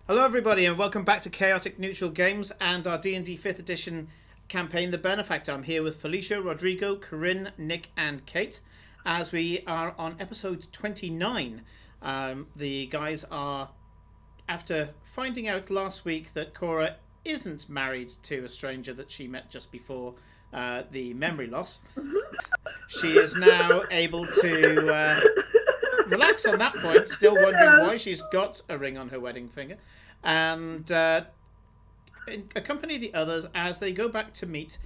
Hello everybody and welcome back to Chaotic Neutral Games and our D&D 5th edition campaign, The Benefactor. I'm here with Felicia, Rodrigo, Corinne, Nick and Kate as we are on episode 29. The guys are, after finding out last week that Cora isn't married to a stranger that she met just before the memory loss, she is now able to relax on that point, still wondering why she's got a ring on her wedding finger, and accompany the others as they go back to meet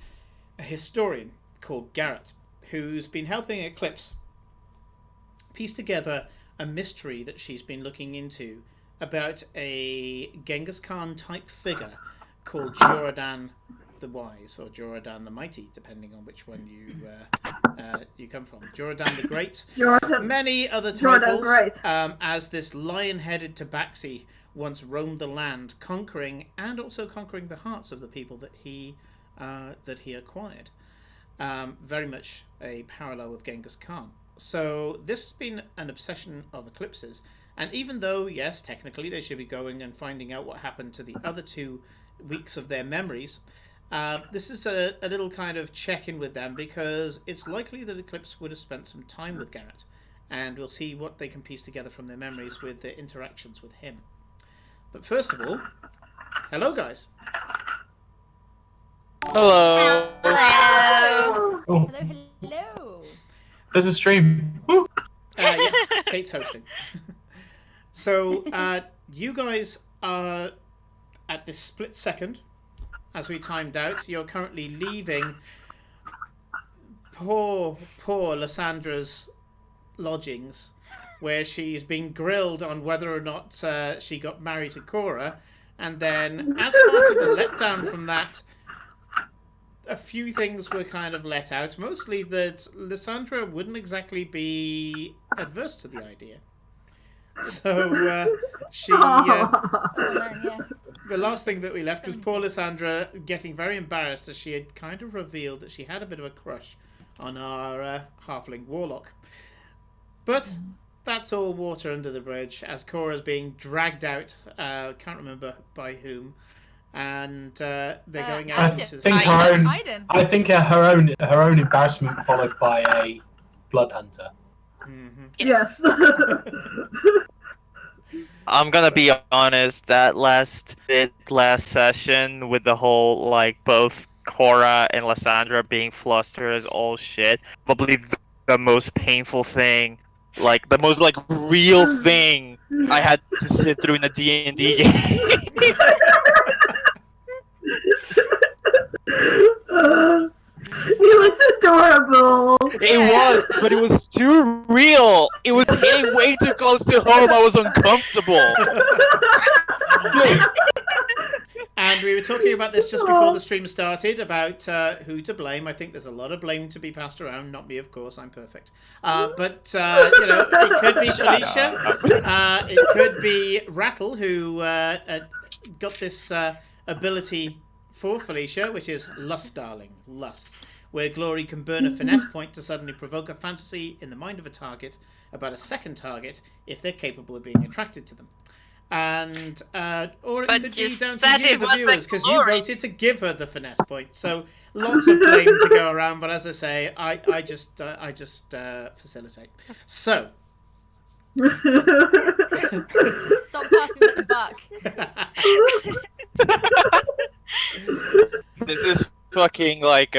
a historian called Garrett, who's been helping Eclipse piece together a mystery that she's been looking into about a Genghis Khan type figure called Jordan the Wise, or Jordan the Mighty, depending on which one you come from. Jordan the Great, many other titles, as this lion-headed tabaxi once roamed the land, conquering and also conquering the hearts of the people that he acquired. Very much a parallel with Genghis Khan. So this has been an obsession of Eclipse's, and even though, yes, technically they should be going and finding out what happened to the other 2 weeks of their memories, this is a little kind of check-in with them, because it's likely that Eclipse would have spent some time with Garrett, and we'll see what they can piece together from their memories with their interactions with him. But first of all, hello guys. Hello. Hello. Oh. Hello, hello. There's a stream. Woo. Yeah, Kate's hosting. So, you guys are at this split second, as we timed out. You're currently leaving poor Lyssandra's lodgings, where she's been grilled on whether or not she got married to Cora, and then as part of the letdown from that, a few things were kind of let out, mostly that Lysandra wouldn't exactly be adverse to the idea. So she the last thing that we left was poor Lysandra getting very embarrassed, as she had kind of revealed that she had a bit of a crush on our halfling warlock. But that's all water under the bridge, as Cora's being dragged out, can't remember by whom, and they're going out into the street. I think her own embarrassment followed by a blood hunter. Mm-hmm. Yes. I'm gonna be honest, that last session with the whole, like, both Cora and Lysandra being flustered as all shit, probably the most painful thing, like, the most, like, real thing I had to sit through in a D&D game. He was adorable. It was, but it was too real. It was hitting way too close to home. I was uncomfortable. And we were talking about this just before the stream started, about who to blame. I think there's a lot of blame to be passed around. Not me, of course. I'm perfect. But, you know, it could be Felicia. It could be Rattle, who got this ability for Felicia, which is Lust, Darling. Lust. Where Glory can burn a finesse point to suddenly provoke a fantasy in the mind of a target about a second target if they're capable of being attracted to them. And or it could be down to you, the viewers, because you voted to give her the finesse point. So lots of blame to go around, but as I say, I just facilitate. So Stop passing the buck. This is fucking like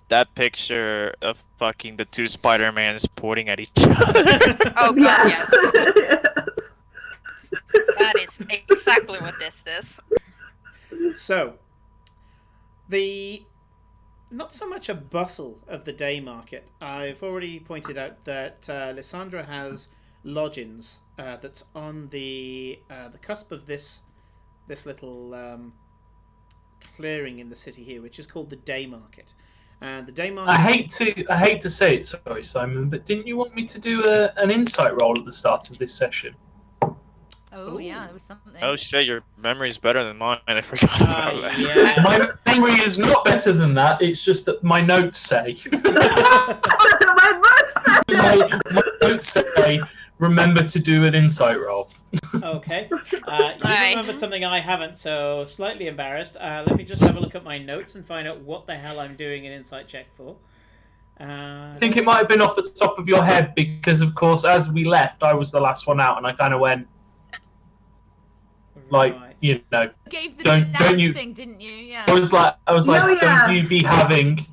that picture of fucking the 2 Spider-Mans pointing at each other. Oh god, Yes. yes. That is exactly what this is. So, the not so much a bustle of the day market. I've already pointed out that Lysandra has lodgings that's on the cusp of this little clearing in the city here, which is called the day market. And the day market. I hate to say it, sorry Simon, but didn't you want me to do an insight roll at the start of this session? Oh, yeah, there was something. Oh shit, your memory's better than mine. I forgot about that. Yeah. My memory is not better than that. It's just that my notes say. My birth my notes say remember to do an insight roll. Okay. You've Right. remembered something I haven't, so slightly embarrassed. Let me just have a look at my notes and find out what the hell I'm doing an insight check for. I think it might have been off the top of your head because, of course, as we left, I was the last one out, and I kind of went, like, Right. you know, Gave the Don't dab you- thing, didn't you? Yeah. I was like, Oh, yeah. don't you be having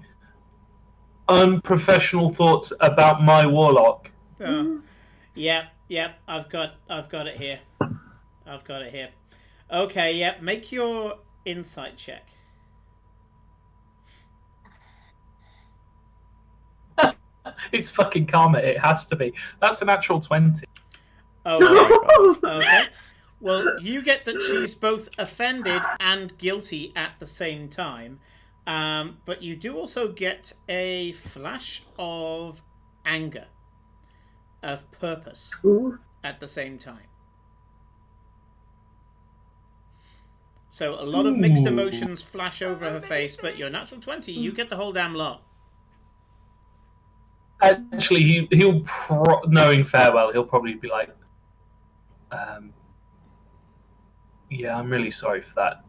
unprofessional thoughts about my warlock? Oh. Yeah, I've got it here. I've got it here. Okay, yeah, make your insight check. It's fucking karma. It has to be. That's an actual 20. Okay. Okay. Well, you get that she's both offended and guilty at the same time, but you do also get a flash of anger, of purpose Ooh. at the same time. So a lot of mixed Ooh. emotions flash over her face, but your natural 20, you get the whole damn lot. Actually, he'll knowing farewell, he'll probably be like, yeah, I'm really sorry for that.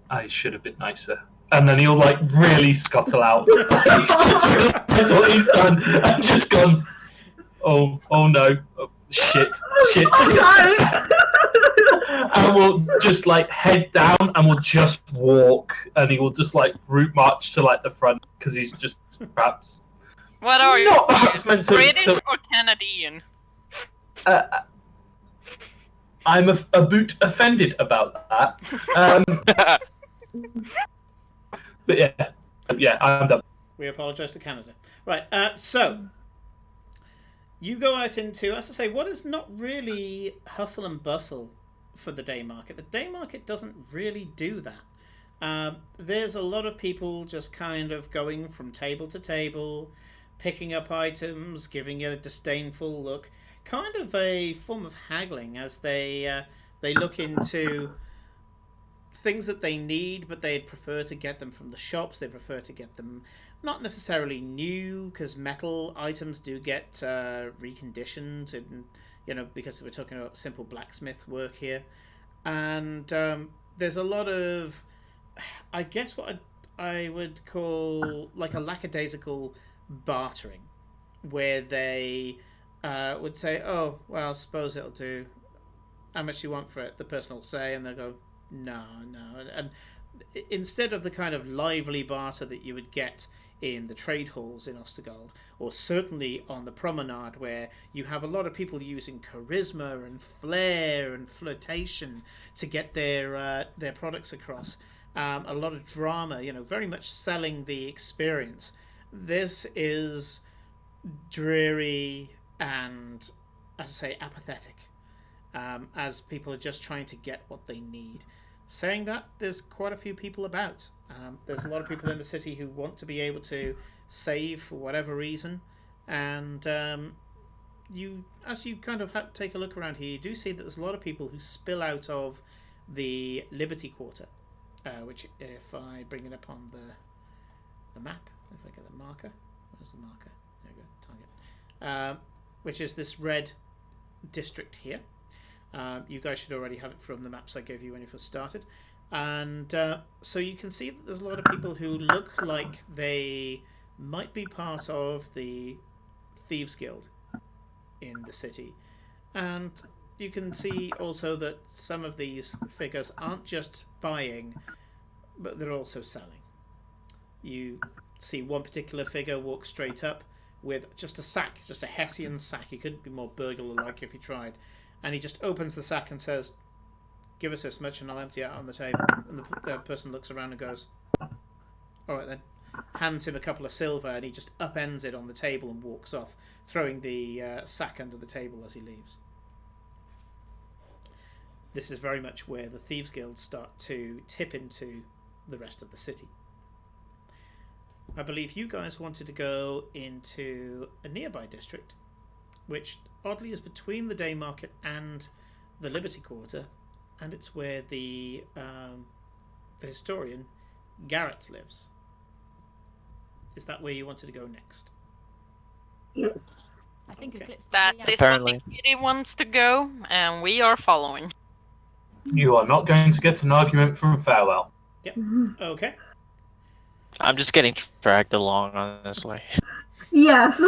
I should have been nicer. And then he'll like really scuttle out. He's just realised what he's done and just gone, oh no, oh, shit. I'm sorry. And we'll just like head down and we'll just walk, and he will just like route march to like the front because he's just perhaps What are you? not perhaps meant to. British or Canadian? I'm a boot offended about that. But yeah, I'm done. We apologise to Canada. Right, so you go out into, as I say, what is not really hustle and bustle for the day market. The day market doesn't really do that. There's a lot of people just kind of going from table to table, picking up items, giving it a disdainful look, kind of a form of haggling as they look into things that they need, but they'd prefer to get them from the shops. They prefer to get them not necessarily new, because metal items do get reconditioned, and because we're talking about simple blacksmith work here. And there's a lot of, I guess, what I would call like a lackadaisical bartering, where they would say, oh, well, I suppose it'll do. How much do you want for it? The person will say, and they'll go, no. And instead of the kind of lively barter that you would get in the trade halls in Ostergold, or certainly on the promenade, where you have a lot of people using charisma and flair and flirtation to get their products across, a lot of drama, very much selling the experience. This is dreary and, as I say, apathetic, as people are just trying to get what they need. Saying that, there's quite a few people about. There's a lot of people in the city who want to be able to save for whatever reason, and as you kind of take a look around here, you do see that there's a lot of people who spill out of the Liberty Quarter, which, if I bring it up on the map, if I get the marker, where's the marker? There we go, target. Which is this red district here. You guys should already have it from the maps I gave you when you first started. And so you can see that there's a lot of people who look like they might be part of the Thieves Guild in the city. And you can see also that some of these figures aren't just buying, but they're also selling. You see one particular figure walk straight up with just a sack, just a Hessian sack. He couldn't be more burglar-like if he tried. And he just opens the sack and says, give us this much and I'll empty it out on the table. And the person looks around and goes, all right then. Hands him a couple of silver, and he just upends it on the table and walks off, throwing the sack under the table as he leaves. This is very much where the Thieves Guilds start to tip into the rest of the city. I believe you guys wanted to go into a nearby district, which oddly is between the Day Market and the Liberty Quarter, and it's where the historian Garrett lives. Is that where you wanted to go next? Yes. I think Okay. Eclipse. That yeah. is Apparently. what the kitty wants to go, and we are following. You are not going to get an argument from Farewell. Okay. I'm just getting dragged along, honestly. Yes.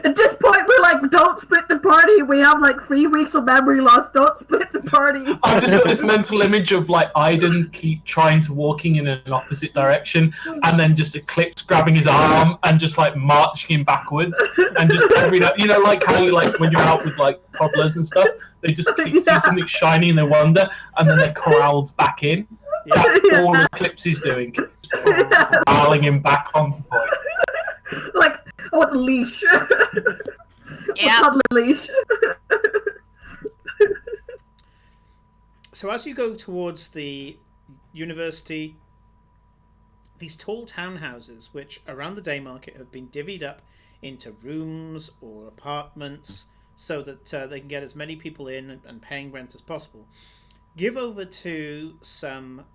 At this point, we're like, don't split the party. We have like 3 weeks of memory loss. Don't split the party. I've just got this mental image of like Aiden keep trying to walking in an opposite direction, and then just Eclipse grabbing his arm and just like marching him backwards, and just every like how you like when you're out with like toddlers and stuff, they just see something shiny and they wonder, and then they're corralled back in. Yeah. That's all Eclipse is doing, corralling him back onto point. Like, I want a leash. Yeah. A toddler leash. So as you go towards the university, these tall townhouses, which around the day market have been divvied up into rooms or apartments so that they can get as many people in and paying rent as possible, give over to some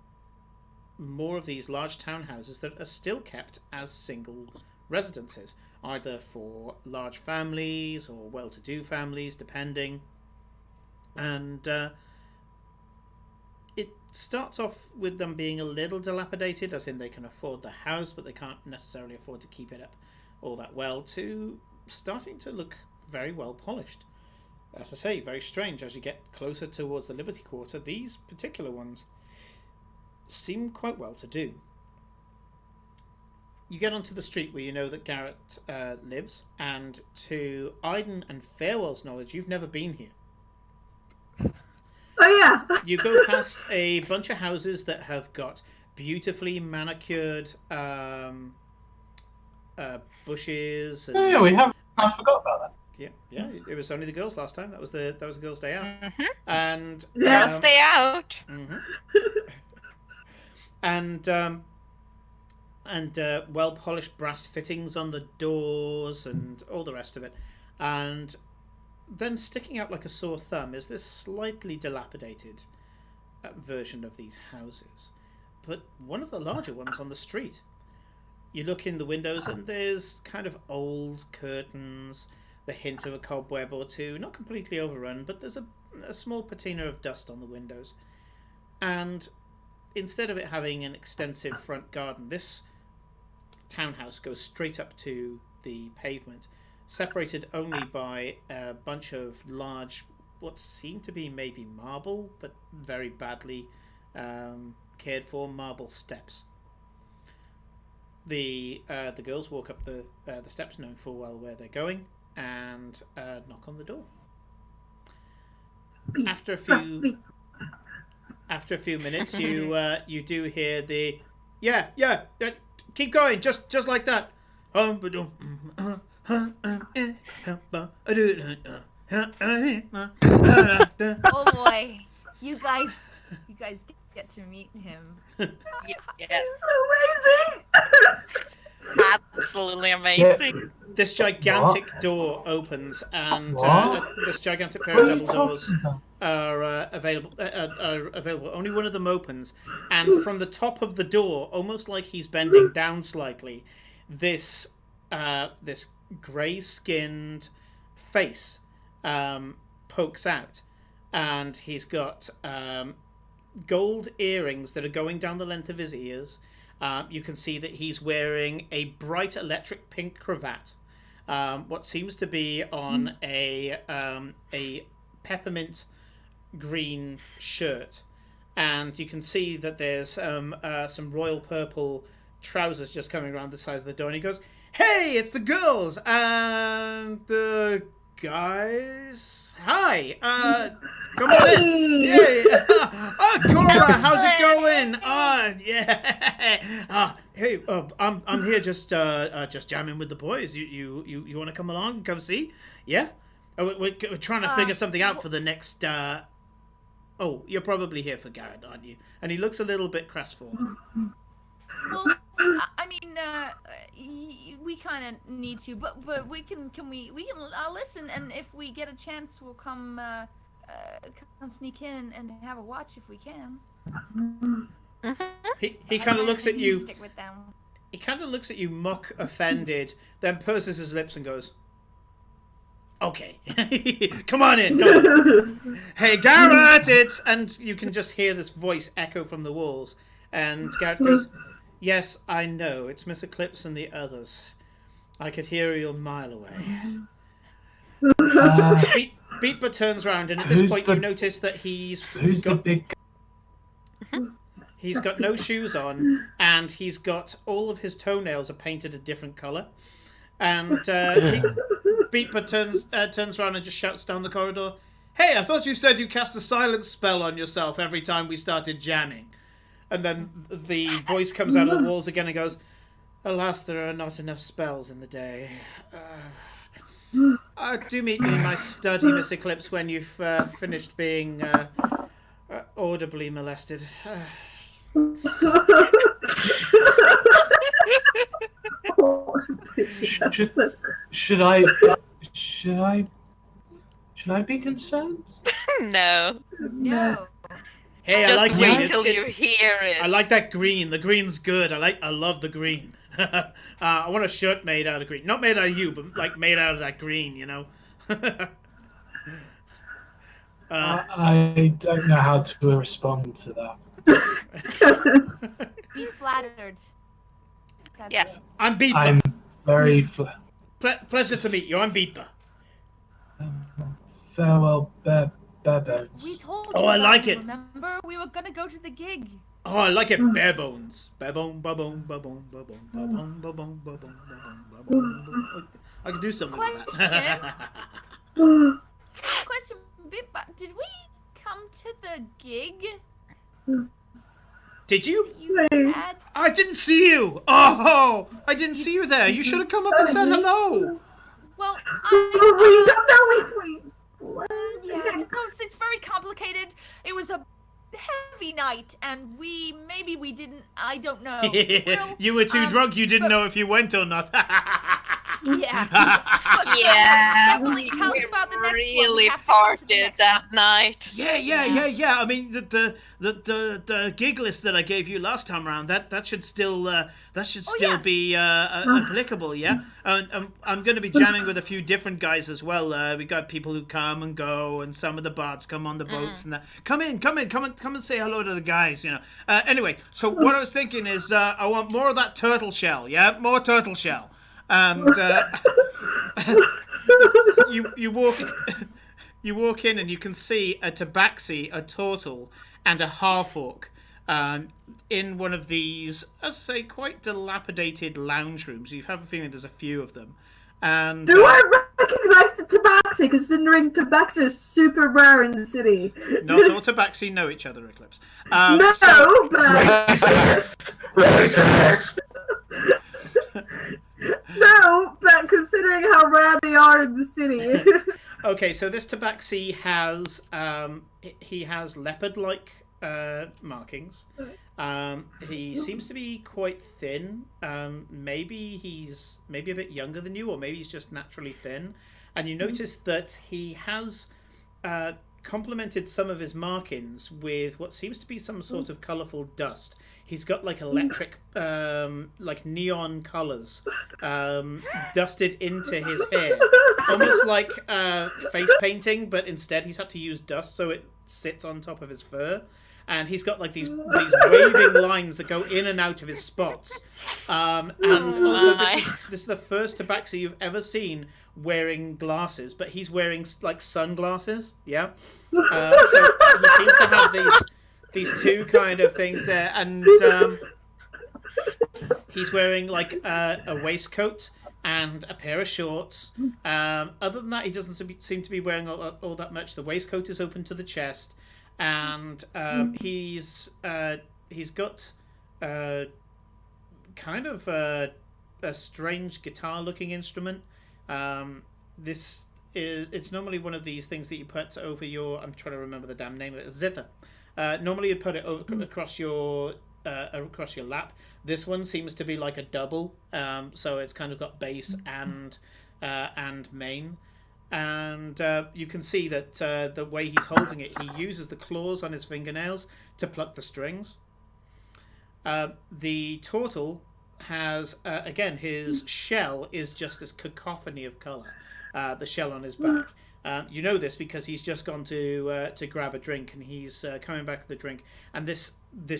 more of these large townhouses that are still kept as single residences, either for large families or well-to-do families, depending. And it starts off with them being a little dilapidated, as in they can afford the house, but they can't necessarily afford to keep it up all that well, to starting to look very well polished. As I say, very strange. As you get closer towards the Liberty Quarter, these particular ones seem quite well to do. You get onto the street where you know that Garrett lives, and to Aiden and Farewell's knowledge, you've never been here. Oh yeah. You go past a bunch of houses that have got beautifully manicured bushes. And, Yeah, we have. I forgot about that. yeah. It was only the girls last time. That was the girls' day out. Mm-hmm. And Yeah. Girls stay out. and well polished brass fittings on the doors and all the rest of it. And then sticking out like a sore thumb is this slightly dilapidated version of these houses, but one of the larger ones on the street. You look in the windows and there's kind of old curtains, the hint of a cobweb or two, not completely overrun, but there's a small patina of dust on the windows. And instead of it having an extensive front garden, this townhouse goes straight up to the pavement, separated only by a bunch of large, what seem to be maybe marble, but very badly cared for marble steps. The girls walk up the steps, knowing full well where they're going, and knock on the door. After a few minutes, you do hear the keep going, just like that. Oh boy, you guys get to meet him. Yes. Amazing. Absolutely amazing. This gigantic door opens, and What? this gigantic pair What of are you double doors talking about? are available. Only one of them opens, and from the top of the door, almost like he's bending down slightly, this grey-skinned face pokes out, and he's got gold earrings that are going down the length of his ears. You can see that he's wearing a bright electric pink cravat, what seems to be on a peppermint green shirt, and you can see that there's some royal purple trousers just coming around the side of the door, and he goes, "Hey, it's the girls and the guys. Hi, come on in. Yeah. Oh, Cora, how's it going? Yeah. Hey, I'm here just jamming with the boys. You want to come along and come see? Yeah. We're trying to figure something out for the next. Oh, you're probably here for Garrett, aren't you? And he looks a little bit crestfallen. Well, I mean, we kind of need to, but we can listen, and if we get a chance, we'll come sneak in and have a watch if we can. He kind of looks at you. Stick with them. he kind of looks at you, mock offended, then purses his lips and goes, "Okay, come on in. Come on. Hey, Garrett, it's..." And you can just hear this voice echo from the walls. And Garrett goes, "Yes, I know. It's Miss Eclipse and the others. I could hear you a mile away." Beatba turns around, and at this point you notice that he's got no shoes on, and he's got all of his toenails are painted a different colour. And Beatba turns around and just shouts down the corridor, "Hey, I thought you said you cast a silence spell on yourself every time we started jamming." And then the voice comes out of the walls again and goes, "Alas, there are not enough spells in the day. Do meet me in my study, Miss Eclipse, when you've finished being audibly molested." Should I be concerned? No. No. Hey, Just I like wait green. till you hear it. I like that green. The green's good. I love the green. I want a shirt made out of green. Not made out of you, but like made out of that green, you know? I don't know how to respond to that. Be flattered. Yes. I'm Beatba. I'm very Pleasure to meet you. I'm Beatba. farewell, bare bones. We told you. Oh, I about like it. Remember, we were gonna go to the gig. Oh, I like it. Bare bones. Bare bone, ba bone, ba bone, ba bone, ba bone, ba bone, ba bone, ba bone. I could do something with that. Question, did we come to the gig? Did you? You had? I didn't see you. Oh, I didn't see you there. You should have come up and said hello. Well, We don't know if we. yeah, it's very complicated. It was a heavy night, and maybe we didn't. I don't know. You were too drunk. You didn't know if you went or not. Yeah. Yeah, Definitely tell us about the next one. We really have to come to the partied next that night. Yeah. I mean, the gig list that I gave you last time around, that should still be applicable. Yeah. I'm going to be jamming with a few different guys as well. We got people who come and go, and some of the bards come on the boats and that. Come in, and say hello to the guys. You know. Anyway, so what I was thinking is, I want more of that turtle shell. Yeah, more turtle shell. And you walk in and you can see a tabaxi, a turtle, and a half-orc in one of these, as I say, quite dilapidated lounge rooms. You have a feeling there's a few of them. And Do I recognize the tabaxi, considering tabaxi is super rare in the city? not all tabaxi know each other, Eclipse. No, but... No, but considering how rare they are in the city. Okay, so this tabaxi has leopard-like markings. He seems to be quite thin. Maybe he's a bit younger than you, or maybe he's just naturally thin. And you notice that he has complemented some of his markings with what seems to be some sort of colourful dust. He's got like electric, like neon colours dusted into his hair, almost like face painting, but instead he's had to use dust so it sits on top of his fur. And he's got like these waving lines that go in and out of his spots. And also, this is the first tabaxi you've ever seen wearing glasses, but he's wearing like sunglasses. Yeah. So he seems to have these two kind of things there, and he's wearing like a waistcoat and a pair of shorts. Other than that, he doesn't seem to be wearing all that much. The waistcoat is open to the chest. And he's got kind of a strange guitar-looking instrument. It's normally one of these things that you put over your. I'm trying to remember the damn name of it. Zither. Normally you put it across your lap. This one seems to be like a double. So it's kind of got bass and main. And you can see that the way he's holding it, he uses the claws on his fingernails to pluck the strings. The turtle has again, his shell is just this cacophony of color. The shell on his back. You know this because he's just gone to grab a drink, and he's coming back with the drink. And this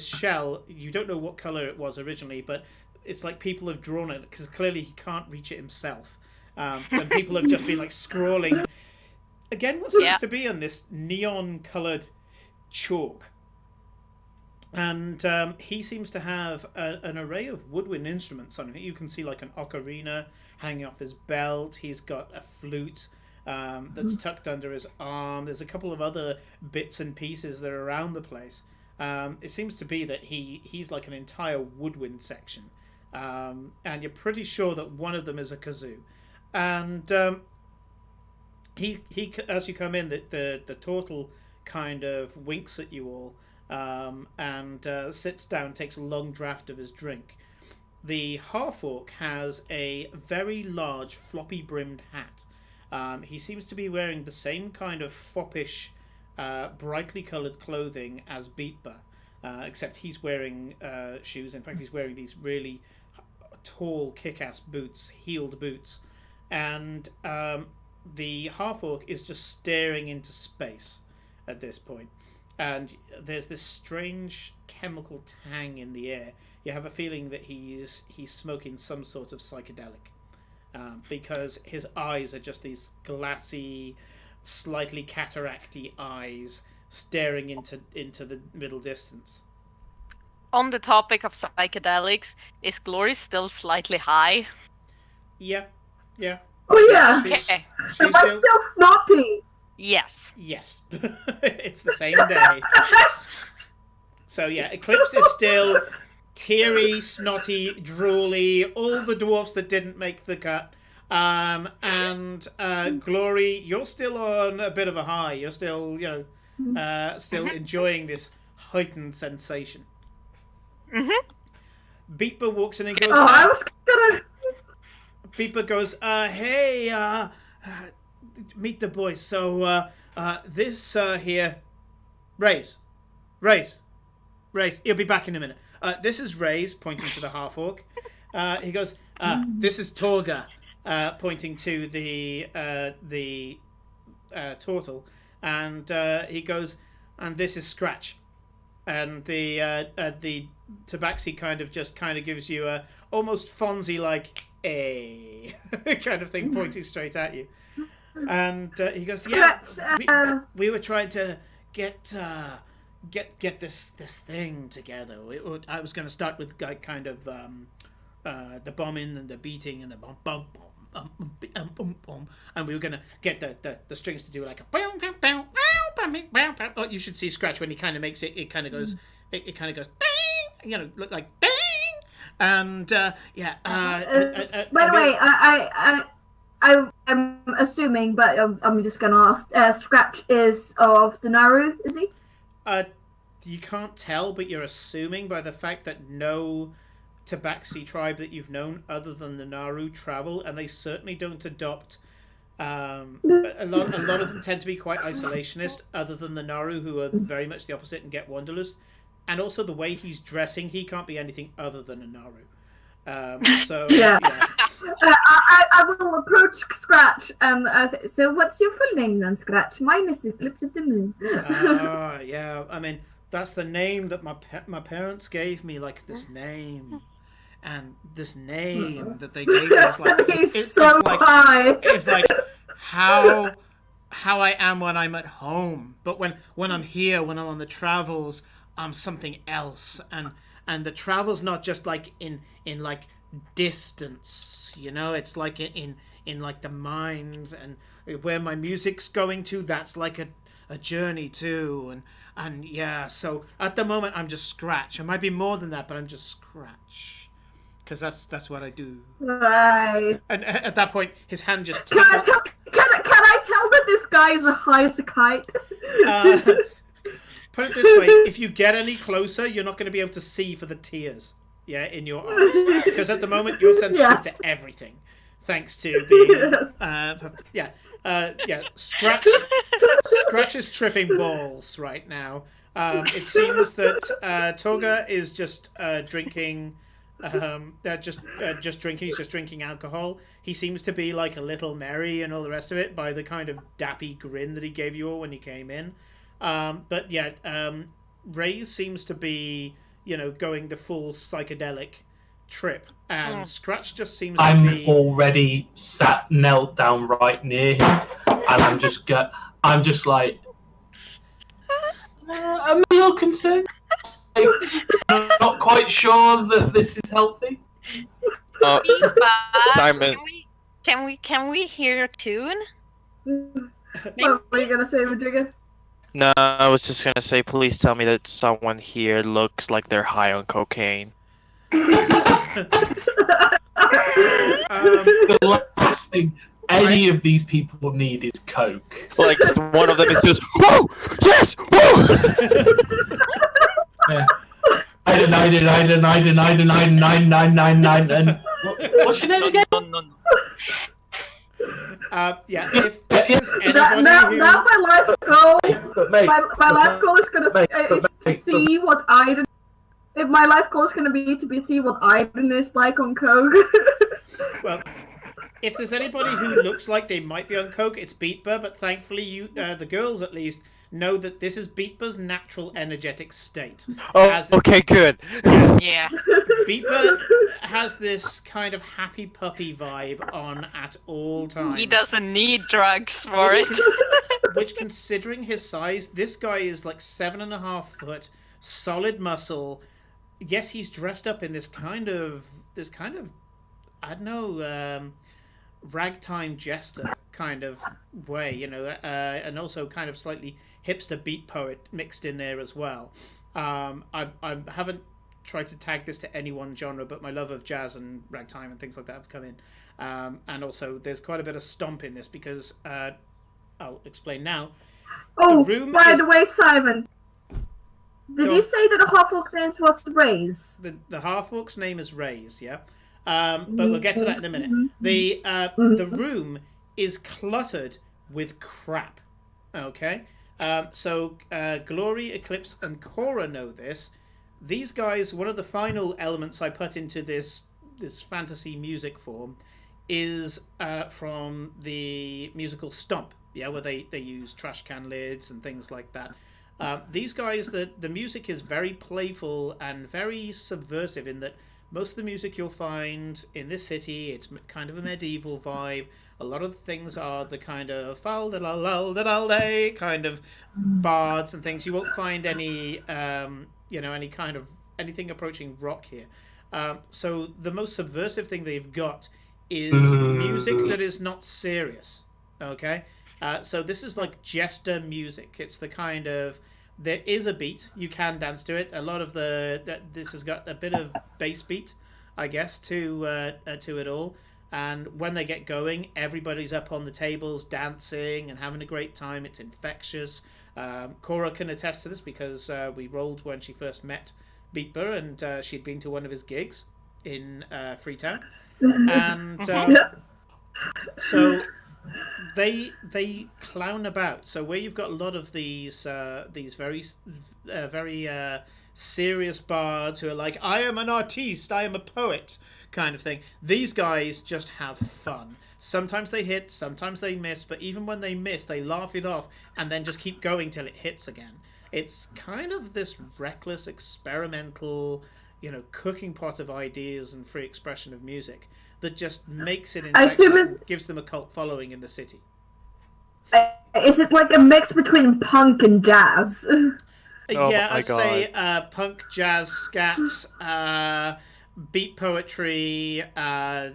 shell, you don't know what color it was originally, but it's like people have drawn it because clearly he can't reach it himself. And people have just been like scrawling. Again, what seems to be on this neon-coloured chalk. And he seems to have an array of woodwind instruments on him. You can see like an ocarina hanging off his belt. He's got a flute that's tucked under his arm. There's a couple of other bits and pieces that are around the place. It seems to be that he's like an entire woodwind section. And you're pretty sure that one of them is a kazoo. And he as you come in, the turtle kind of winks at you all. And sits down, takes a long draught of his drink. The half-orc has a very large floppy-brimmed hat. He seems to be wearing the same kind of foppish, brightly coloured clothing as Beatba, except he's wearing shoes. In fact, he's wearing these really tall, kick-ass boots, heeled boots. And the half-orc is just staring into space at this point. And there's this strange chemical tang in the air. You have a feeling that he's smoking some sort of psychedelic, because his eyes are just these glassy, slightly cataracty eyes staring into the middle distance. On the topic of psychedelics, is Glory still slightly high? Yeah. Oh yeah. Okay. Am I still snotty? Yes. Yes. It's the same day. So yeah, Eclipse is still teary, snotty, drooly, all the dwarfs that didn't make the cut. And Glory, you're still on a bit of a high. You're still, still enjoying this heightened sensation. Beatba walks in and goes, I was gonna... Beatba goes, hey, meet the boys. So, this here, Raise, he'll be back in a minute. This is Raise, pointing to the half-orc. He goes, this is Torga, pointing to the turtle. And he goes, and this is Scratch. And the Tabaxi kind of gives you a almost Fonzie like a kind of thing, pointing straight at you. And he goes, yeah, we were trying to get this thing together. I was going to start with kind of the bombing and the beating and the bum bum bum, and we were going to get the strings to do like a boom boom boom. Oh, you should see Scratch when he kind of makes it. It kind of goes. It kind of goes bang. Look like bang. And by the way, I am assuming, but I'm just going to ask. Scratch is of the Naru, is he? You can't tell, but you're assuming by the fact that no Tabaxi tribe that you've known other than the Naru travel, and they certainly don't adopt. A lot of them tend to be quite isolationist, other than the Naru, who are very much the opposite and get wanderlust. And also the way he's dressing, he can't be anything other than a Naru. Yeah. I will approach Scratch and say, so what's your full name then, Scratch? Mine is Eclipse of the Moon. Yeah. I mean, that's the name that my parents gave me, like this name. And this name that they gave me is like... It's high. It's like how I am when I'm at home. But when I'm here, when I'm on the travels, I'm something else. And the travel's not just like in like distance, it's like in like the mind, and where my music's going to, that's like a journey too. And yeah, so at the moment I'm just Scratch. I might be more than that, but I'm just Scratch. Because that's what I do. Right. And at that point, his hand just... Can I tell that this guy is as high as a kite? Put it this way, if you get any closer, you're not going to be able to see for the tears, in your eyes. Because at the moment, you're sensitive to everything. Thanks to being... Scratch is tripping balls right now. It seems that Toga is just drinking... They're just drinking. He's just drinking alcohol. He seems to be like a little merry and all the rest of it by the kind of dappy grin that he gave you all when you came in. But yeah, Ray's seems to be, going the full psychedelic trip, and Scratch just seems to be. I'm already knelt down right near him, and I'm just like, I'm a little concerned. I'm not quite sure that this is healthy. Simon. Can we hear a tune? What were you gonna say, Rodrigo? No, I was just gonna say, please tell me that someone here looks like they're high on cocaine. The last thing any of these people need is coke. Like, one of them is just, whoa! Yes! Whoa! Yeah. And what's your name again? Yeah, if there's anybody Now who... my life goal, Mate, my life goal is is to mate, see what Aiden. If my life goal is gonna be to see what Aiden is like on coke. Well, if there's anybody who looks like they might be on coke, it's Beatber, but thankfully you, the girls at least, know that this is Beatber's natural energetic state. Oh, okay, good. Yeah. Beatber has this kind of happy puppy vibe on at all times. He doesn't need drugs for it. Which, considering his size, this guy is like 7.5 foot, solid muscle. Yes, he's dressed up in this kind of I don't know, ragtime jester kind of way, and also kind of slightly hipster beat poet mixed in there as well. I haven't tried to tag this to any one genre, but my love of jazz and ragtime and things like that have come in. And also, there's quite a bit of stomp in this because I'll explain now. Oh, room by is- the way, Simon, did Go you on. say that the half-orc name was Rays? The half-orc's name is Rays, yeah. But we'll get to that in a minute. The room is cluttered with crap. Okay, so Glory, Eclipse, and Cora know this. These guys, one of the final elements I put into this fantasy music form is from the musical Stomp, yeah, where they use trash can lids and things like that. These guys, the music is very playful and very subversive in that most of the music you'll find in this city, it's kind of a medieval vibe. A lot of the things are the kind of fal-da-la-la-da-la-day kind of bards and things. You won't find any, any kind of anything approaching rock here. So the most subversive thing they've got is music that is not serious. Okay, so this is like jester music. It's the kind of there is a beat, you can dance to it. A lot of this has got a bit of bass beat, I guess, to it all. And when they get going, everybody's up on the tables dancing and having a great time. It's infectious. Cora can attest to this because we rolled when she first met Beatber, and she'd been to one of his gigs in Freetown, and so they clown about. So where you've got a lot of these very serious bards who are like, I am an artiste, I am a poet kind of thing, these guys just have fun. Sometimes they hit, sometimes they miss, but even when they miss, they laugh it off and then just keep going till it hits again. It's kind of this reckless, experimental, cooking pot of ideas and free expression of music that just makes it infectious and gives them a cult following in the city. Is it like a mix between punk and jazz? Yeah, I'd say punk, jazz, scat, beat poetry, a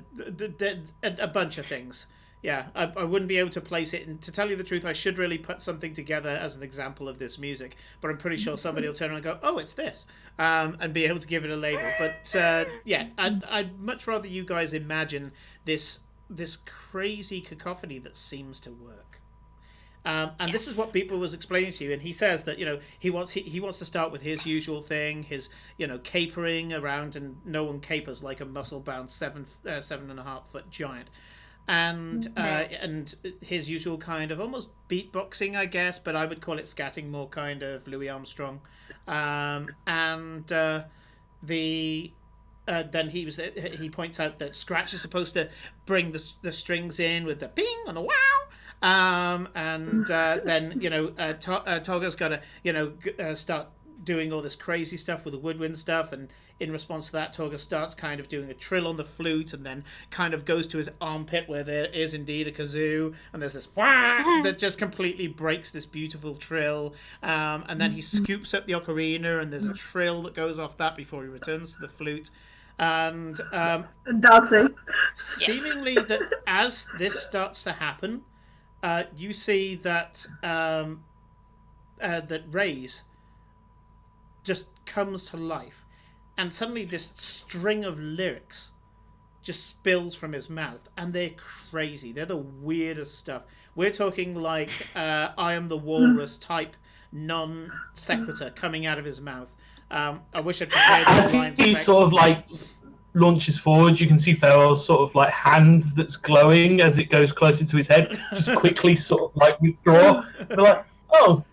bunch of things. Yeah, I wouldn't be able to place it. And to tell you the truth, I should really put something together as an example of this music. But I'm pretty sure somebody will turn around and go, oh, it's this. And be able to give it a label. But yeah, I'd much rather you guys imagine this crazy cacophony that seems to work. And this is what Beatber was explaining to you, and he says that he wants to start with his usual thing, his capering around, and no one capers like a muscle-bound 7.5 foot giant, and his usual kind of almost beatboxing, I guess, but I would call it scatting, more kind of Louis Armstrong, and the then he points out that Scratch is supposed to bring the strings in with the bing and the wow, and then Toga's got to start doing all this crazy stuff with the woodwind stuff, and in response to that, Toga starts kind of doing a trill on the flute, and then kind of goes to his armpit where there is indeed a kazoo, and there's this wah that just completely breaks this beautiful trill, and then he scoops up the ocarina, and there's a trill that goes off that before he returns to the flute, and dancing. seemingly that as this starts to happen, you see that that Ray's just comes to life, and suddenly this string of lyrics just spills from his mouth, and they're crazy. They're the weirdest stuff. We're talking like I am the walrus type non sequitur coming out of his mouth. I wish I'd prepared As some lines. he sort of like launches forward, you can see Farewell's sort of like hand that's glowing as it goes closer to his head, just quickly sort of like withdraw. They're like, oh,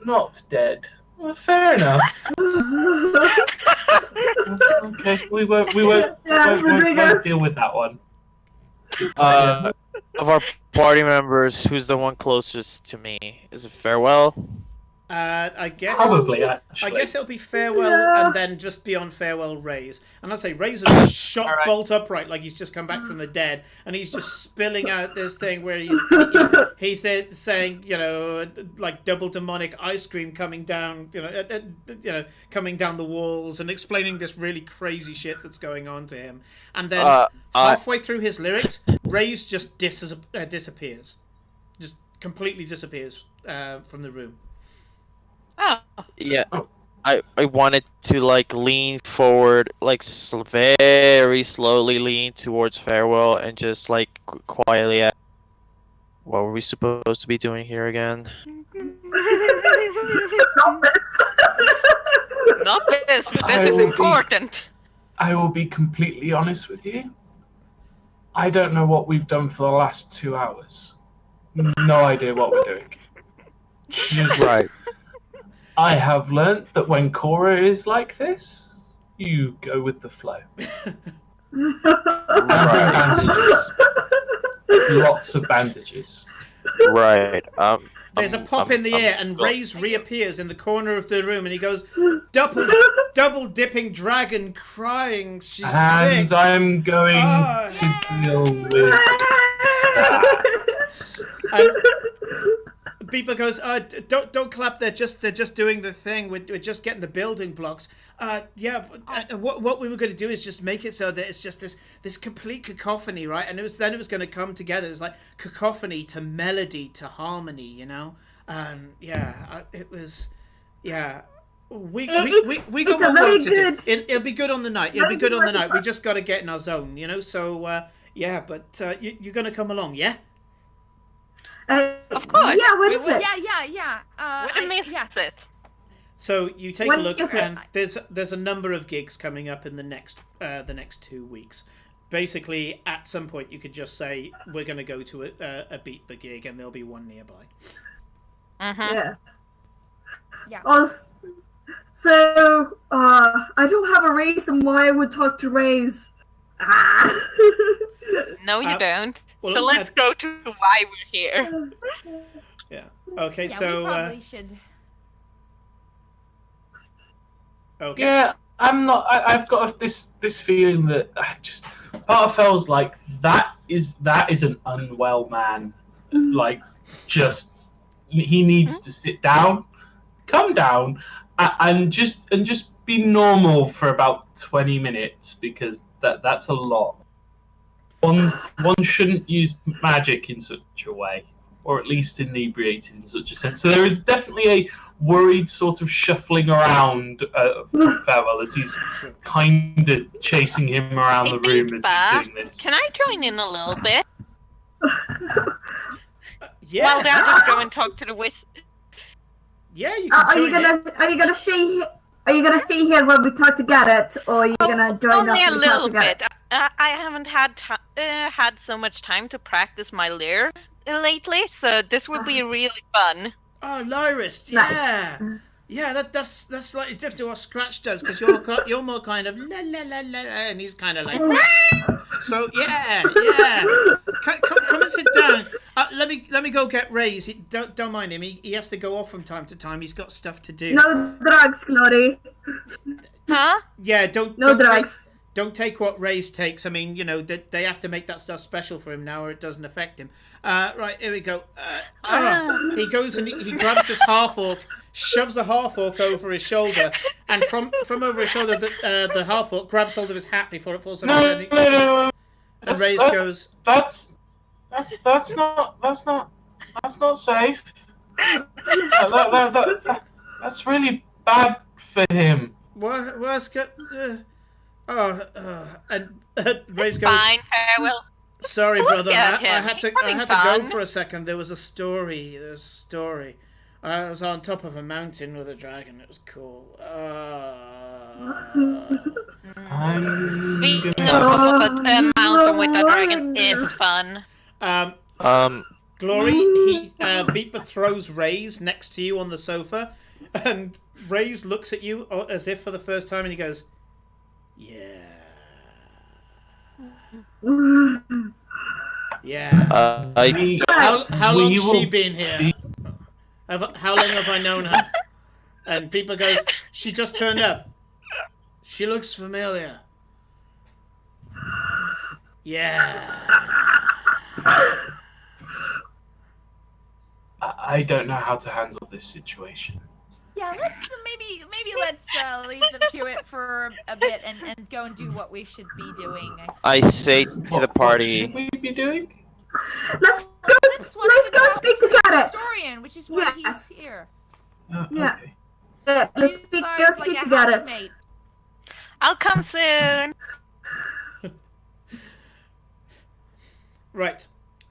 not dead. Well, fair enough. Okay, we won't deal with that one. Of our party members, who's the one closest to me? Is it Farewell? I guess Probably, actually. I guess it'll be Farewell, and then just beyond Farewell, Ray's. And I'd say Ray's is just shot All right. bolt upright, like he's just come back from the dead, and he's just spilling out this thing where he's there saying, like double demonic ice cream coming down, coming down the walls, and explaining this really crazy shit that's going on to him. And then halfway through his lyrics, Ray's just disappears, just completely disappears from the room. Oh. Yeah. I wanted to like lean forward, like very slowly lean towards Farewell, and just like quietly ask, what were we supposed to be doing here again? Not this, but this is important. I will be completely honest with you. I don't know what we've done for the last 2 hours. No idea what we're doing. Right. I have learnt that when Cora is like this, you go with the flow. Bandages. Lots of bandages. Right. There's a pop in the air, and Ray's reappears in the corner of the room, and he goes, double dipping dragon, crying. She's And sick. I'm going to deal with that. And Beeper goes, don't clap. They're just doing the thing. We're just getting the building blocks. What we were going to do is just make it so that it's just this complete cacophony, right? And it was going to come together. It was like cacophony to melody to harmony, And it was, We got more work to do. It'll be good on the night. It'll be good on the night. We just got to get in our zone, So you're going to come along, yeah? Of course. Yeah, when is it? Yeah. We missed it. So you take When a look, is it? and there's a number of gigs coming up in the next 2 weeks. Basically, at some point, you could just say we're going to go to a Beatba gig, and there'll be one nearby. Mm-hmm. Yeah. So, I don't have a reason why I would talk to Rays. No, you don't. well, So let's go to why we're here. Yeah. Okay. Yeah, so. we probably should. Okay. Yeah, I'm not. I've got this feeling that part of feels like that is an unwell man. Like, just he needs to sit down, come down, and just be normal for about 20 minutes because that's a lot. One shouldn't use magic in such a way, or at least inebriated in such a sense. So there is definitely a worried sort of shuffling around from Farewell as he's kind of chasing him around the room as he's doing this. Can I join in a little bit? Yeah. Well, then I'll just go and talk to the wizard. Yeah, you can Are join you gonna stay here? Are you gonna stay here when we talk to Garrett, or are you gonna join us Only a when we talk little to Garrett? bit. I haven't had so much time to practice my lyre lately, so this would be really fun. Oh, Lyrist, yeah. Yeah, that's slightly different to what Scratch does, because you're more kind of la la la la, and he's kind of like. So yeah. Come and sit down. Let me go get Ray's. Don't mind him. He has to go off from time to time. He's got stuff to do. No drugs, Glory. Huh? Yeah, No don't drugs. don't take what Ray's takes. I mean, they have to make that stuff special for him now, or it doesn't affect him. Right, here we go. He goes and he grabs this half orc, shoves the half orc over his shoulder, and from over his shoulder, the half orc grabs hold of his hat before it falls on his head. No. And Ray's goes, That's not safe. That's really bad for him. What's got? And Ray's goes, Fine, farewell. sorry, brother. at I him. had to He's having go fun. for a second. There was a story. I was on top of a mountain with a dragon. It was cool. I'm Being gonna. on top of a mountain with a dragon is fun. Glory, Beeper throws Rays next to you on the sofa, and Rays looks at you as if for the first time, and he goes, "Yeah, yeah." How long's she been here? How long have I known her? And Beeper goes, "She just turned up. She looks familiar." Yeah. I don't know how to handle this situation. Yeah, maybe let's leave them to it for a bit and go and do what we should be doing. I say to the What party, should we be doing? Let's go speak to Garrett. Historian, which is why Yes. he's here. Yeah. Okay. Yeah, let's He's go like speak a to Garrett. housemate. I'll come soon. Right.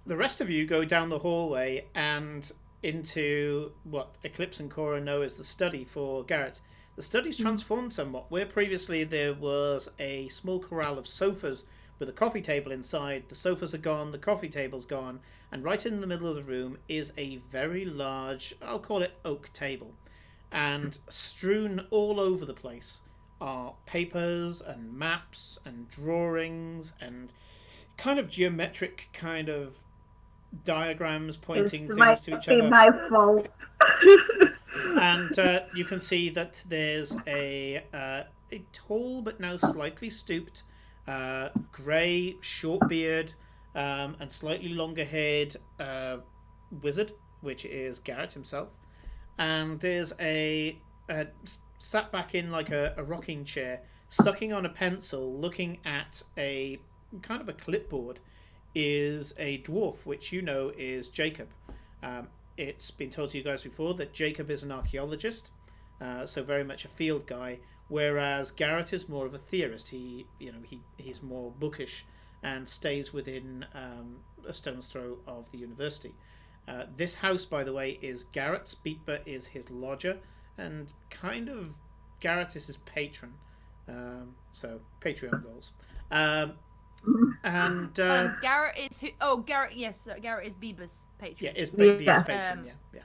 The rest of you go down the hallway and into what Eclipse and Cora know as the study for Garrett. The study's transformed somewhat. Where previously there was a small corral of sofas with a coffee table inside, the sofas are gone, the coffee table's gone, and right in the middle of the room is a very large, I'll call it oak table. And strewn all over the place are papers and maps and drawings and kind of geometric kind of diagrams pointing It's things to each other. my fault. And you can see that there's a tall but now slightly stooped, grey, short beard, and slightly longer haired wizard, which is Garrett himself. And there's a sat back in like a rocking chair, sucking on a pencil, looking at a kind of a clipboard, is a dwarf, which you know is Jacob. It's been told to you guys before that Jacob is an archaeologist, so very much a field guy, whereas Garrett is more of a theorist. He's more bookish and stays within a stone's throw of the university. This house, by the way, is Garrett's. Beeper is his lodger, and kind of Garrett is his patron. So Patreon goals. And Garrett is who? Oh, Garrett. Yes, Garrett is Bieber's patron. yeah, is Beeper's patron. Um, Yeah.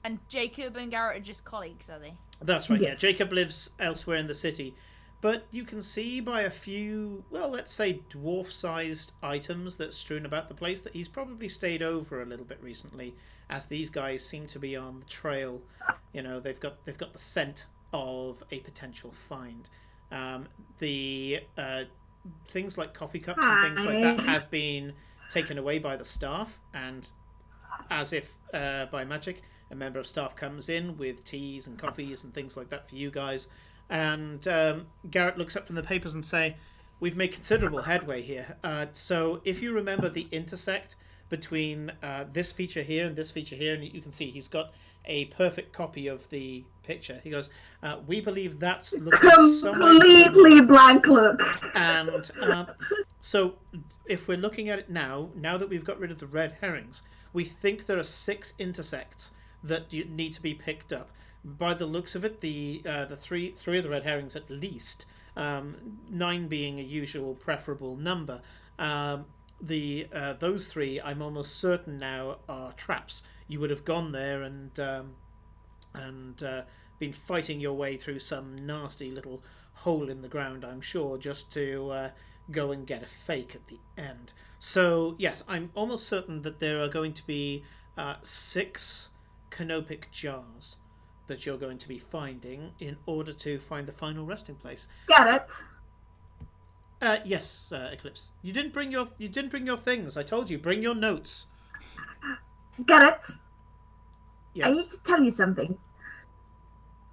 And Jacob and Garrett are just colleagues, are they? That's right, yeah. Yes. Jacob lives elsewhere in the city. But you can see by a few, well, let's say dwarf-sized items that's strewn about the place that he's probably stayed over a little bit recently, as these guys seem to be on the trail. You know, they've got the scent of a potential find. The things like coffee cups and things like that have been taken away by the staff, and as if by magic, a member of staff comes in with teas and coffees and things like that for you guys. And Garrett looks up from the papers and say, "We've made considerable headway here. So if you remember the intersect between this feature here and this feature here," and you can see he's got a perfect copy of the picture. He goes, "We believe that's looking somewhere." Completely blank look. And so if we're looking at it now that we've got rid of the red herrings, we think there are 6 intersects that need to be picked up. By the looks of it, the three of the red herrings at least, 9 being a usual preferable number. Those 3, I'm almost certain now, are traps. You would have gone there and been fighting your way through some nasty little hole in the ground, I'm sure, just to go and get a fake at the end. So yes, I'm almost certain that there are going to be 6 canopic jars that you're going to be finding in order to find the final resting place. Get it? Yes, Eclipse. You didn't bring your things. I told you, bring your notes. Get it? Yes. I need to tell you something.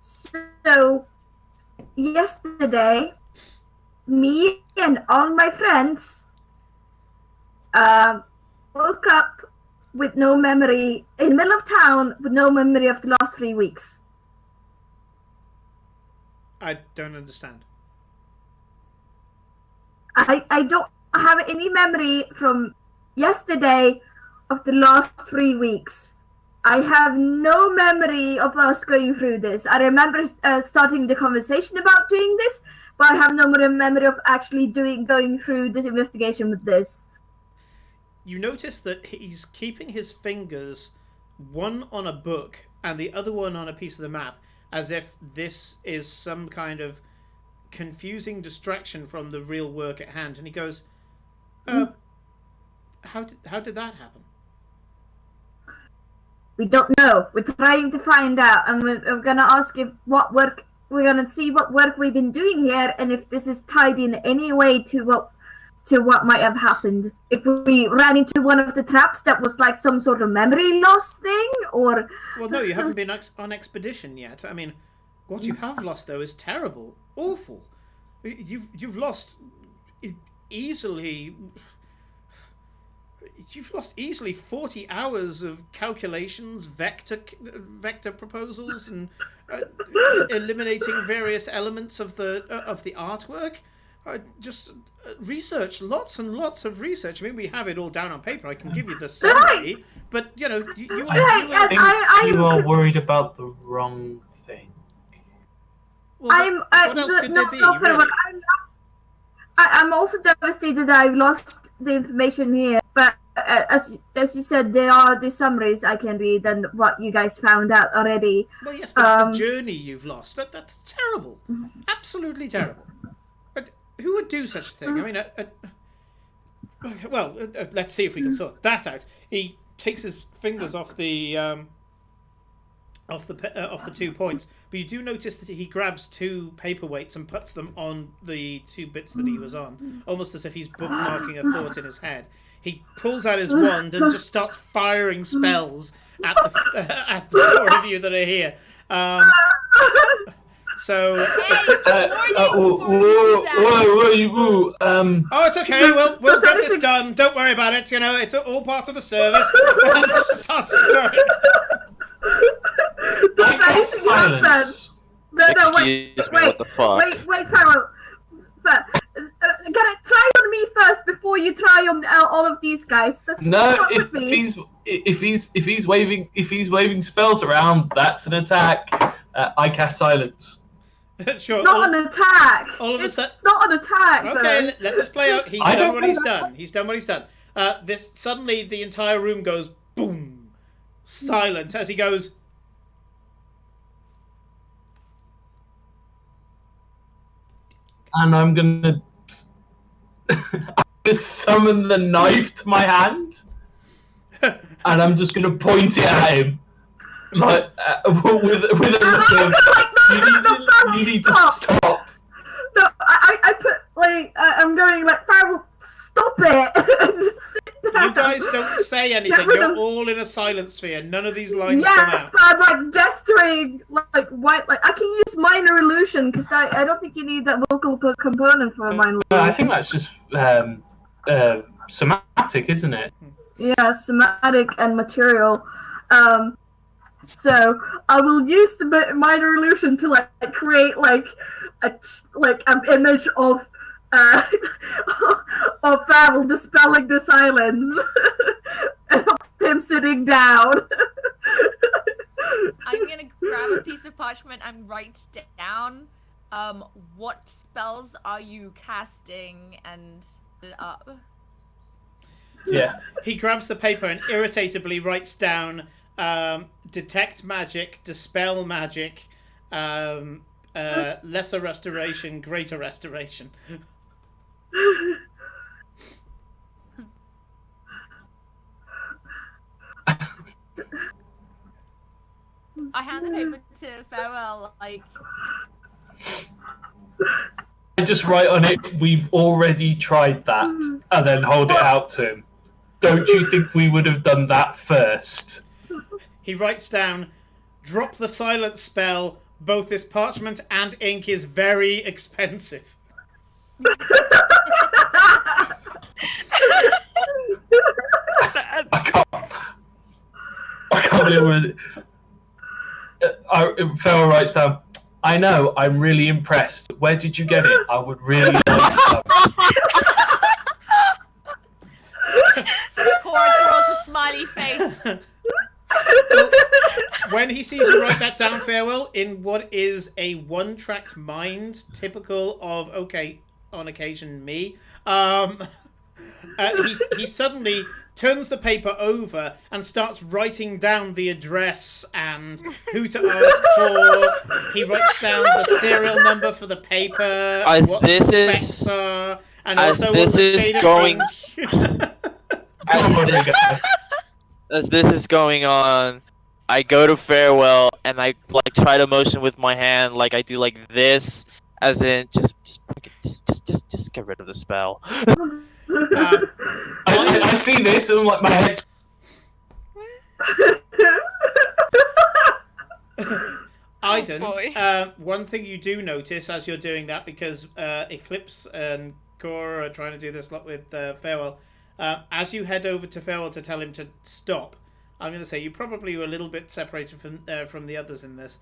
So, yesterday, me and all my friends woke up with no memory, in the middle of town, with no memory of the last 3 weeks. I don't understand. I don't have any memory from yesterday of the last 3 weeks. I have no memory of us going through this. I remember starting the conversation about doing this, but I have no memory of actually going through this investigation with this. You notice that he's keeping his fingers, one on a book and the other one on a piece of the map, as if this is some kind of confusing distraction from the real work at hand. And he goes, how did that happen? We don't know. We're trying to find out, and we're gonna ask if we're gonna see what work we've been doing here, and if this is tied in any way to what might have happened. If we ran into one of the traps that was like some sort of memory loss thing, or... Well, no, you haven't been on expedition yet. I mean, what you have lost, though, is terrible. Awful. You've lost easily... You've lost easily 40 hours of calculations, vector proposals, and eliminating various elements of the artwork. Research, lots and lots of research. I mean, we have it all down on paper. I can give you the summary, Right. but you know, I think you are worried about the wrong thing. Well, what else could there be? Really? I'm also devastated that I lost the information here, but as you said, there are the summaries I can read and what you guys found out already. Well, yes, but it's the journey you've lost. That's terrible. Absolutely terrible. But who would do such a thing? I mean, let's see if we can sort that out. He takes his fingers off the 2 points, but you do notice that he grabs 2 paperweights and puts them on the 2 bits that he was on, almost as if he's bookmarking a thought in his head. He pulls out his wand and just starts firing spells at the 4 of you that are here. Oh, it's okay. We'll get this done. Don't worry about it. You know, it's all part of the service. And just starts throwing. Silence. No, wait, what the fuck? wait, Farrell. Try on me first before you try on all of these guys. No, if he's waving spells around, that's an attack. I cast silence. Sure. It's not an attack. It's not an attack. Okay, let this play out. He's done what he's done. He's done what he's done. This suddenly the entire room goes boom, silent as he goes. And I'm gonna summon the knife to my hand, and I'm just gonna point it at him, like with a look of, you need to stop. No, I put like I'm going like Farrell, stop it. And sit down. You guys don't say anything. You're all in a silent sphere. None of these lines come Yes, out. but I'm like gesturing like white. Like I can use minor illusion because I don't think you need that vocal component for a minor illusion. I think that's just somatic, isn't it? Yeah, somatic and material. So I will use the minor illusion to like create like an image of Farrell dispelling the silence and of him sitting down. I'm gonna grab a piece of parchment and write down what spells are you casting and up. Yeah. He grabs the paper and irritably writes down detect magic, dispel magic, lesser restoration, greater restoration. I hand the paper to Farewell, like, I just write on it, we've already tried that, and then hold it out to him. Don't you think we would have done that first? He writes down, drop the silence spell. Both this parchment and ink is very expensive. I can't believe it. Farrell writes down, I know, I'm really impressed. Where did you get it? I would really like some. Cora throws a smiley face. When he sees you write that down, Farewell, in what is a one-tracked mind, typical of, okay, on occasion me, he suddenly turns the paper over and starts writing down the address and who to ask for. He writes down the serial number for the paper, what the specs are, and also what the shade of ink. As this is going on, I go to Farewell and I like try to motion with my hand, like I do like this, as in just get rid of the spell. I see this and like my head's. Aiden, boy. one thing you do notice as you're doing that, because Eclipse and Cora are trying to do this lot with Farewell, as you head over to Farewell to tell him to stop, I'm going to say you probably were a little bit separated from the others in this.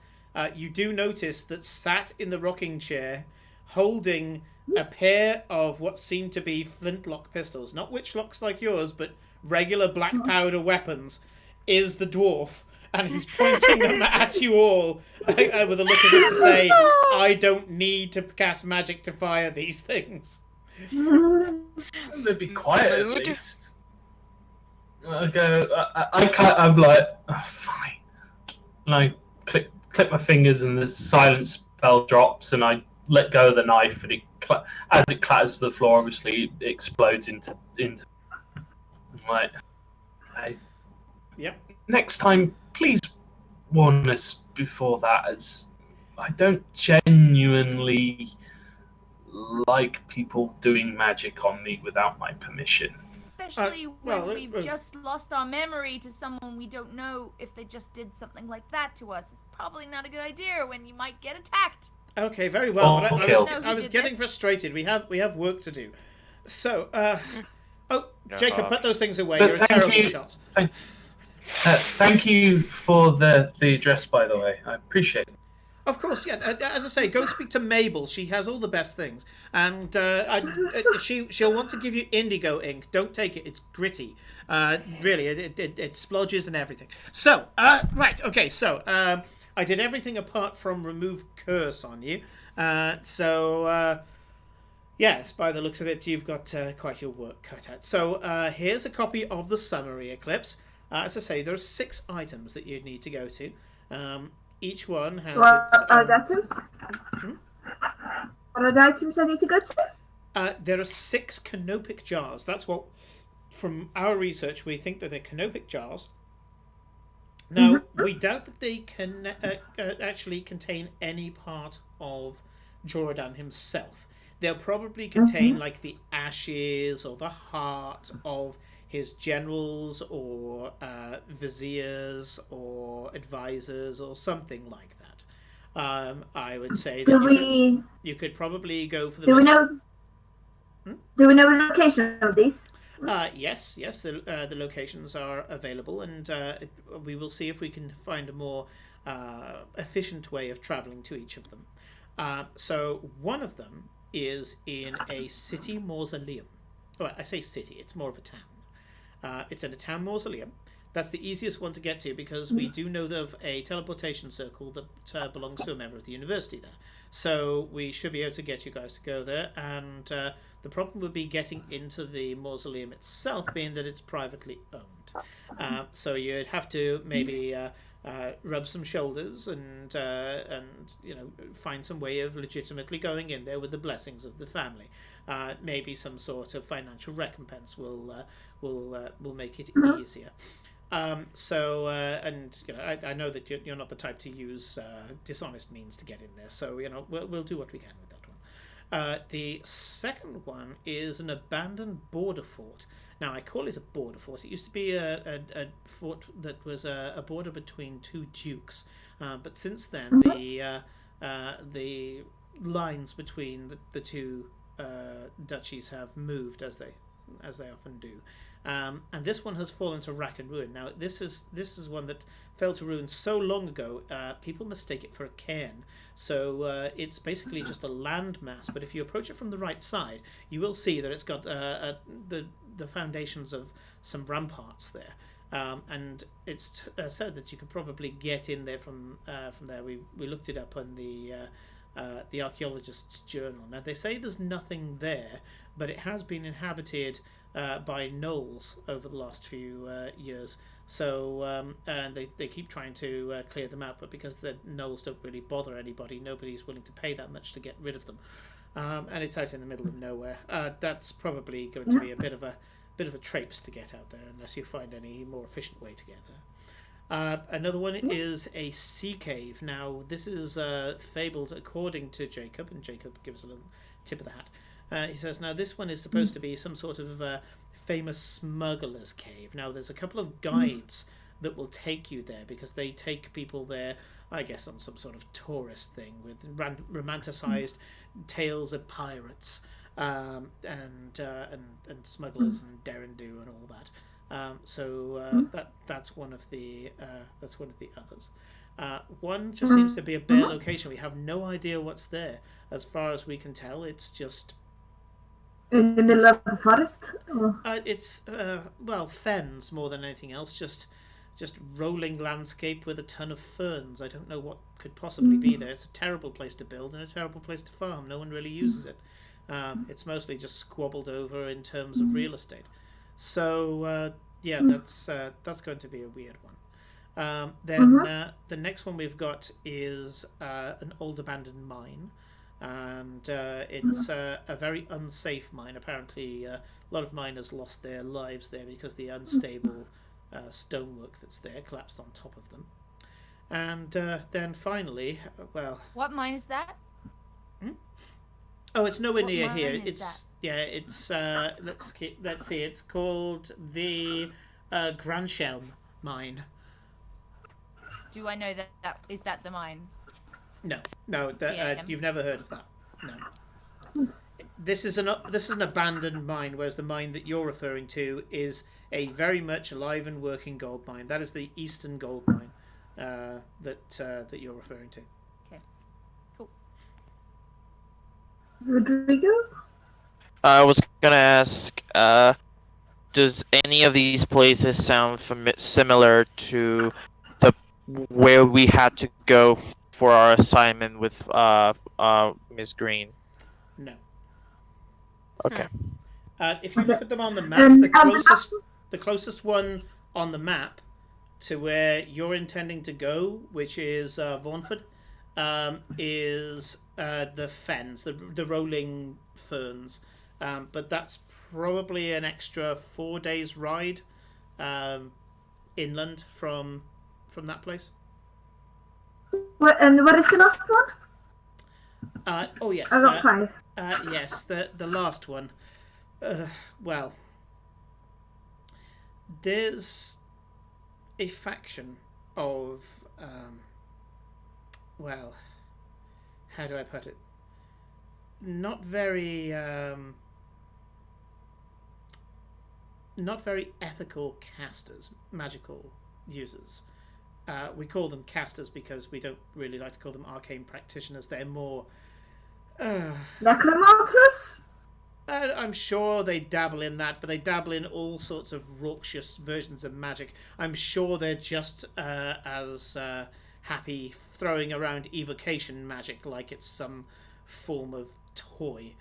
You do notice that sat in the rocking chair, holding a pair of what seem to be flintlock pistols, not witchlocks like yours, but regular black powder weapons, is the dwarf. And he's pointing them at you all with a look as if to say, I don't need to cast magic to fire these things. They'd be quiet at least. I go, I can't, I'm like, oh, fine. And I click my fingers and the silence spell drops and I let go of the knife and as it clatters to the floor, obviously it explodes into like, Yep. Next time, please warn us before that, as I don't genuinely like people doing magic on me without my permission. Especially when we've just lost our memory to someone we don't know. If they just did something like that to us, it's probably not a good idea when you might get attacked. Okay, very well. But I was No, getting frustrated. We have work to do. So, Jacob, put those things away. But You're a terrible shot. Thank you for the address, by the way. I appreciate it. Of course, yeah. As I say, go speak to Mabel. She has all the best things, and she'll want to give you indigo ink. Don't take it; it's gritty. Really, it splodges and everything. So, right, okay. So, I did everything apart from remove curse on you. Yes, by the looks of it, you've got quite your work cut out. So, here's a copy of the summary, Eclipse. As I say, there are 6 items that you'd need to go to. Each one has its are the items? What are the items I need to go to? There are 6 canopic jars. That's what, from our research, we think that they're canopic jars. Now, we doubt that they can actually contain any part of Jordan himself. They'll probably contain like the ashes or the heart of his generals or viziers or advisors or something like that. I would say that you could probably go for the. Do we know the location of these? Yes. The locations are available, and we will see if we can find a more efficient way of traveling to each of them. So one of them is in a city mausoleum. Well, I say city; it's more of a town. It's in a town mausoleum. That's the easiest one to get to because we do know of a teleportation circle that belongs to a member of the university there. So we should be able to get you guys to go there. And the problem would be getting into the mausoleum itself, being that it's privately owned. So you'd have to maybe rub some shoulders and find some way of legitimately going in there with the blessings of the family. Maybe some sort of financial recompense will make it easier. I know that you're not the type to use dishonest means to get in there, so we'll do what we can with that one. The second one is an abandoned border fort. Now, I call it a border fort. It used to be a fort that was a border between two dukes, but since then the lines between the two duchies have moved, as they often do. And this one has fallen to rack and ruin. Now, this is one that fell to ruin so long ago, people mistake it for a cairn. So it's basically just a landmass. But if you approach it from the right side, you will see that it's got the foundations of some ramparts there. And it's said that you could probably get in there from there. We looked it up on the archaeologist's journal. Now, they say there's nothing there, but it has been inhabited by gnolls over the last few years. So and they keep trying to clear them out, but because the gnolls don't really bother anybody, nobody's willing to pay that much to get rid of them. And it's out in the middle of nowhere. That's probably going to be a bit of a traipse to get out there, unless you find any more efficient way to get there. Another one is a sea cave. Now, this is fabled according to Jacob, and Jacob gives a little tip of the hat. He says, now this one is supposed to be some sort of famous smuggler's cave. Now, there's a couple of guides that will take you there, because they take people there, I guess, on some sort of tourist thing with romanticized tales of pirates and smugglers and dare and do and all that. So that's one of the others. One just seems to be a bare location. We have no idea what's there. As far as we can tell, it's just in the middle of the forest. It's fens more than anything else. Just rolling landscape with a ton of ferns. I don't know what could possibly be there. It's a terrible place to build and a terrible place to farm. No one really uses it. It's mostly just squabbled over in terms of real estate. So that's going to be a weird one. Then the next one we've got is an old abandoned mine, and it's a very unsafe mine. Apparently, a lot of miners lost their lives there because the unstable stonework that's there collapsed on top of them. And then finally, what mine is that? Oh, it's nowhere What near mine here. is It's let's see. It's called the Granshelm mine. Do I know that is that the mine? No, TM. you've never heard of that. No. This is an abandoned mine, whereas the mine that you're referring to is a very much alive and working gold mine. That is the Eastern Gold Mine that you're referring to. Okay, cool. Rodrigo? I was gonna ask, does any of these places sound similar to where we had to go for our assignment with Miss Green? No. Okay. If you look at them on the map, the closest one on the map to where you're intending to go, which is Vaughanford, is the fens, the rolling ferns. But that's probably an extra 4 days ride inland from that place. And what is the last one? Oh yes. I got 5. Yes, the last one. There's a faction of how do I put it? Not very ethical casters, magical users. We call them casters because we don't really like to call them arcane practitioners. They're more Necromancers? I'm sure they dabble in that, but they dabble in all sorts of raucous versions of magic. I'm sure they're just as happy throwing around evocation magic like it's some form of toy.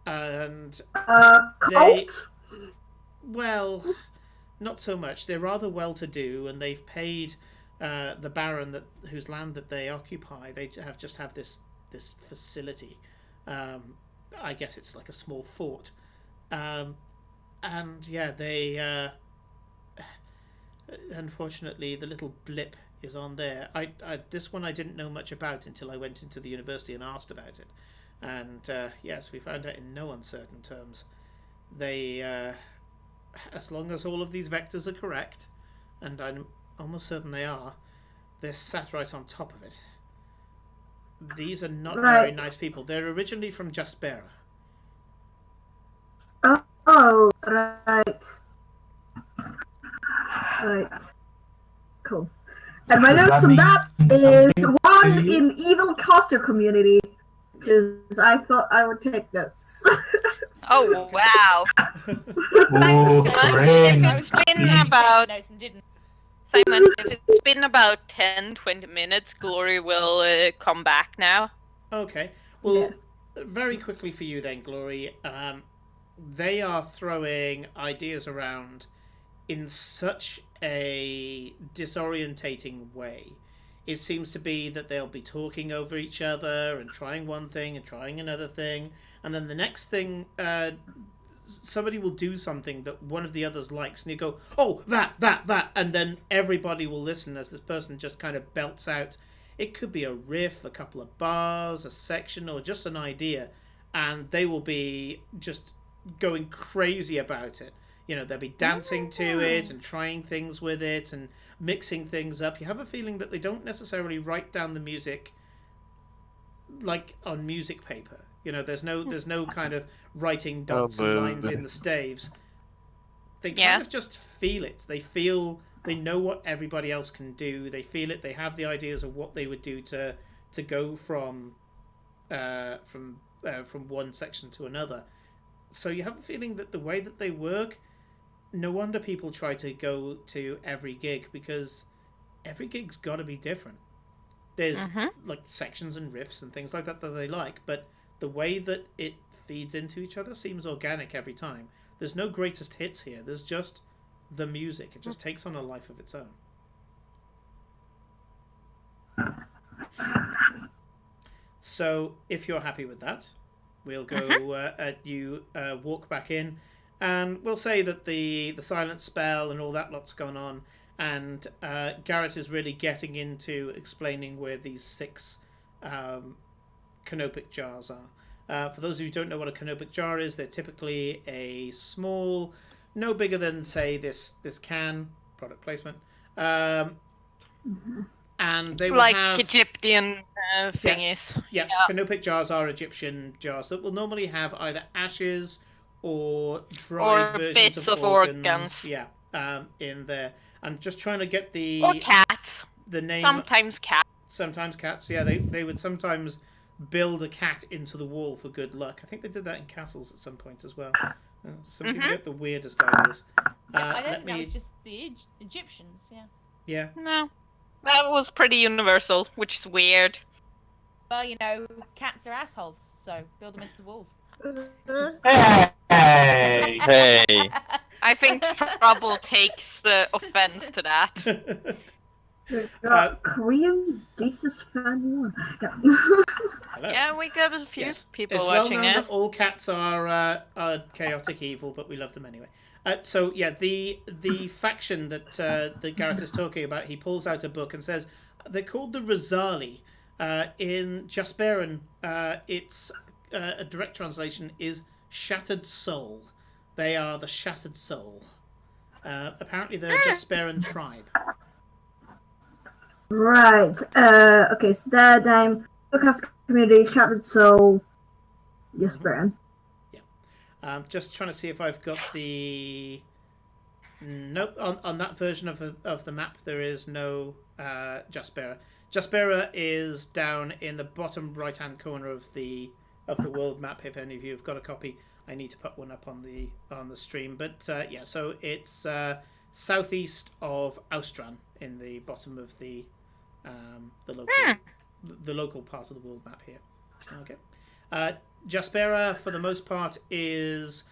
And they, Cult? well, not so much. They're rather well-to-do, and they've paid the Baron whose land that they occupy. They have this facility. I guess it's like a small fort. And yeah, they unfortunately the little blip is on there. This one I didn't know much about until I went into the university and asked about it. And yes, we found out in no uncertain terms. They, as long as all of these vectors are correct, and I'm almost certain they are, they're sat right on top of it. These are not very nice people. They're originally from Jaspera. Oh, right. Right. Cool. And my Does notes that on that mean is something one to you? in evil caster community, because I thought I would take notes. Oh wow! Ooh, If cringe. it's been about Notes and didn't. Simon, if it's been about 10-20 minutes, Glory will come back now. Okay. Well, Yeah. very quickly for you then, Glory. They are throwing ideas around in such a disorientating way. It seems to be that they'll be talking over each other and trying one thing and trying another thing, and then the next thing, somebody will do something that one of the others likes, and you go, "Oh, that," and then everybody will listen as this person just kind of belts out. It could be a riff, a couple of bars, a section, or just an idea, and they will be just going crazy about it. You know, they'll be dancing to it and trying things with it and mixing things up. You have a feeling that they don't necessarily write down the music like on music paper. You know, there's no kind of writing dots and lines in the staves. They kind of just feel it. They know what everybody else can do. They feel it. They have the ideas of what they would do to go from one section to another. So you have a feeling that the way that they work, no wonder people try to go to every gig, because every gig's got to be different. There's like sections and riffs and things like that they like, but the way that it feeds into each other seems organic every time. There's no greatest hits here. There's just the music. It just takes on a life of its own. So if you're happy with that, we'll go. You walk back in, and we'll say that the silent spell and all that lot's gone on, and Garrett is really getting into explaining where these 6 canopic jars are. For those of you who don't know what a canopic jar is, they're typically a small, no bigger than, say, this can, product placement, and they will Like have Egyptian thingies. Yeah, canopic jars are Egyptian jars that will normally have either ashes or dried versions bits of organs. Yeah, in there. I'm just trying to get Or cats. the name. Sometimes cats. Sometimes cats. Yeah, they would sometimes build a cat into the wall for good luck. I think they did that in castles at some point as well. Some people get the weirdest ideas. I don't think that was just the Egyptians, yeah. Yeah. No. That was pretty universal, which is weird. Well, you know, cats are assholes, so build them into the walls. Hey! Hey. I think Trouble takes the offense to that. Korean Jesus fan. Hello. Yeah, we got a few people It's well watching known it. that all cats are chaotic evil, but we love them anyway. So yeah, the faction that Gareth is talking about, he pulls out a book and says they're called the Rosali. In Jasperan, it's a direct translation is Shattered Soul. They are the Shattered Soul. Apparently, they're a Jasperan tribe. Right. Okay, so that I'm Lucas community, Shattered Soul. Yes, Baron. Just trying to see if I've got the. Nope. On that version of the map, there is no Jaspera. Jaspera is down in the bottom right-hand corner of the world map. If any of you have got a copy, I need to put one up on the stream. But yeah, so it's southeast of Austran in the bottom of the the local part of the world map here. Okay. Jaspera, for the most part, is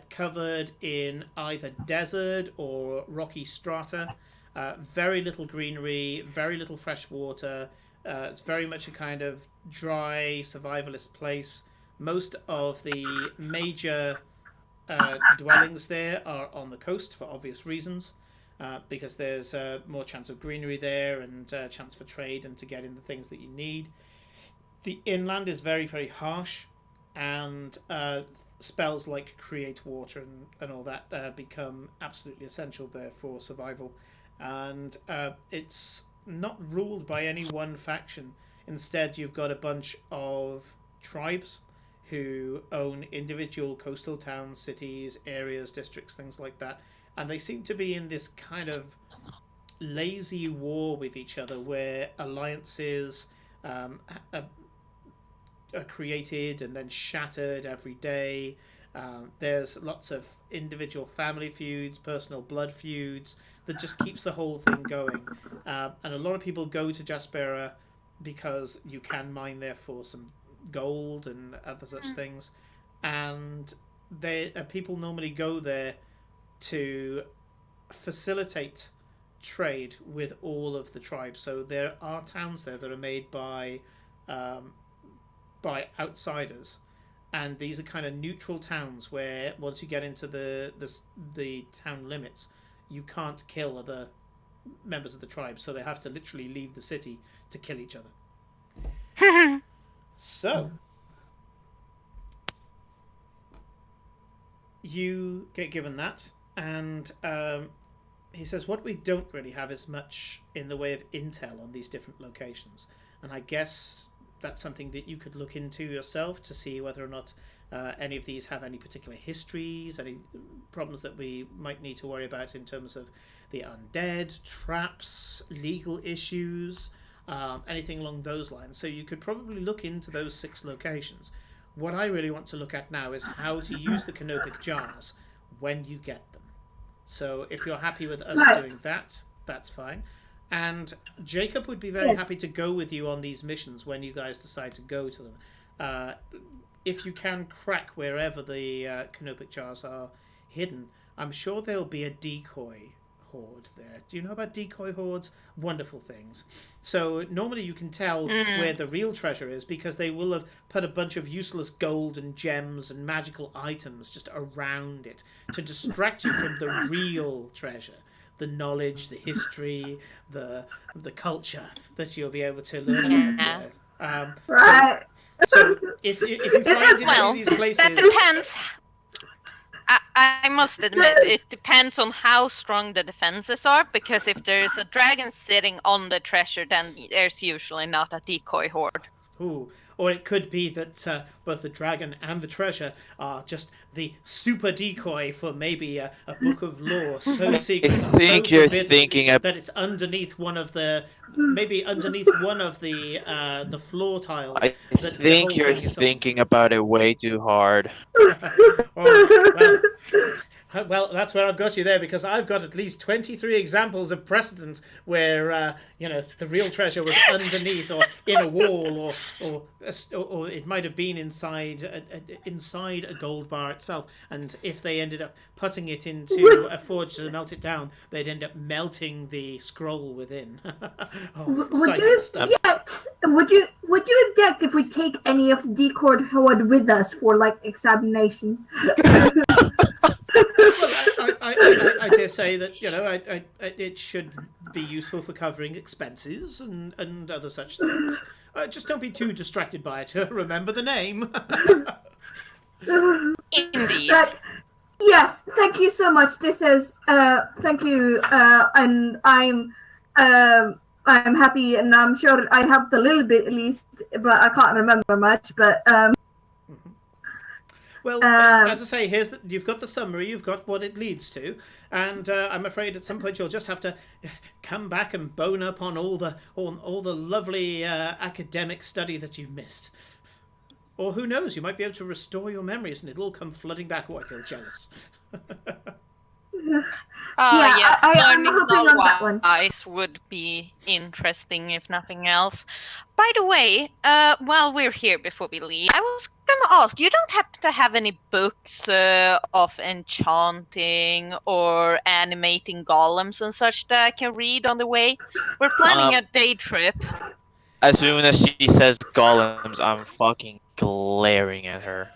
covered in either desert or rocky strata. Very little greenery, very little fresh water. It's very much a kind of dry, survivalist place. Most of the major dwellings there are on the coast for obvious reasons, because there's more chance of greenery there and chance for trade and to get in the things that you need. The inland is very, very harsh, and spells like Create Water and all that become absolutely essential there for survival. And it's not ruled by any one faction. Instead, you've got a bunch of tribes who own individual coastal towns, cities, areas, districts, things like that. And they seem to be in this kind of lazy war with each other where alliances are created and then shattered every day. There's lots of individual family feuds, personal blood feuds that just keeps the whole thing going. And a lot of people go to Jaspera because you can mine there for some gold and other such things. And people normally go there to facilitate trade with all of the tribes. So there are towns there that are made by outsiders, and these are kind of neutral towns where once you get into the town limits, you can't kill other members of the tribe, so they have to literally leave the city to kill each other. So you get given that, and he says what we don't really have is much in the way of intel on these different locations, and I guess that's something that you could look into yourself to see whether or not any of these have any particular histories, any problems that we might need to worry about in terms of the undead, traps, legal issues, anything along those lines. So you could probably look into those 6 locations. What I really want to look at now is how to use the canopic jars when you get them. So if you're happy with us doing that, that's fine. And Jacob would be very happy to go with you on these missions when you guys decide to go to them. If you can crack wherever the canopic jars are hidden, I'm sure there'll be a decoy horde there. Do you know about decoy hordes? Wonderful things. So normally you can tell where the real treasure is because they will have put a bunch of useless gold and gems and magical items just around it to distract you from the real treasure. The knowledge, the history, the culture that you'll be able to learn about. Right. So if you find in any of these places, that depends. I must admit, it depends on how strong the defenses are, because if there's a dragon sitting on the treasure, then there's usually not a decoy horde. Ooh. Or it could be that both the dragon and the treasure are just the super decoy for maybe a book of lore so secret, so forbidden that it's underneath one of the floor tiles. I think you're thinking about it way too hard. Well, that's where I've got you there, because I've got at least 23 examples of precedents where the real treasure was underneath or in a wall, or it might have been inside a gold bar itself. And if they ended up putting it into a forge to melt it down, they'd end up melting the scroll within. Would you object if we take any of the decoy horde with us for examination? Well, I dare say that it should be useful for covering expenses and other such things. Just don't be too distracted by it. Remember the name. Indeed. Yes, thank you so much. This is thank you, and I'm happy, and I'm sure I helped a little bit at least, but I can't remember much. But Well, as I say, you've got the summary, you've got what it leads to, and I'm afraid at some point you'll just have to come back and bone up on all the lovely academic study that you've missed. Or who knows, you might be able to restore your memories and it'll all come flooding back. Oh, I feel jealous. Yeah, I'm learning hoping on that one. ice would be interesting if nothing else. By the way, while we're here before we leave, I was gonna ask, you don't happen to have any books of enchanting or animating golems and such that I can read on the way? We're planning a day trip. As soon as she says golems, I'm fucking glaring at her.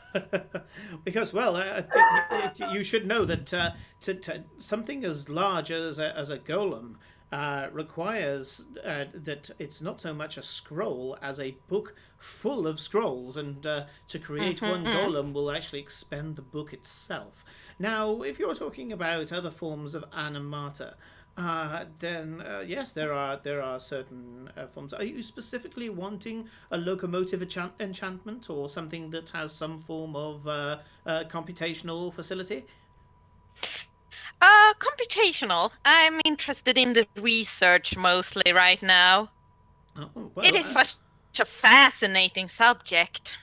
Because, well, you should know that something as large as a golem requires that it's not so much a scroll as a book full of scrolls, and to create one golem will actually expend the book itself. Now, if you're talking about other forms of animata, then yes, there are certain forms. Are you specifically wanting a locomotive enchantment or something that has some form of computational facility? Computational. I'm interested in the research mostly right now. Oh, well, It is such a fascinating subject.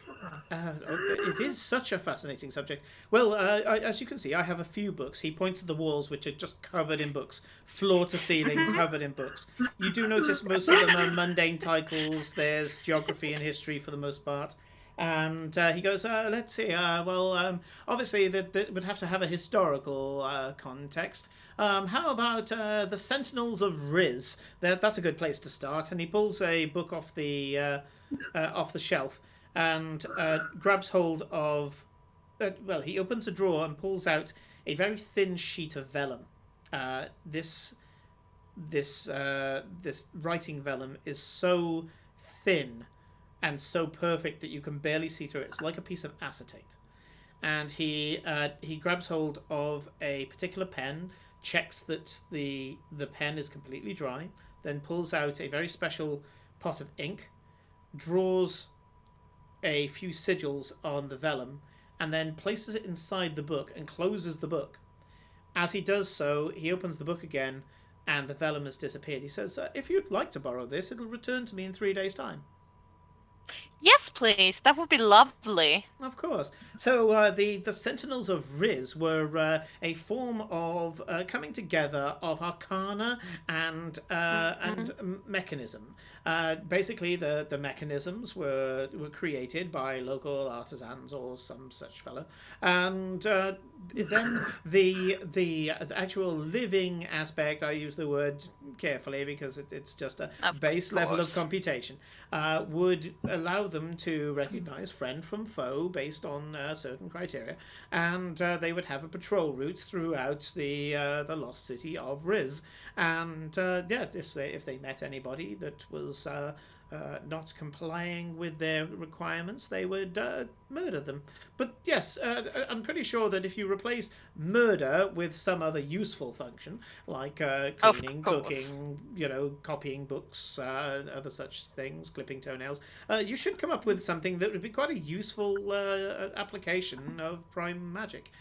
it is such a fascinating subject. Well, as you can see, I have a few books. He points at the walls, which are just covered in books, floor to ceiling, covered in books. You do notice most of them are mundane titles. There's geography and history for the most part. And he goes, let's see, obviously that would have to have a historical context. How about the Sentinels of Riz? That's a good place to start. And he pulls a book off the shelf and grabs hold of. He opens a drawer and pulls out a very thin sheet of vellum. This writing vellum is so thin and so perfect that you can barely see through it. It's like a piece of acetate. And he grabs hold of a particular pen, checks that the pen is completely dry, then pulls out a very special pot of ink, draws a few sigils on the vellum, and then places it inside the book and closes the book. As he does so, he opens the book again, and the vellum has disappeared. He says, if you'd like to borrow this, it'll return to me in 3 days' time. Yes, please. That would be lovely. Of course. So the Sentinels of Riz were a form of coming together of arcana and mechanism. Basically, the mechanisms were created by local artisans or some such fellow, and then the actual living aspect. I use the word carefully because it's just a base level of computation. Would allow them to recognize friend from foe based on certain criteria, and they would have a patrol route throughout the lost city of Riz. And if they met anybody that was not complying with their requirements, they would murder them. But yes, I'm pretty sure that if you replace murder with some other useful function, like cleaning, cooking, copying books, other such things, clipping toenails, you should come up with something that would be quite a useful application of prime magic.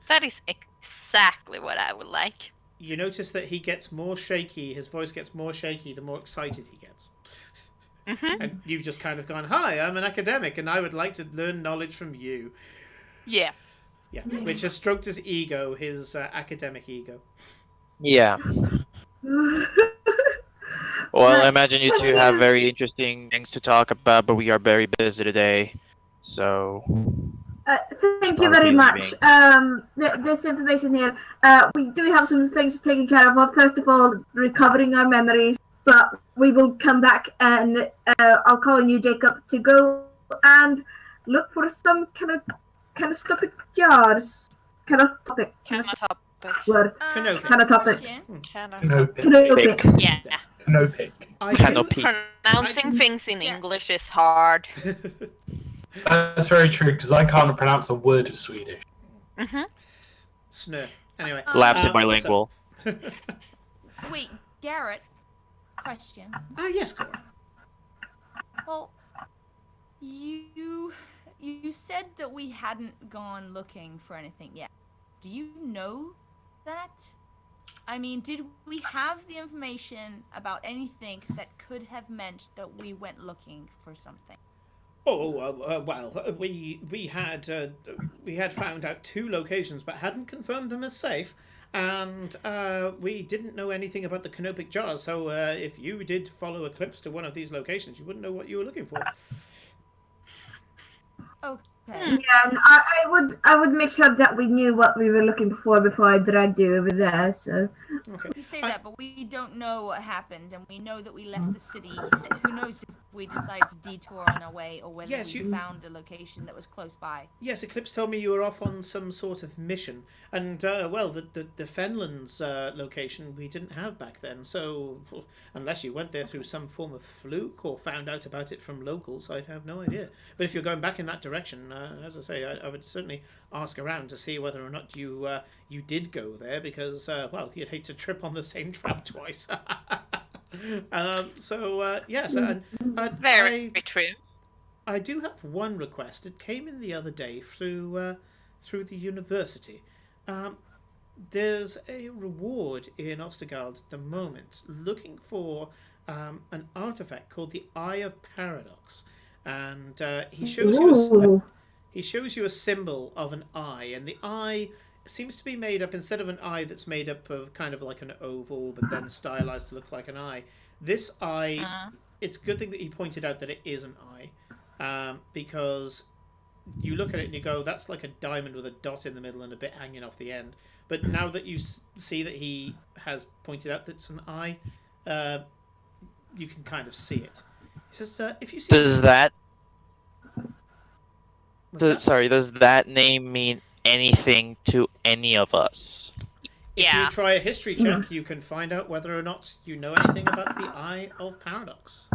That is exactly what I would like. You notice that he gets more shaky, his voice gets more shaky the more excited he gets. And you've just kind of gone, hi, I'm an academic and I would like to learn knowledge from you. Yes. Yeah, which has stroked his ego, his academic ego. Yeah. Well, I imagine you two have very interesting things to talk about, but we are very busy today, so... Thank you very much. This information here. We do have some things taken care of. Well, first of all, recovering our memories, but we will come back and I'll call on you, Jacob, to go and look for some kind of topic jars. Kind of topic. Word. Kind of topic. Canopic. Yeah. Canopic. Pronouncing things in English is hard. That's very true, because I can't pronounce a word of Swedish. Snur. Anyway. Lapse in bilingual. Wait, Garrett. Question. Yes, Cora. Well, you said that we hadn't gone looking for anything yet. Do you know that? I mean, did we have the information about anything that could have meant that we went looking for something? We had found out 2 locations, but hadn't confirmed them as safe, and we didn't know anything about the canopic jars. So if you did follow Eclipse to one of these locations, you wouldn't know what you were looking for. Okay. Yeah, and I would make sure that we knew what we were looking for before I dragged you over there. So Okay. You say that, but we don't know what happened, and we know that we left the city. Who knows if we decide to detour on our way, or whether Yes, we you- found a location that was close by. Yes, Eclipse told me you were off on some sort of mission, and the Fenlands location we didn't have back then. So unless you went there through some form of fluke or found out about it from locals, I'd have no idea. But if you're going back in that direction, as I say, I would certainly ask around to see whether or not you did go there, because you'd hate to trip on the same trap twice. Yes, and Very true. I do have one request. It came in the other day through the university. There's a reward in Ostergard at the moment, looking for an artifact called the Eye of Paradox, and he shows you a symbol of an eye, and the eye seems to be made up, instead of an eye that's made up of kind of like an oval but then stylized to look like an eye. This eye, it's a good thing that he pointed out that it is an eye, because you look at it and you go, that's like a diamond with a dot in the middle and a bit hanging off the end. But now that you see that he has pointed out that it's an eye, you can kind of see it. He says, if you see... Does that What's that? does that name mean anything to any of us? If Yeah. you try a history check, you can find out whether or not you know anything about the Eye of Paradox.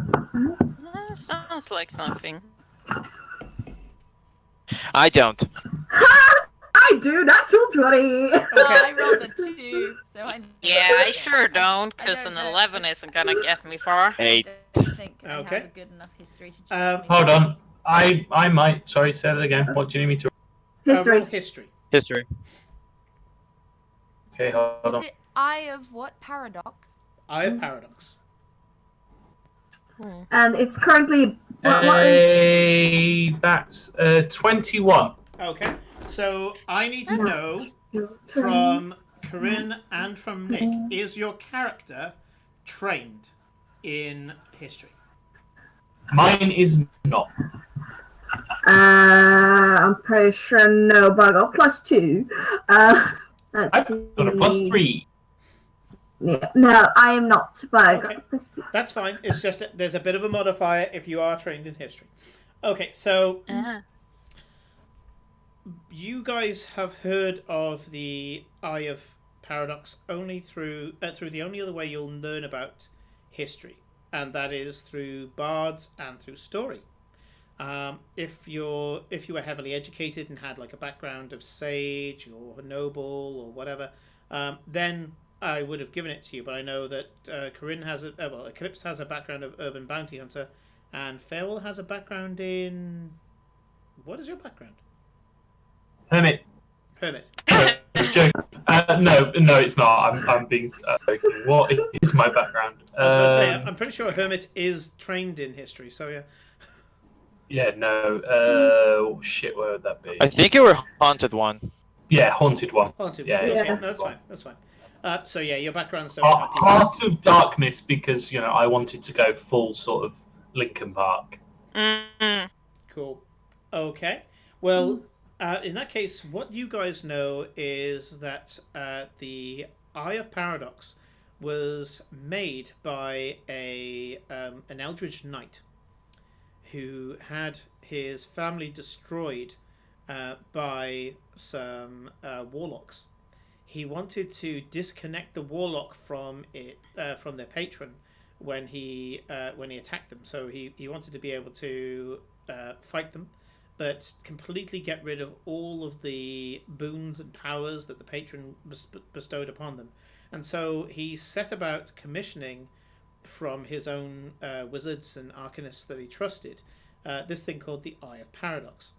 Sounds like something. I don't. I do natural 20. Well, I rolled a 2, so I. Yeah, I sure don't, because I don't an know. 11 isn't gonna get me far. 8. I don't think I Okay. have a good enough history to check. Hold on. I might. Sorry, say that again. What do you need me to? History. Roll history. History. Okay, hold Is on. it Eye of what? Paradox? Eye of Paradox. And it's currently what is Hey, that's 21. Okay, so I need to know from Corinne and from Nick, is your character trained in history? Mine is not. I'm pretty sure no, but I got +2. Let's I've see. got a +3. Yeah, no, I am not, but I Okay. got +2. That's fine. It's just that there's a bit of a modifier if you are trained in history. Okay, so you guys have heard of the Eye of Paradox only through the only other way you'll learn about history, and that is through bards and through story. If you were heavily educated and had like a background of sage or noble or whatever, then I would have given it to you. But I know that Corinne has Eclipse has a background of urban bounty hunter, and Farewell has a background in... What is your background? Hermit. Hermit. Joke. No, it's not. I'm being. What is my background? I was going to say, I'm pretty sure Hermit is trained in history, so yeah. Yeah, no. Shit, where would that be? I think you were haunted one. Yeah, haunted one. Haunted. Yeah, Yeah, it's that's Haunted fine. One. That's fine. So yeah, your background's so happy. Heart of Darkness, because I wanted to go full sort of Linkin Park. Cool. Okay. Well, in that case, what you guys know is that the Eye of Paradox was made by an Eldritch Knight who had his family destroyed by some warlocks. He wanted to disconnect the warlock from their patron when he attacked them. So he wanted to be able to fight them, but completely get rid of all of the boons and powers that the patron bestowed upon them. And so he set about commissioning from his own wizards and arcanists that he trusted this thing called the Eye of Paradox.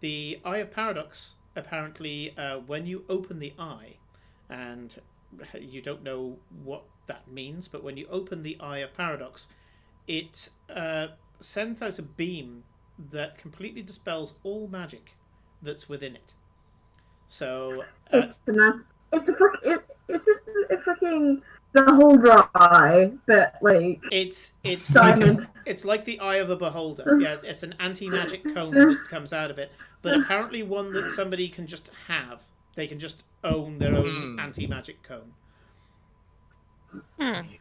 The Eye of Paradox, apparently, when you open the eye, and you don't know what that means, but when you open the Eye of Paradox, it sends out a beam that completely dispels all magic that's within it. So It's not. It's a fuck. Is it a fucking the whole dry? But like it's diamond. it's like the eye of a beholder. Yes, it's an anti-magic cone that comes out of it, but apparently one that somebody can just have. They can just own their own anti-magic cone. Right.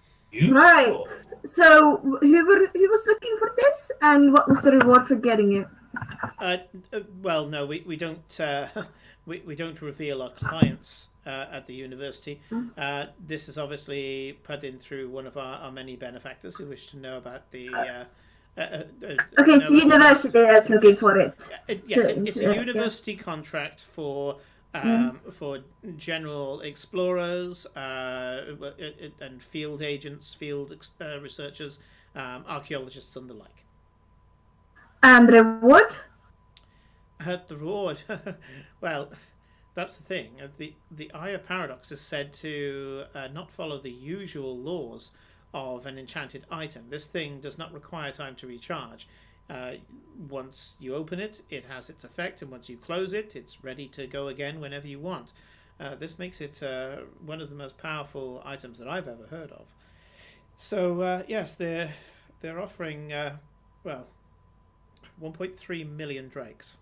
So who was looking for this, and what was the reward for getting it? Well, no, we don't we don't reveal our clients at the university. This is obviously put in through one of our many benefactors who wish to know about the. Okay, so university is looking for it. Yes, it's a university contract for general explorers and field agents, field researchers, archaeologists, and the like. And reward? The reward, well, that's the thing. The Eye of Paradox is said to not follow the usual laws of an enchanted item. This thing does not require time to recharge. Once you open it, it has its effect, and once you close it, it's ready to go again whenever you want. This makes it one of the most powerful items that I've ever heard of. So yes, they're offering 1.3 million drakes.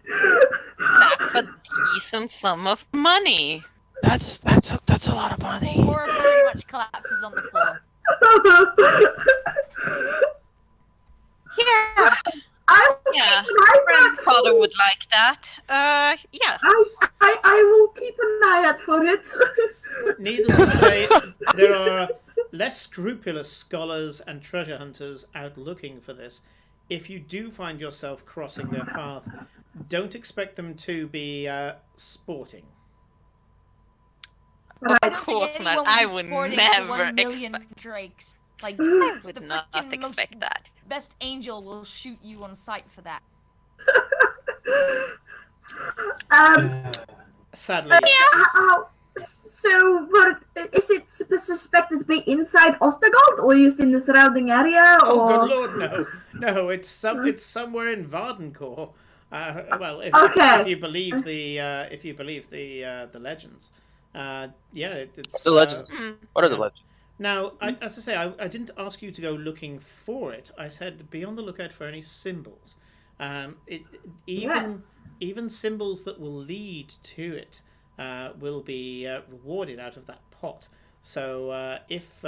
That's a decent sum of money. That's a lot of money. Laura pretty much collapses on the floor. Yeah. Yeah. My Grandfather would like that. Yeah. I will keep an eye out for it. Needless to say, there are less scrupulous scholars and treasure hunters out looking for this. If you do find yourself crossing their path, don't expect them to be sporting. Of course not. I would never expect. Drakes. Like, I would the not frickin' expect most that. Best angel will shoot you on sight for that. Sadly, So, what is it suspected to be inside Ostergold or used in the surrounding area? oh Or... good lord, no! It's somewhere in Vardencore. Well, if you believe the legends, it's The legends. What are the legends? Now, as I say, I didn't ask you to go looking for it. I said be on the lookout for any symbols. Even symbols that will lead to it will be rewarded out of that pot. So if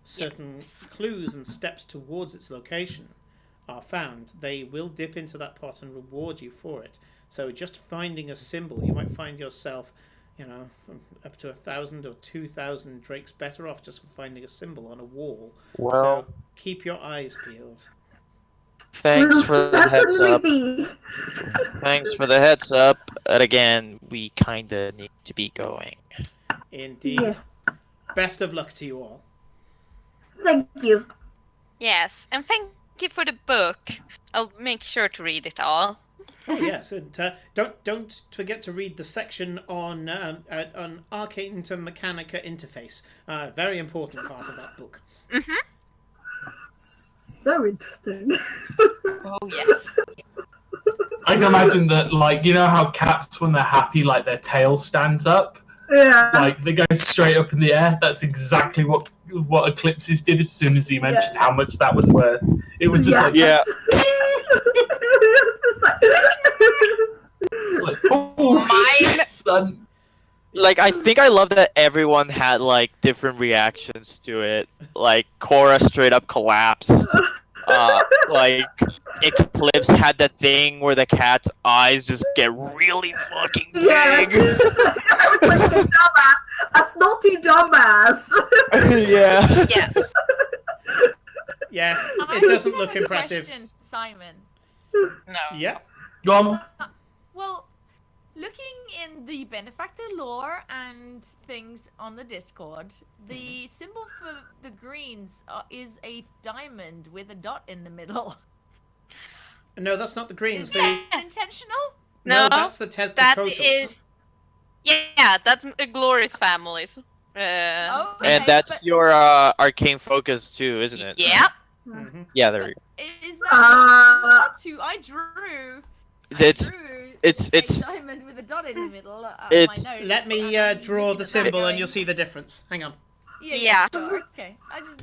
certain clues and steps towards its location are found, they will dip into that pot and reward you for it. So just finding a symbol, you might find yourself, up to 1,000 or 2,000 drakes better off just for finding a symbol on a wall. Well, so keep your eyes peeled. Thanks for the heads up. Thanks for the heads up. And again, we kinda need to be going. Indeed. Yes. Best of luck to you all. Thank you. Yes, and thank you for the book. I'll make sure to read it all. Oh yes, and don't forget to read the section on Arcane to Mechanica interface. Very important part of that book. Mm-hmm. So interesting. Oh yes. I can imagine that, like, you know how cats, when they're happy, like their tail stands up, Yeah. like they go straight up in the air. That's exactly what Eclipses did as soon as he mentioned how much that was worth. It was just like, Yeah. It's just like, oh, shit, son. Like, I think I love that everyone had, like, different reactions to it. Like, Cora straight up collapsed. Like, Eclipse had the thing where the cat's eyes just get really fucking big. Yes. I was like a dumbass. A snotty dumbass. Yeah. Yes. Yeah, I it doesn't have look a impressive. question, Simon. No. Yeah. Go on. Well, looking in the Benefactor lore and things on the Discord, the symbol for the greens is a diamond with a dot in the middle. No, that's not the greens. Is that intentional? No, No, that's the Tesla that Protons. is. Yeah, that's Glory's families. Okay, And that's but- your arcane focus too, isn't it? Yep. Mm-hmm. Yeah, there we go. Is that not who I drew? It's A diamond with a dot in the middle. it's- my notes, Let me and I'm draw looking the at that symbol, and going, you'll see the difference. Hang on. Yeah, sure. Okay. I just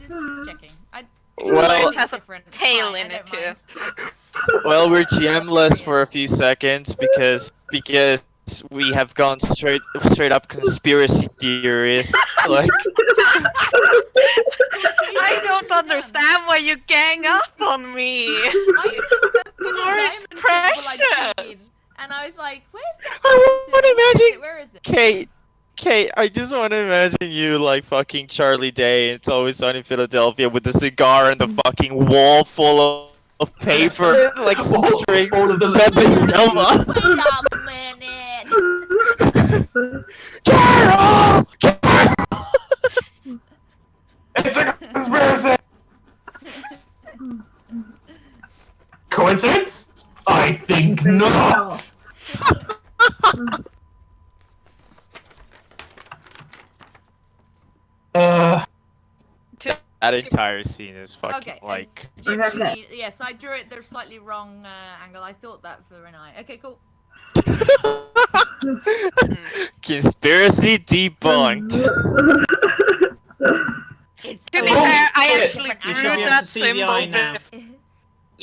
checking. Well, it has a different. It's tail fine, in I it don't too. mind. well, we're GM-less for a few seconds because we have gone straight up conspiracy theorists. Like, I don't understand why you gang up on me. I just remembered the Glorious diamond symbol I'd precious. seen, and I was like, "Where's that I diamond symbol? want to imagine Where is it? Kate, I just want to imagine you like fucking Charlie Day. It's Always Sunny in Philadelphia with the cigar and the fucking wall full of paper, like strings. all of the Pepe Silva. Wait a minute! Carol! It's a conspiracy! Coincidence? I think not! That entire scene is fucking Okay, like. Okay. Yes, I drew it the slightly wrong angle. I thought that for an eye. Okay, cool. Conspiracy debunked. It's To be Oh, fair, I shit. actually You drew should be able that to see the symbol eye now. Yeah,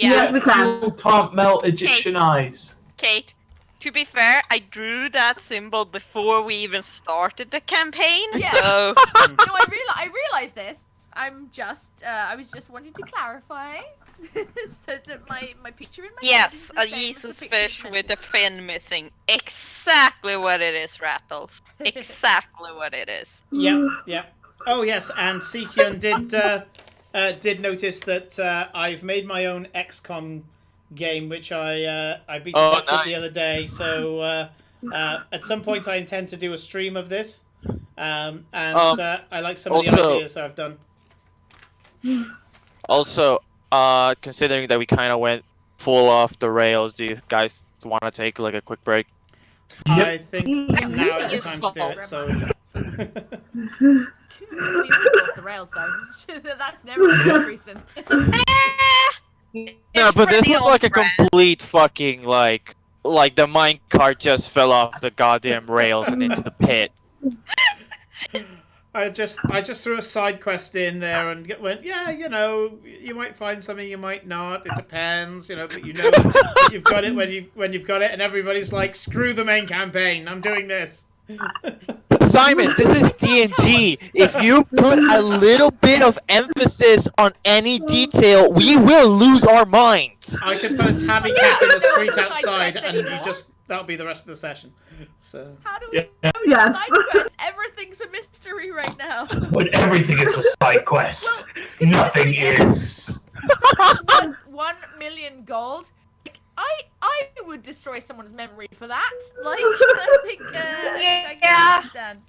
Yes, we can. You can't melt Egyptian eyes. Kate. To be fair, I drew that symbol before we even started the campaign, Yeah. so No, I realized this. I was just wanting to clarify so that my picture in my head is yes, the a same as the Jesus picture fish sent with me. a fin missing. Exactly what it is, Rattles. Exactly what it is. Yep. Oh yes, and Sekyun did notice that I've made my own XCOM game, which I beta tested the other day. So at some point, I intend to do a stream of this, and I like some of the also- ideas that I've done. Also, considering that we kind of went full off the rails, do you guys want to take like a quick break? I think Yeah, now maybe is the time to do it. useful. So. We always go off the rails though. That's never a good reason. No, It's but this pretty was like a on brand. complete fucking like the mine cart just fell off the goddamn rails and into the pit. I just threw a side quest in there and went, yeah, you might find something, you might not. It depends, but that you've got it when you've got it, and everybody's like, screw the main campaign. I'm doing this. Simon, this is D&D. If you put a little bit of emphasis on any detail, we will lose our minds. I could put a tabby cat in the There street wasn't a side outside, quest and anymore. that'll be the rest of the session. So. How do we Yeah. Yes. side quest? Everything's a mystery right now. When everything is a side quest, Well, nothing considering is. Someone's worth 1 million gold. Like, I would destroy someone's memory for that. Like, I think I can Yeah. understand.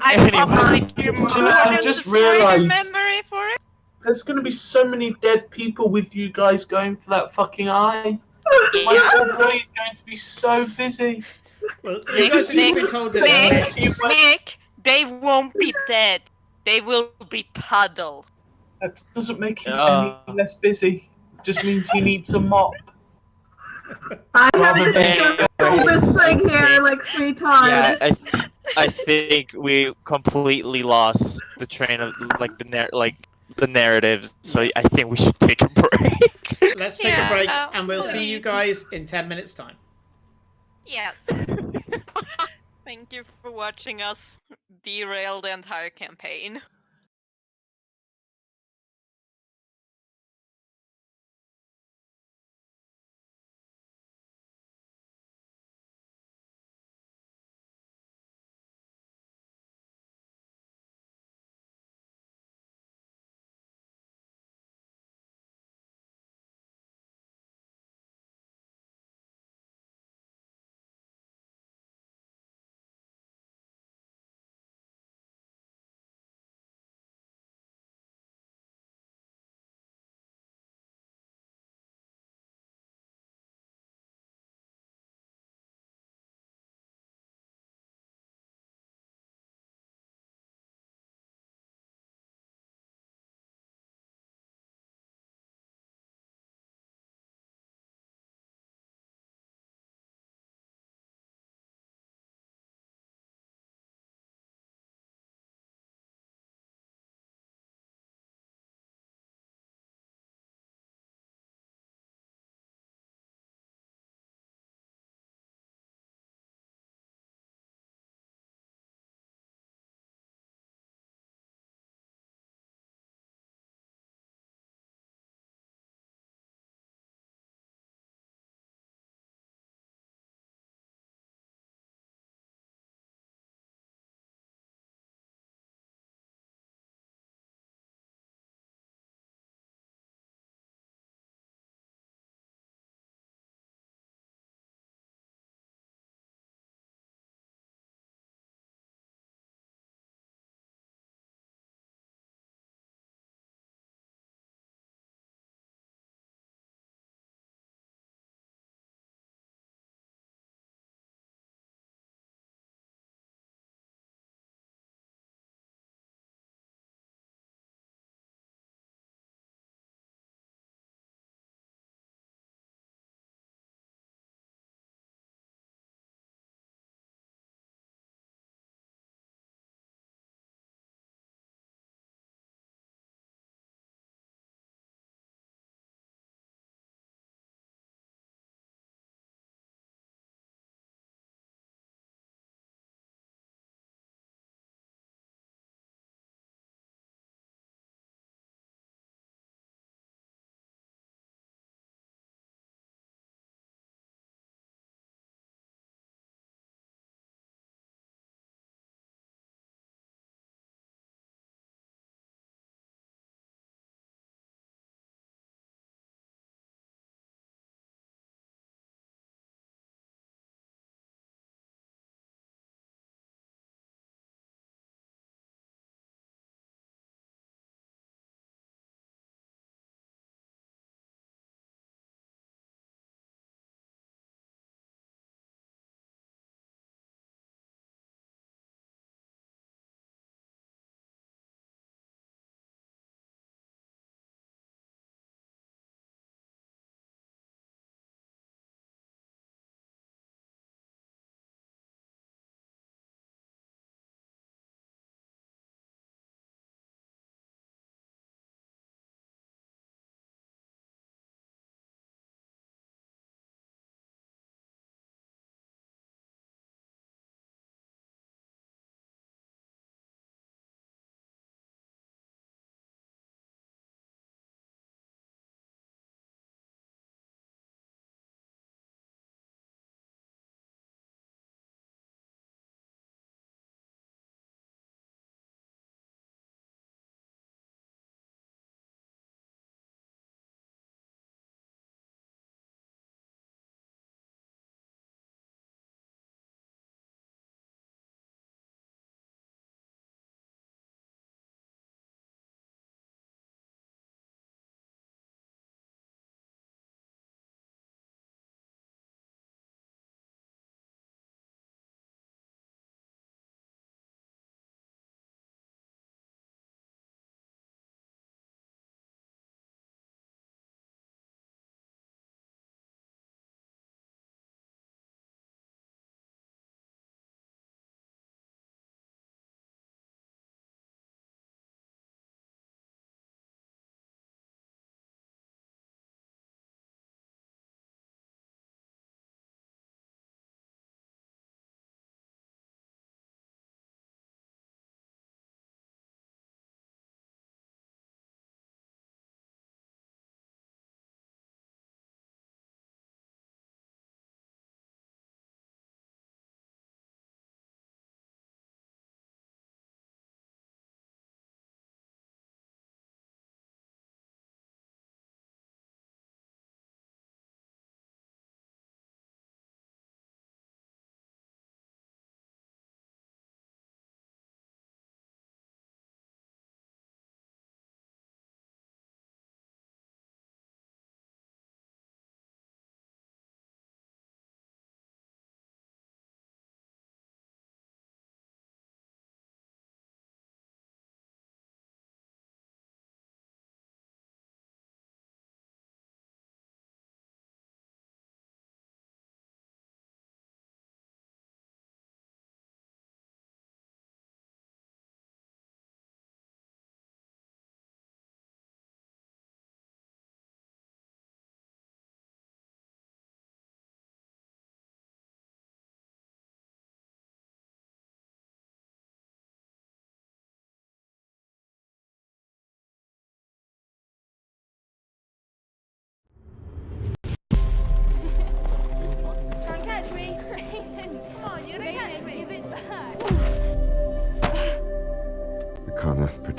I Anyway. probably do So more I than just destroy their realised- memory for it. There's gonna be so many dead people with you guys going for that fucking eye. My poor boy is going to be so busy. Well, you guys have just been told that it exists. Nick, they won't be dead. They will be puddled. That doesn't make him Yeah. any less busy. It just means he needs a mop. I Rather have than- pulled this thing here like 3 times. Yeah, I think we completely lost the train of the narrative. So I think we should take a break. Let's take a break, Yeah, and we'll see you please. guys in 10 minutes' time. Yes. Thank you for watching us derail the entire campaign.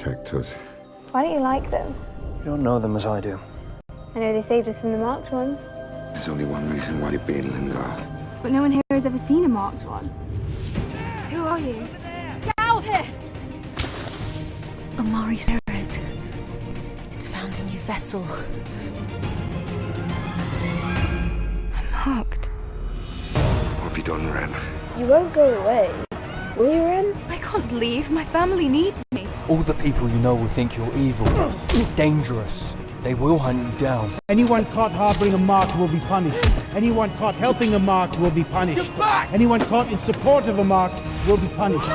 protect us. Why don't you like them? You don't know them as I do. I know they saved us from the marked ones. There's only one reason why you're being Lingard. But no one here has ever seen a marked one. Who are you? Get out of here! Amari's spirit. It's found a new vessel. I'm marked. What have you done, Ren? You won't go away, will you, Ren? I can't leave. My family needs me. All the people you know will think you're evil, dangerous. They will hunt you down. Anyone caught harboring a mark will be punished. Anyone caught helping a mark will be punished. Anyone caught in support of a mark will be punished.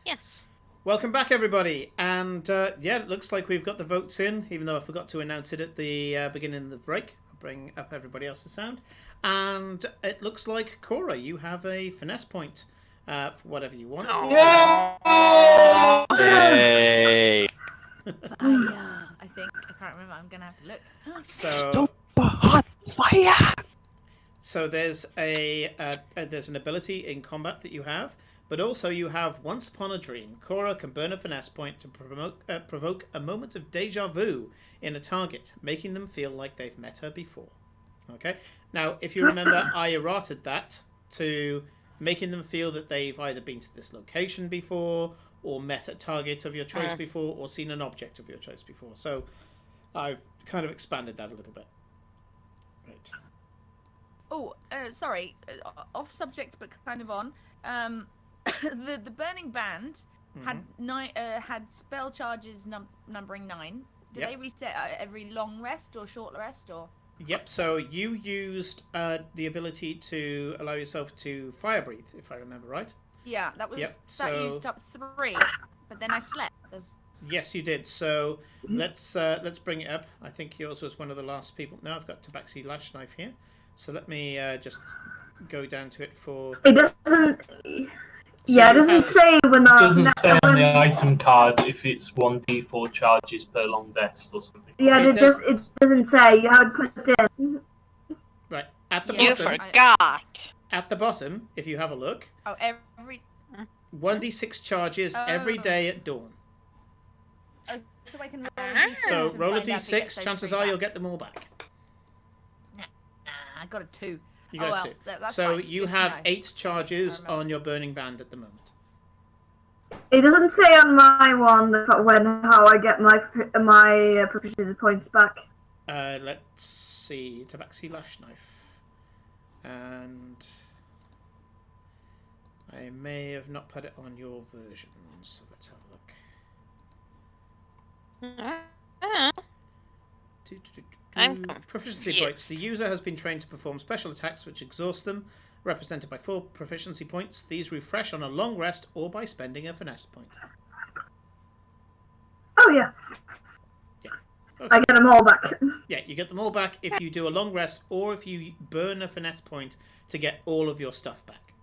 Yes. Welcome back, everybody. And yeah, it looks like we've got the votes in, even though I forgot to announce it at the beginning of the break. I'll bring up everybody else's sound. And it looks like, Cora, you have a finesse point for whatever you want. Yay! Fire, I think. I can't remember. I'm going to have to look. So, Hot fire! so there's there's an ability in combat that you have, but also you have Once Upon a Dream. Cora can burn a finesse point to provoke a moment of deja vu in a target, making them feel like they've met her before. Okay. Now, if you remember, I errated that to making them feel that they've either been to this location before, or met a target of your choice before, or seen an object of your choice before. So I've kind of expanded that a little bit. Right. Oh, sorry. Off subject, but kind of on. The Burning Band had had spell charges numbering 9. Did they reset every long rest or short rest or? Yep. So you used the ability to allow yourself to fire breathe, if I remember right. Yeah, that was that used up 3, but then I slept. Yes, you did. So let's bring it up. I think yours was one of the last people. Now I've got Tabaxi Lash Knife here, so let me just go down to it for. It doesn't. Yeah, it doesn't say when It doesn't say on the item card if it's 1d4 charges per long rest or something. Yeah, it doesn't say. You haven't put it in. Right at the You bottom. forgot. At the bottom, if you have a look. Oh, every. 1d6 charges every day at dawn. Oh, so I can roll a d6. So and roll a find out if it d6. gets Chances those are 3 you'll back. get them all back. Nah, I got a 2. You got 2. That's so fine. you Good to have know. 8 charges on your burning band at the moment. It doesn't say on my one how I get my proficiency points back. Let's see. Tabaxi Lash Knife. And I may have not put it on your version, so let's have a look. I'm Proficiency confused. points. The user has been trained to perform special attacks which exhaust them, represented by 4 proficiency points. These refresh on a long rest or by spending a finesse point. Oh yeah. Yeah. Okay. I get them all back. Yeah, you get them all back if you do a long rest or if you burn a finesse point to get all of your stuff back.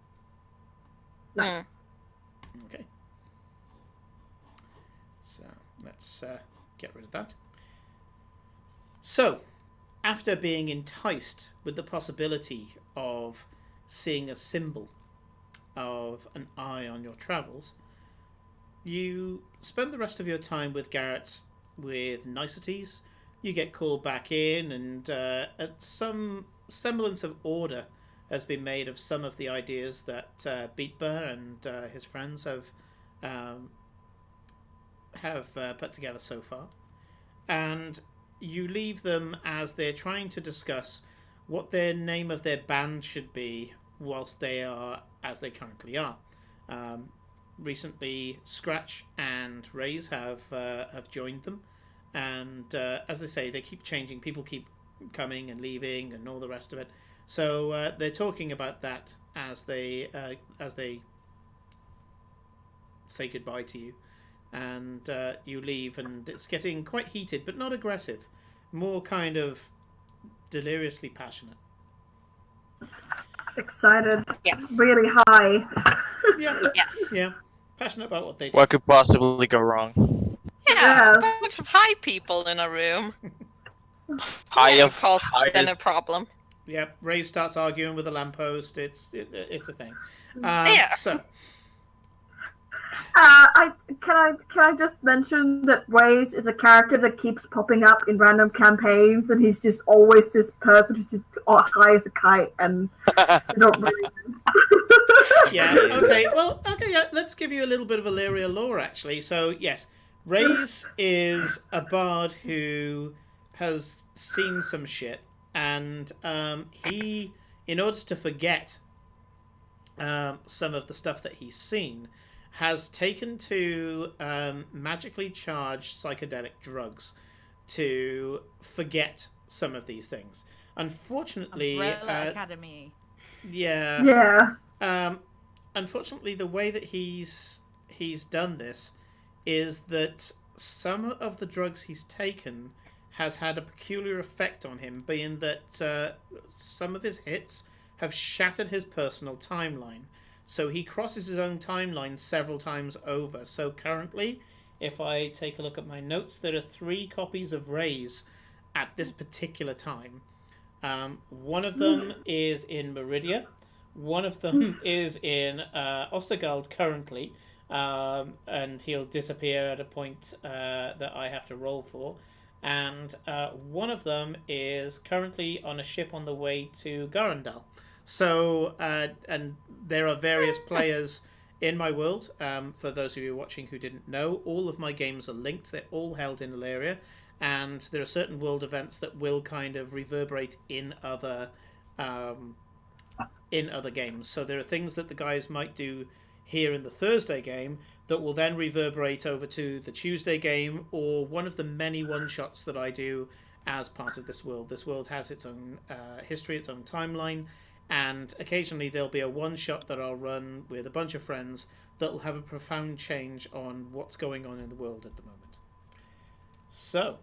Okay. So let's get rid of that. So, after being enticed with the possibility of seeing a symbol of an eye on your travels, you spend the rest of your time with Garrett with niceties. You get called back in, and some semblance of order has been made of some of the ideas that Beatber and his friends have put together so far. And you leave them as they're trying to discuss what their name of their band should be whilst they are as they currently are. Recently, Scratch and Raze have joined them, and as they say, they keep changing. People keep coming and leaving, and all the rest of it. So they're talking about that as they say goodbye to you. And you leave, and it's getting quite heated, but not aggressive. More kind of deliriously passionate. Excited. Yes. Really high. Yeah. Yes. Yeah. Passionate about what they do. What could possibly go wrong? Yeah, a bunch of high people in a room. High of Cause then high. a problem. Yeah. Ray starts arguing with a lamppost. It's a thing. Yeah. So. Can I just mention that Waze is a character that keeps popping up in random campaigns, and he's just always this person who's just high as a kite, and I don't really. Yeah. Okay. Well. Okay. Yeah. Let's give you a little bit of Illyria lore, actually. So yes, Raze is a bard who has seen some shit, and he, in order to forget some of the stuff that he's seen, has taken to magically charged psychedelic drugs to forget some of these things. Unfortunately, Umbrella Academy. yeah. Yeah. Unfortunately, the way that he's he's done this is that some of the drugs he's taken has had a peculiar effect on him, being that some of his hits have shattered his personal timeline. So he crosses his own timeline several times over. So currently, if I take a look at my notes, there are 3 copies of Rays at this particular time. One of them is in Meridia. One of them is in Ostergald currently. And he'll disappear at a point that I have to roll for. And one of them is currently on a ship on the way to Garandal. So, and there are various players in my world. For those of you watching who didn't know, all of my games are linked. They're all held in Illyria. And there are certain world events that will kind of reverberate in other games. So there are things that the guys might do here in the Thursday game that will then reverberate over to the Tuesday game, or one of the many one-shots that I do as part of this world. This world has its own history, its own timeline, and occasionally there'll be a one-shot that I'll run with a bunch of friends that will have a profound change on what's going on in the world at the moment. So,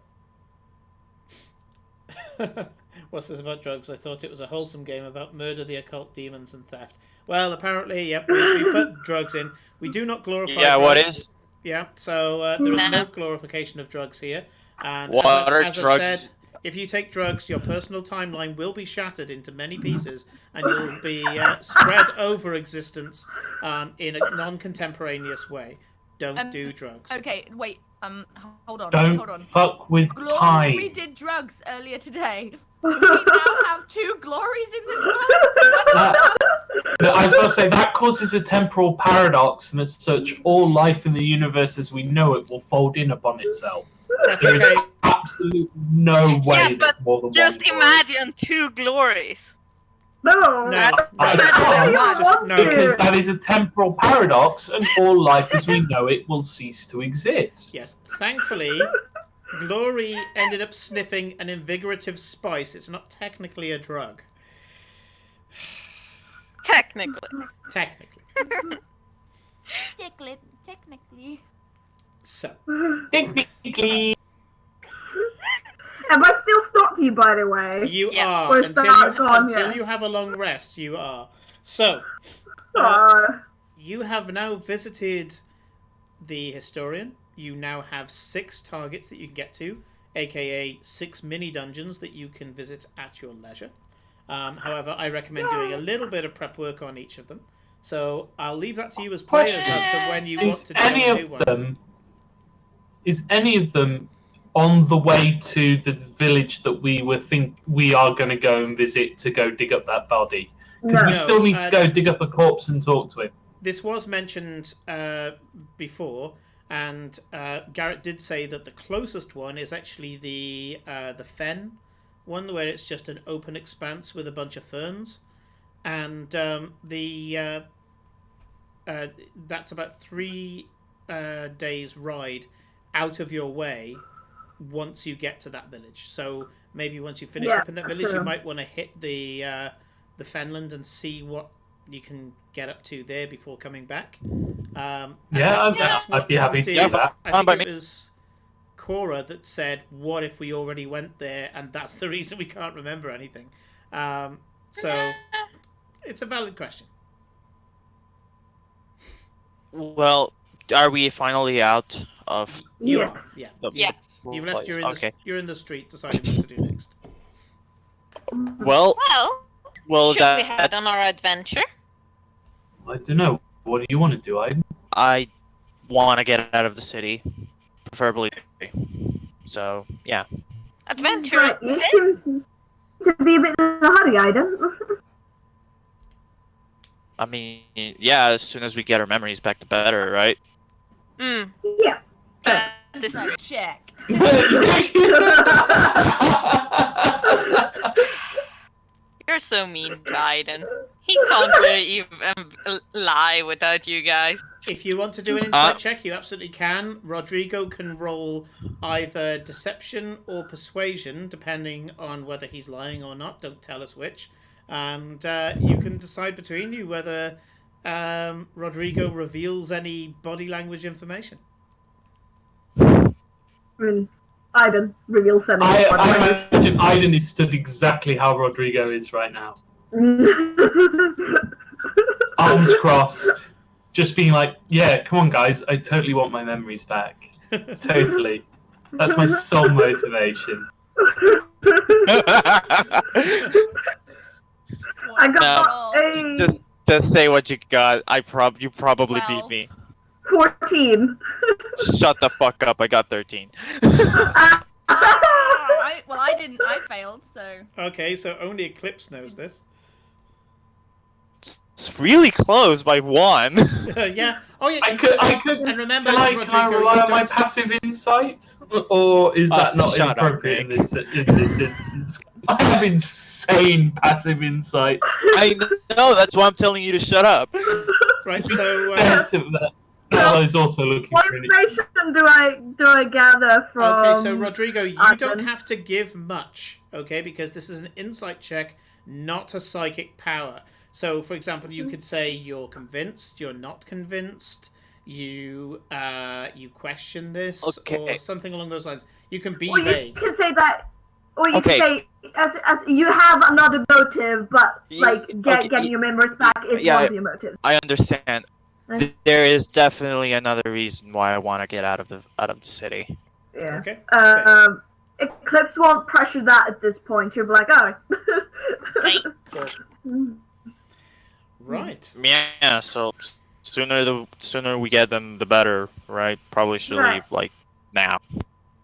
what's this about drugs? I thought it was a wholesome game about murder, the occult, demons, and theft. Well, apparently, yep, we put drugs in. We do not glorify drugs. What is? Yeah, so there is no glorification of drugs here. And what are as drugs? I've said, if you take drugs, your personal timeline will be shattered into many pieces, and you'll be spread over existence in a non-contemporaneous way. Don't do drugs. Okay, wait. Hold on. Don't hold on. fuck with Glory time. did drugs earlier today. Do we now have 2 glories in this world? I was going to say, that causes a temporal paradox, and as such, all life in the universe as we know it will fold in upon itself. There is absolutely no way but there's more than just one glory. imagine 2 glories. No. Because that is a temporal paradox, and all life as we know it will cease to exist. Yes, thankfully, Glory ended up sniffing an invigorative spice. It's not technically a drug. Technically. Technically. So. Technically. Am I still stopped you, by the way? You are. Or Until you have a long rest, you are. So, you have now visited the Historian. You now have 6 targets that you can get to, aka 6 mini dungeons that you can visit at your leisure. However, I recommend doing a little bit of prep work on each of them. So I'll leave that to you as players as to when you want to do one. Is any of them on the way to the village that we are going to go and visit to go dig up that body? Because we still need to go dig up a corpse and talk to him. This was mentioned before, and Garrett did say that the closest one is actually the fen one, where it's just an open expanse with a bunch of ferns, and that's about 3 days ride out of your way once you get to that village. So maybe once you finish up in that village, you might want to hit the Fenland and see what you can get up to there before coming back. I'd be happy to do that. I think it was Cora that said, "What if we already went there?" And that's the reason we can't remember anything. So it's a valid question. Well, are we finally out of? You are, yeah. Yes. You've left. You're in the street, deciding what to do next. Well, should we head on our adventure? I don't know. What do you want to do, Aiden? I want to get out of the city, preferably. So, yeah. Adventure. Right, you seem to be a bit in a hurry, Aiden. I mean, yeah, as soon as we get our memories back to better, right? Yeah. This is check. You're so mean to Aiden. He can't really even lie without you guys. If you want to do an insight check, you absolutely can. Rodrigo can roll either deception or persuasion, depending on whether he's lying or not. Don't tell us which. And you can decide between you whether Rodrigo reveals any body language information. I mean, Aiden reveals any. I imagine Aiden is stood exactly how Rodrigo is right now. Arms crossed. Just being like, yeah, come on, guys. I totally want my memories back. Totally. That's my sole motivation. I got a Just say what you got. You probably beat 12. me. 14. Shut the fuck up. I got 13. I didn't. I failed. So. Okay, so only Eclipse knows this. It's really close by 1. Yeah. Oh yeah. I could. And remember, Can I Rodrigo, rely you on my don't- passive insight, or is that not shut up, inappropriate in this instance? I have insane passive insight. I know. That's why I'm telling you to shut up. Right. So. That is also looking What pretty. information do I gather from? Okay, so Rodrigo, you Aiden? don't have to give much, okay, because this is an insight check, not a psychic power. So, for example, you could say you're convinced, you're not convinced, you question this, Okay. or something along those lines. You can be Or you vague. can say that, or you Okay. can say as you have another motive, but like okay, getting your memories back is yeah, one of your motives. I understand. There is definitely another reason why I want to get out of the city. Yeah. Okay. Eclipse won't pressure that at this point. You'll be like, oh. Right. Yeah. So sooner we get them, the better, right? Probably should Right. leave like now.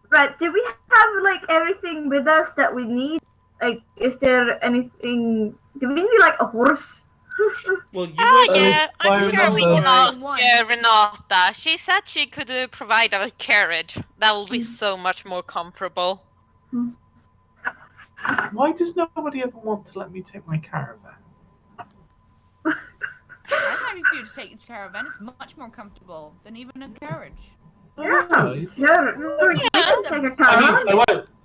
Right. Do we have like everything with us that we need? Like, is there anything? Do we need like a horse? Well, you Oh would. yeah, I'm sure we can ask One. Renata. She said she could provide a carriage. That will be so much more comfortable. Why does nobody ever want to let me take my caravan? I'm happy for you to take your caravan. It's much more comfortable than even a carriage. Yeah. Guys. Yeah. We can take a car.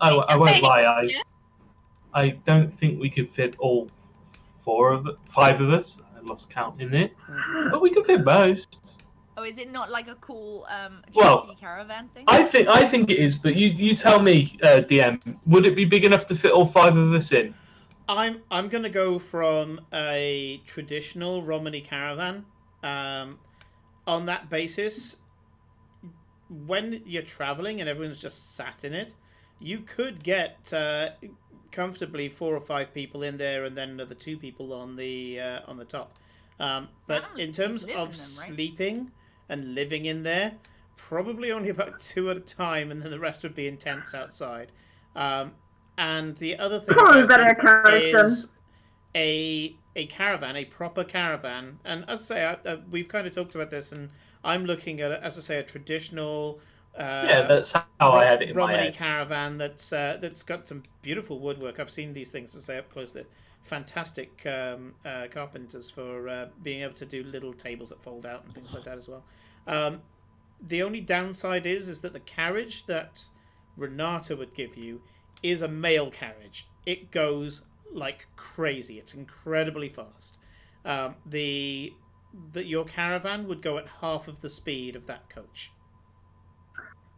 I won't lie. I don't think we could fit all 5 of us. I lost count in it, but we could fit most. Oh, is it not like a cool Well, chassis caravan thing? I think it is, but you tell me, DM. Would it be big enough to fit all 5 of us in? I'm gonna go from a traditional Romany caravan. On that basis, when you're traveling and everyone's just sat in it, you could get comfortably 4 or 5 people in there, and then another 2 people on the top. But in terms of them, right? sleeping and living in there, probably only about 2 at a time, and then the rest would be in tents outside. And the other thing Probably about better it carriage then. is a caravan, a proper caravan. And as I say, we've kind of talked about this, and I'm looking at, as I say, a traditional That's how I had it in my Romany head. caravan that's got some beautiful woodwork. I've seen these things, to say, up close. They're fantastic carpenters for being able to do little tables that fold out and things like that as well. The only downside is that the carriage that Renata would give you is a mail carriage. It goes like crazy. It's incredibly fast. Your caravan would go at half of the speed of that coach.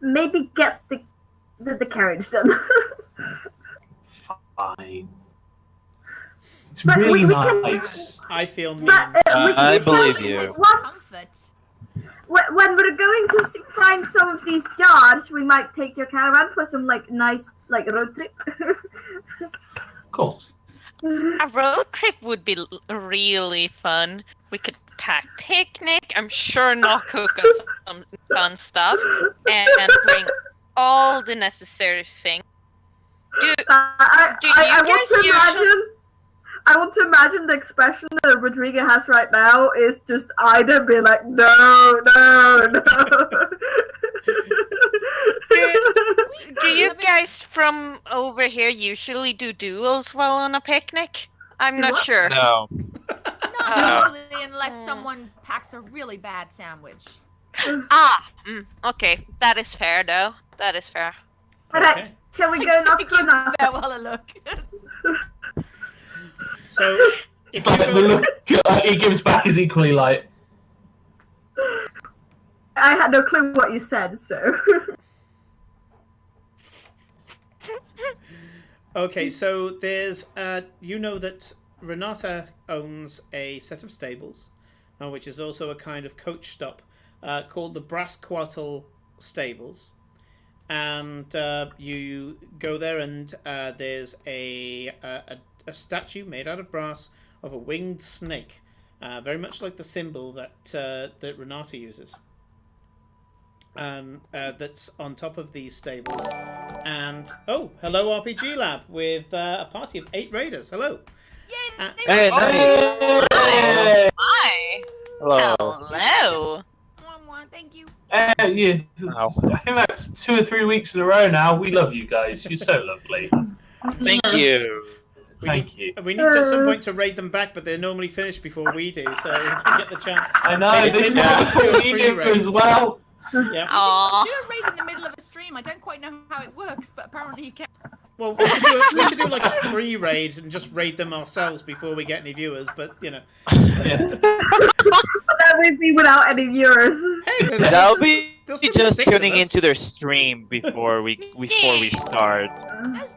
Maybe get the carriage then. Fine. It's But really we can- nice. I feel mean. But I believe shall- you. Once, Comfort. when we're going to find some of these jars, we might take your caravan for some like nice like road trip. Cool. A road trip would be really fun. We could pack picnic. I'm sure not cook us some fun stuff and bring all the necessary things. I you want guys to usually- imagine. I want to imagine the expression that Rodrigo has right now is just Ida being like, no. Do you guys from over here usually do duels while on a picnic? I'm not What? sure. No. Not usually, unless someone packs a really bad sandwich. Okay. That is fair, though. That is fair. Alright, shall we go and ask Give Renata? Farewell a look. So if Like, you the go, look he gives back is equally like. I had no clue what you said, so. okay, so there's you know that Renata owns a set of stables, which is also a kind of coach stop, called the Brass Quartel Stables. And you go there, and there's a statue made out of brass of a winged snake, very much like the symbol that that Renata uses. That's on top of these stables. And oh, hello RPG Lab with a party of 8 raiders. Hello. Hey, nice. Hi. Hello. Hello. Thank you. Yeah, Wow. I think that's 2 or 3 weeks in a row now. We love you guys. You're so lovely. Thank you. Thank you. We need to, at some point to raid them back, but they're normally finished before we do, so we get the chance. I know, Maybe this is we what should do a we do pre-raid. as well. Yeah. Aww. Do a raid in the middle of a stream. I don't quite know how it works, but apparently you can. Well, we could do like a pre-raid and just raid them ourselves before we get any viewers, but you know. Yeah. That would be without any viewers. Hey, That'll be there'll still be just 6 of tuning us. into their stream before we start.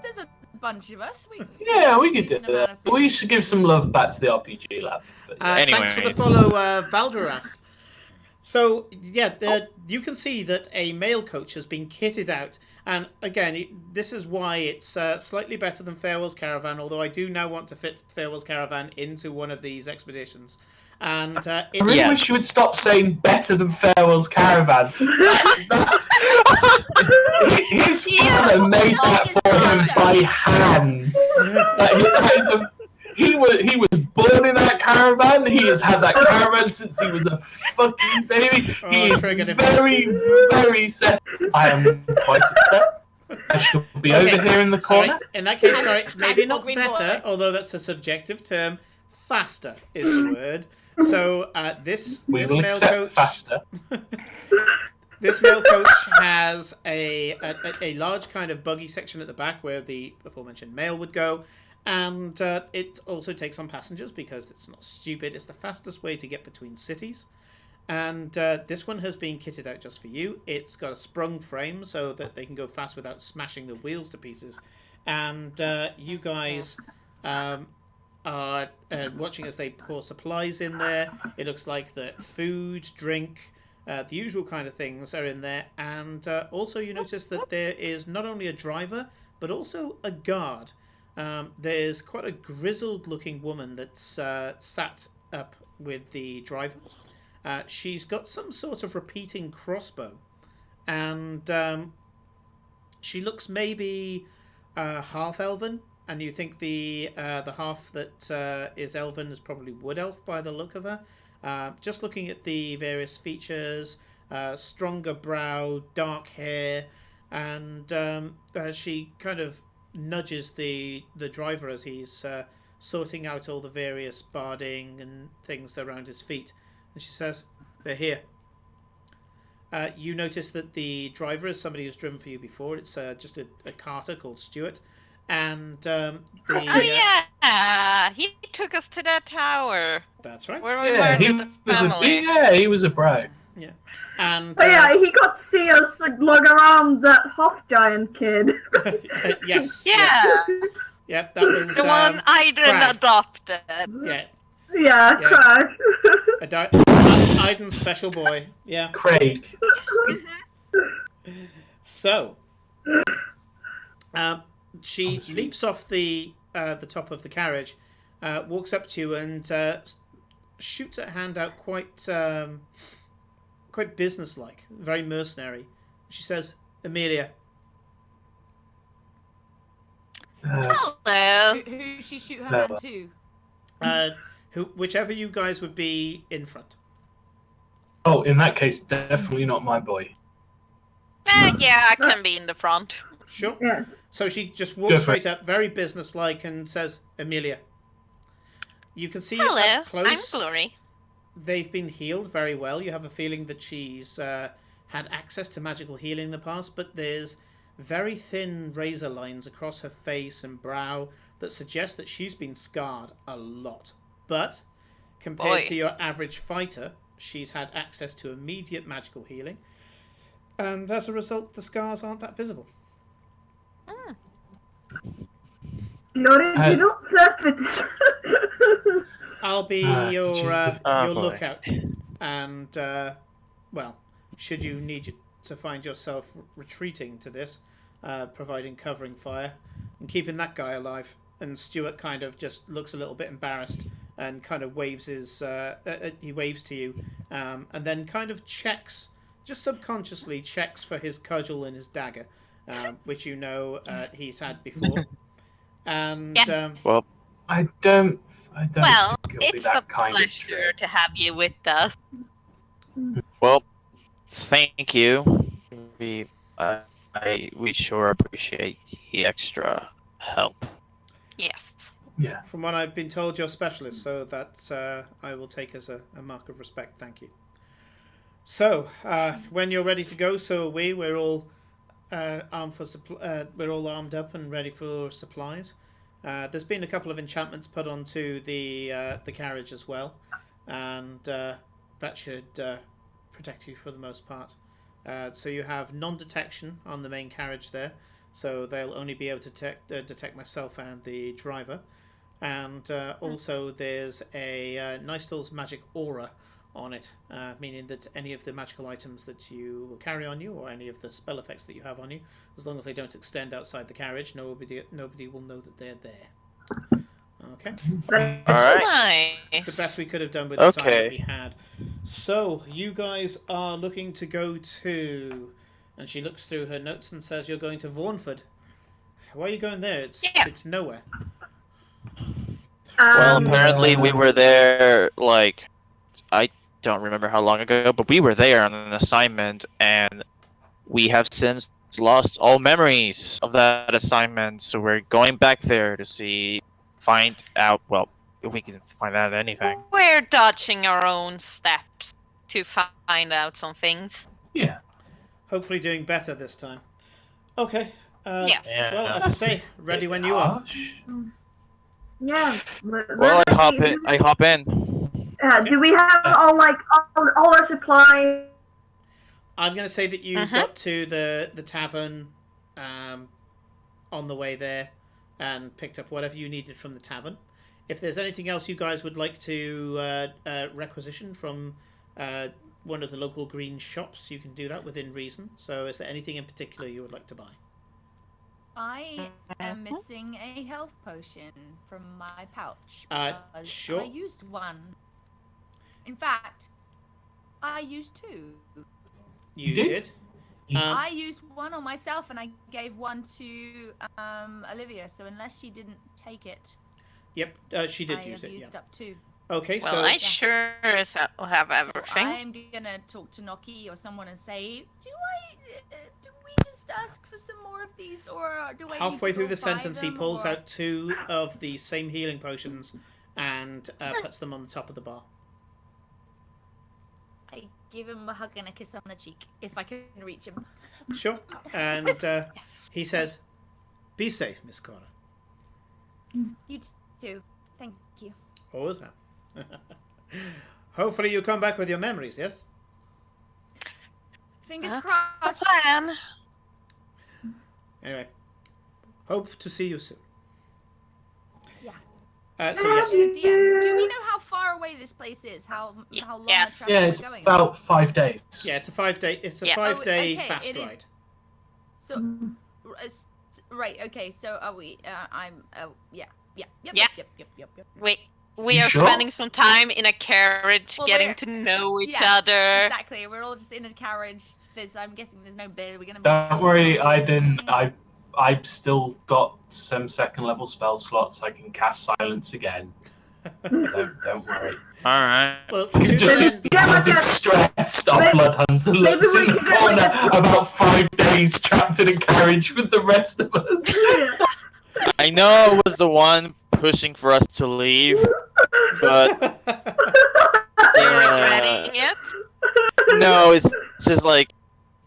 There's a bunch of us. Yeah, we could do decent amount that. of people. We should give some love back to the RPG Lab. But, yeah. Thanks for the Anyways. follow, Valdorath. So, yeah, you can see that a male coach has been kitted out. And again, this is why it's slightly better than Farewell's Caravan, although I do now want to fit Farewell's Caravan into one of these expeditions. And I really wish you would stop saying better than Farewell's Caravan. His father made that for him by hand. He was born in that caravan. He has had that caravan since he was a fucking baby. He is very, very set. I am quite upset. I shall be over here in the corner. In that case, sorry, maybe not Green better, boy. although that's a subjective term. Faster is the word. So this We will male accept coach, faster. this male coach has a large kind of buggy section at the back where the aforementioned male would go, and it also takes on passengers because it's not stupid. It's the fastest way to get between cities. And this one has been kitted out just for you. It's got a sprung frame so that they can go fast without smashing the wheels to pieces. And you guys are watching as they pour supplies in there. It looks like the food, drink, the usual kind of things are in there. And also you notice that there is not only a driver, but also a guard. There's quite a grizzled looking woman that's sat up with the driver. She's got some sort of repeating crossbow, and she looks maybe half elven, and you think the half that is elven is probably wood elf by the look of her. Just looking at the various features, stronger brow, dark hair, and she kind of nudges the driver as he's sorting out all the various barding and things around his feet. And she says, "They're here." You notice that the driver is somebody who's driven for you before. It's just a carter called Stuart. And Oh yeah, he took us to that tower. That's right. Where we Yeah, were with the family. he was a bro. Yeah. And But yeah, he got to see us like, lug around that half giant kid. yes. Yeah, Yes. Yep, that was the one Aiden Crag. adopted. Yeah. Yeah, Yeah. Craig. Aiden's special boy. Yeah. Craig. So, she Honestly. leaps off the top of the carriage, walks up to you, and shoots her hand out quite businesslike, very mercenary. She says, "Amelia." Hello. Who she shoot her No. hand to? Whichever you guys would be in front. Oh, in that case, definitely not my boy. Yeah, I can be in the front. Sure. Yeah. So she just Go walks for straight up, very businesslike, and says, "Amelia." You can see Hello, up I'm close. Glory. They've been healed very well. You have a feeling that she's had access to magical healing in the past, but there's very thin razor lines across her face and brow that suggest that she's been scarred a lot. but compared Boy. to your average fighter, she's had access to immediate magical healing, and as a result, the scars aren't that visible. Glory, do not flirt with this. I'll be your boy. lookout, and well, should you need to find yourself retreating to this, providing covering fire and keeping that guy alive. And Stuart kind of just looks a little bit embarrassed and kind of waves his he waves to you, and then kind of checks, just subconsciously checks for his cudgel and his dagger, which he's had before. And Well, I don't Well, think it'll be it's that a kind of pleasure trick. to have you with us. well, thank you. We sure appreciate the extra help. Yes. Yeah. from what I've been told, you're specialist, so that I will take as a mark of respect. Thank you. So, when you're ready to go, so are we. We're all armed for we're all armed up and ready for supplies. There's been a couple of enchantments put onto the carriage as well, and that should protect you for the most part. So you have non-detection on the main carriage there, so they'll only be able to detect myself and the driver. And also there's a Nystul's magic aura on it, meaning that any of the magical items that you will carry on you, or any of the spell effects that you have on you, as long as they don't extend outside the carriage, nobody will know that they're there. Okay. All right. Nice. It's the best we could have done with the time that Okay. we had. So, you guys are looking to go to... And she looks through her notes and says you're going to Vaughanford. Why are you going there? It's nowhere. Well, apparently we were there, like, I don't remember how long ago, but we were there on an assignment, and we have since lost all memories of that assignment, so we're going back there to find out, well, if we can find out anything. We're dodging our own steps to find out some things. Yeah. Hopefully doing better this time. Okay. Yes. Well, as I say, ready when you are. Yeah. Well, I hop in. Do we have all our supplies? I'm going to say that you got to the tavern on the way there and picked up whatever you needed from the tavern. If there's anything else you guys would like to requisition from one of the local green shops, you can do that within reason. So is there anything in particular you would like to buy? I am missing a health potion from my pouch. because sure. I used one. In fact, I used two. You did? I used one on myself and I gave one to Olivia, so unless she didn't take it. Yep, she did use it. I used up two. Okay, Well, so I sure as hell have everything. So I'm gonna talk to Noki or someone and say, do we just ask for some more of these, or do I? halfway need to through go the buy sentence, he them, pulls or... out two of the same healing potions and puts them on the top of the bar. I give him a hug and a kiss on the cheek if I can reach him. Sure. And he says, "Be safe, Miss Cora." You too. Thank you. Always have. Hopefully you come back with your memories, yes? Fingers That's crossed. the plan. Anyway, hope to see you soon. Yeah. So yes. Do we know how far away this place is? How long Yes. a travel Yeah, we're it's going? about 5 days. Yeah, it's a 5-day. It's a Yeah. 5-day okay, fast it is. ride. So, right. Okay. So are we? I'm. Yeah. Yeah. Yep. We You are sure? spending some time in a carriage, Well, getting we're- to know each Yeah, other. Exactly. We're all just in a carriage. I'm guessing there's no bed. We're gonna. Don't worry, I've still got some second level spell slots. I can cast silence again. Don't worry. All right. Well, You to can just that see end, distressed our blood hunter looks we in the can get corner about 5 days trapped in a carriage with the rest of us. I know I was the one pushing for us to leave, but You're regretting it? no, it's just like,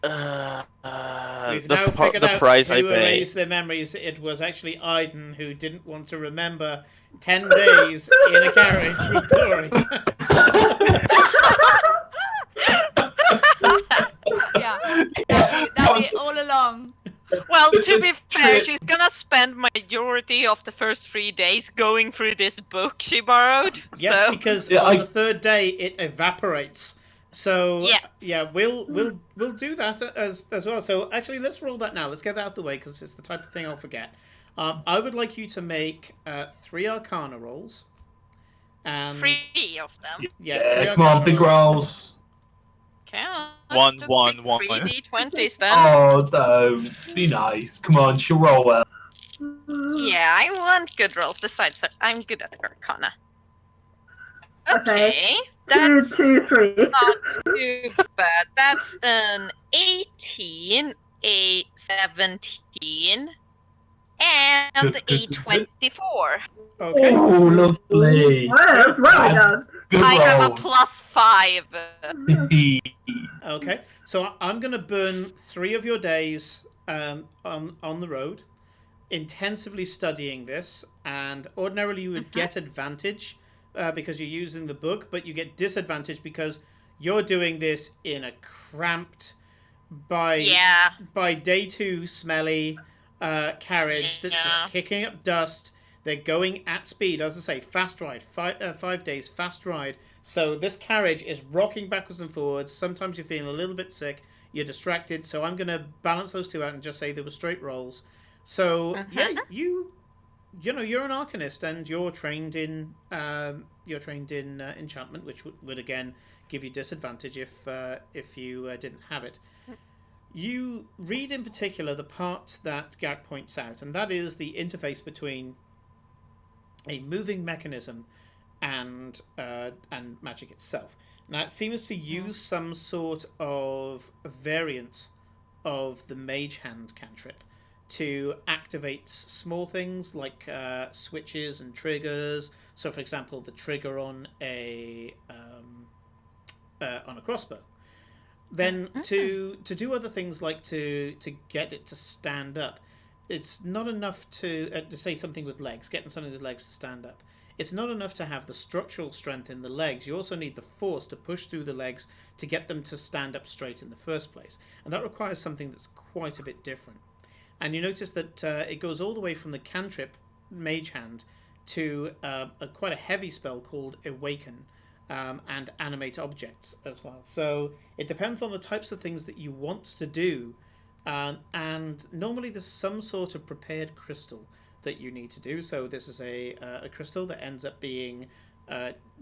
you're We've now figured out who erased their memories. It was actually Aiden who didn't want to remember 10 days in a carriage with Glory. Yeah, that'll be all along. Well, to be fair, she's gonna spend majority of the first 3 days going through this book she borrowed. Yes, so. because on the third day it evaporates. So yes. we'll do that as well. So actually, let's roll that now. Let's get that out of the way because it's the type of thing I'll forget. I would like you to make 3 Arcana rolls. And 3 of them. Yeah, 3 come on, big rolls. Okay, one. 3 d20s then. Oh, don't be nice. Come on, she'll roll well. Yeah, I want good rolls. Besides, I'm good at Arcana. Okay, that's 2, 3. not too bad. That's an 18, a 17, and a 24. Okay. Oh, lovely. Well done. Good I have a rolls. +5. Okay, so I'm going to burn 3 of your days on the road, intensively studying this, and ordinarily you would get advantage because you're using the book, but you get disadvantage because you're doing this in a cramped, by day 2 smelly carriage that's just kicking up dust. They're going at speed, as I say, fast ride, 5 days, fast ride. So this carriage is rocking backwards and forwards. Sometimes you're feeling a little bit sick. You're distracted. So I'm going to balance those 2 out and just say they were straight rolls. So yeah, you're an Arcanist and you're trained in enchantment, which would again give you disadvantage if you didn't have it. You read in particular the part that Garrett points out, and that is the interface between a moving mechanism and magic itself. Now it seems to use some sort of variant of the Mage Hand cantrip to activate small things like switches and triggers. So, for example, the trigger on a crossbow. Then to do other things like to get it to stand up. It's not enough to say something with legs, getting something with legs to stand up. It's not enough to have the structural strength in the legs. You also need the force to push through the legs to get them to stand up straight in the first place. And that requires something that's quite a bit different. And you notice that it goes all the way from the cantrip Mage Hand to quite a heavy spell called Awaken and Animate Objects as well. So it depends on the types of things that you want to do. And normally there's some sort of prepared crystal that you need to do. So this is a crystal that ends up being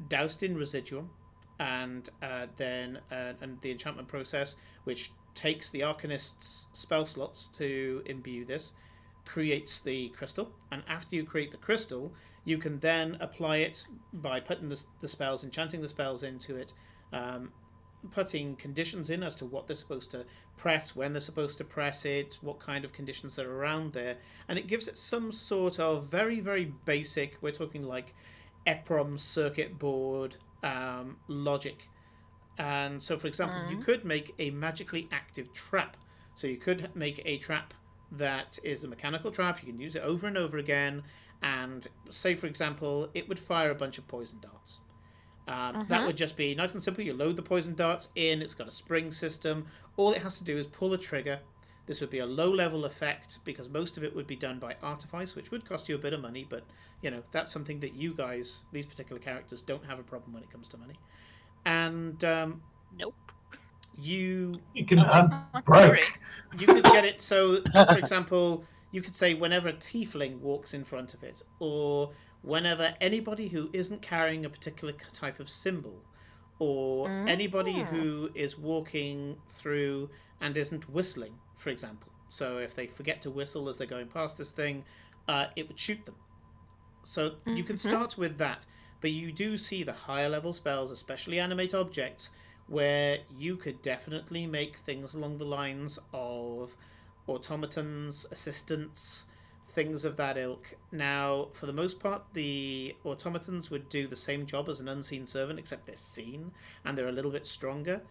doused in residuum, and then the enchantment process, which takes the Arcanist's spell slots to imbue this, creates the crystal. And after you create the crystal, you can then apply it by putting the spells, enchanting the spells into it, putting conditions in as to what they're supposed to press, when they're supposed to press it, what kind of conditions are around there, and it gives it some sort of very, very basic, we're talking like EPROM circuit board logic. And so, for example, you could make a magically active trap. So you could make a trap that is a mechanical trap. You can use it over and over again, and say, for example, it would fire a bunch of poison darts. That would just be nice and simple. You load the poison darts in. It's got a spring system. All it has to do is pull a trigger. This would be a low-level effect because most of it would be done by artifice, which would cost you a bit of money. But that's something that you guys, these particular characters, don't have a problem when it comes to money. And nope. You can broke. You could get it so, for example, you could say whenever a tiefling walks in front of it, or whenever anybody who isn't carrying a particular type of symbol, or anybody who is walking through and isn't whistling, for example. So if they forget to whistle as they're going past this thing, it would shoot them. So you can start with that, but you do see the higher level spells, especially Animate Objects, where you could definitely make things along the lines of automatons, assistants, things of that ilk. Now, for the most part, the automatons would do the same job as an unseen servant, except they're seen and they're a little bit stronger.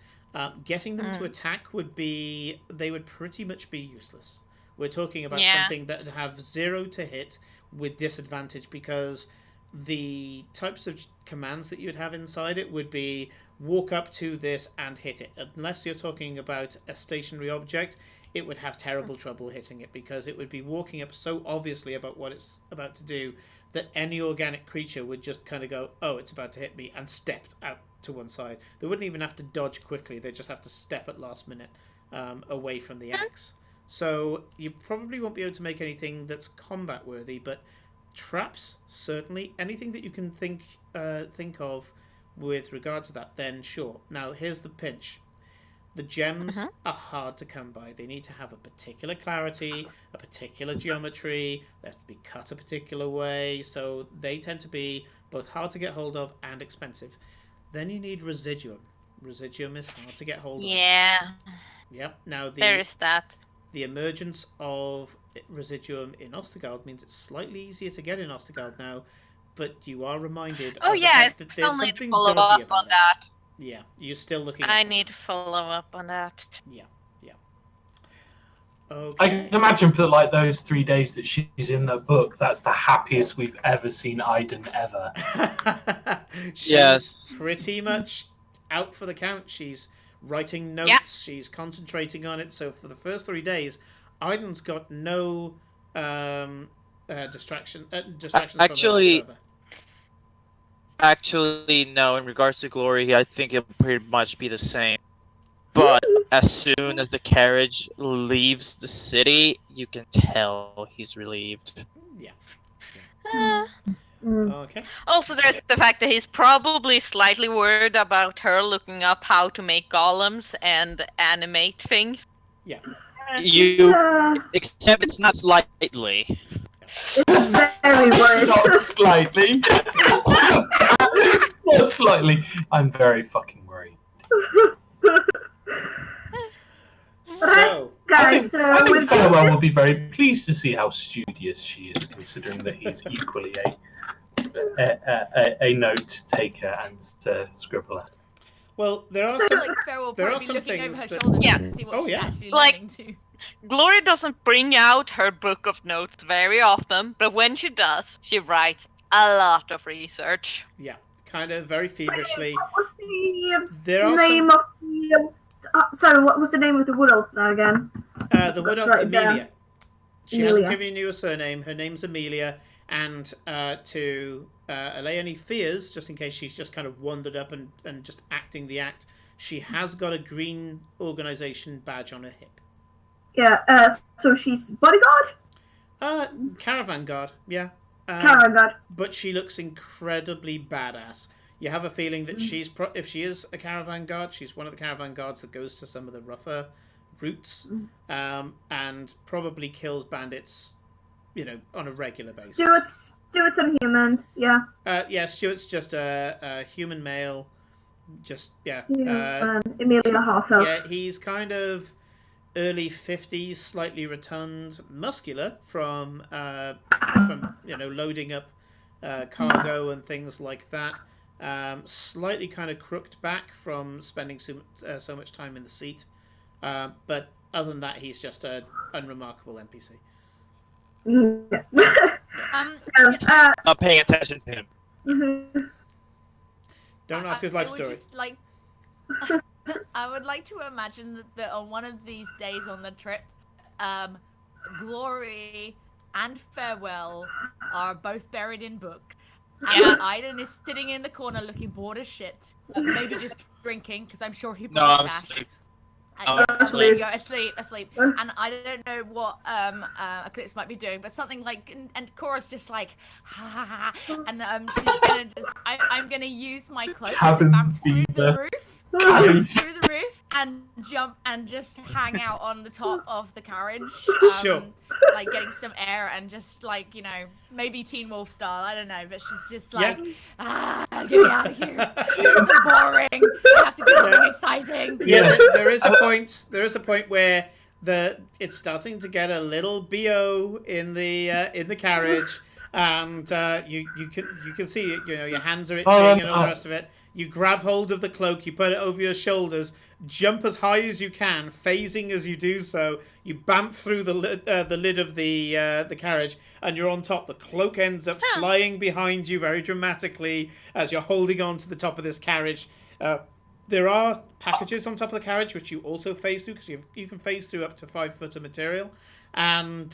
Getting them to attack they would pretty much be useless. We're talking about something that would have 0 to hit with disadvantage, because the types of commands that you would have inside it would be walk up to this and hit it. Unless you're talking about a stationary object, it would have terrible trouble hitting it, because it would be walking up so obviously about what it's about to do that any organic creature would just kind of go, oh, it's about to hit me, and step out to one side. They wouldn't even have to dodge quickly. They just have to step at last minute away from the axe. So you probably won't be able to make anything that's combat worthy, but traps, certainly. Anything that you can think of with regard to that, then sure. Now, here's the pinch. The gems are hard to come by. They need to have a particular clarity, a particular geometry. They have to be cut a particular way. So they tend to be both hard to get hold of and expensive. Then you need residuum. Residuum is hard to get hold of. Yeah. Yep. Now there is that. The emergence of residuum in Ostergald means it's slightly easier to get in Ostergald now, but you are reminded of the fact that there's something dodgy about it. That. Yeah, you're still looking at I need to follow up on that. Yeah. Okay. I can imagine for like those 3 days that she's in the book, that's the happiest we've ever seen Aiden ever. She's pretty much out for the count. She's writing notes, she's concentrating on it. So for the first 3 days, Aiden's got no distractions Actually, from it whatsoever. Actually, no. In regards to Glory, I think it'll pretty much be the same. But as soon as the carriage leaves the city, you can tell he's relieved. Yeah. Okay. Also, there's the fact that he's probably slightly worried about her looking up how to make golems and animate things. Yeah. Except it's not slightly. It's very worried. Not slightly. Not slightly. I'm very fucking worried. So, Guys, I think Farewell will be very pleased to see how studious she is, considering that he's equally a note taker and scribbler. well, there are So, some, like, Farewell there are probably some looking over things her that- shoulder Yeah. to see what Oh, she's yeah. actually Like- learning to. Glory doesn't bring out her book of notes very often, but when she does, she writes a lot of research. yeah, kind of very feverishly. What was the There are name of the... sorry, what was the name of the wood elf now again? the wood elf Right there. Amelia. She hasn't Amelia. given you a surname. Her name's Amelia, and to allay any fears, just in case she's just kind of wandered up and just acting the act, she has got a green organization badge on her hip. Yeah, so she's bodyguard? Caravan guard, yeah. Caravan guard. But she looks incredibly badass. You have a feeling that she's if she is a caravan guard, she's one of the caravan guards that goes to some of the rougher routes, and probably kills bandits, on a regular basis. Stuart's a human, yeah. Yeah, Stuart's just a human male. Just Amelia half-elf. yeah, he's kind of early 50s, slightly rotund, muscular from loading up cargo and things like that. Slightly kind of crooked back from spending so much time in the seat. But other than that, he's just an unremarkable NPC. Not paying attention to him. Don't ask his life story. I would like to imagine that on one of these days on the trip, Glory and Farewell are both buried in books. And Aiden is sitting in the corner looking bored as shit. Maybe just drinking, because I'm sure he No, brought I'm stash. asleep. Asleep. And I don't know what Eclipse might be doing, but something like, and Cora's just like, ha ha ha, and she's gonna just, I'm gonna use my cloak to bump through the roof, and jump and just hang out on the top of the carriage, Sure. like getting some air and just like, maybe Teen Wolf style, I don't know, but she's just like, get me out of here. It's so boring. I have to do something exciting. Yeah, there is a point. There is a point where it's starting to get a little bo in the carriage, and you can see it. Your hands are itching and all the rest of it. You grab hold of the cloak, you put it over your shoulders, jump as high as you can, phasing as you do so. You bamf through the lid of the carriage, and you're on top. The cloak ends up flying behind you very dramatically as you're holding on to the top of this carriage. There are packages on top of the carriage which you also phase through, because you can phase through up to 5 foot of material. And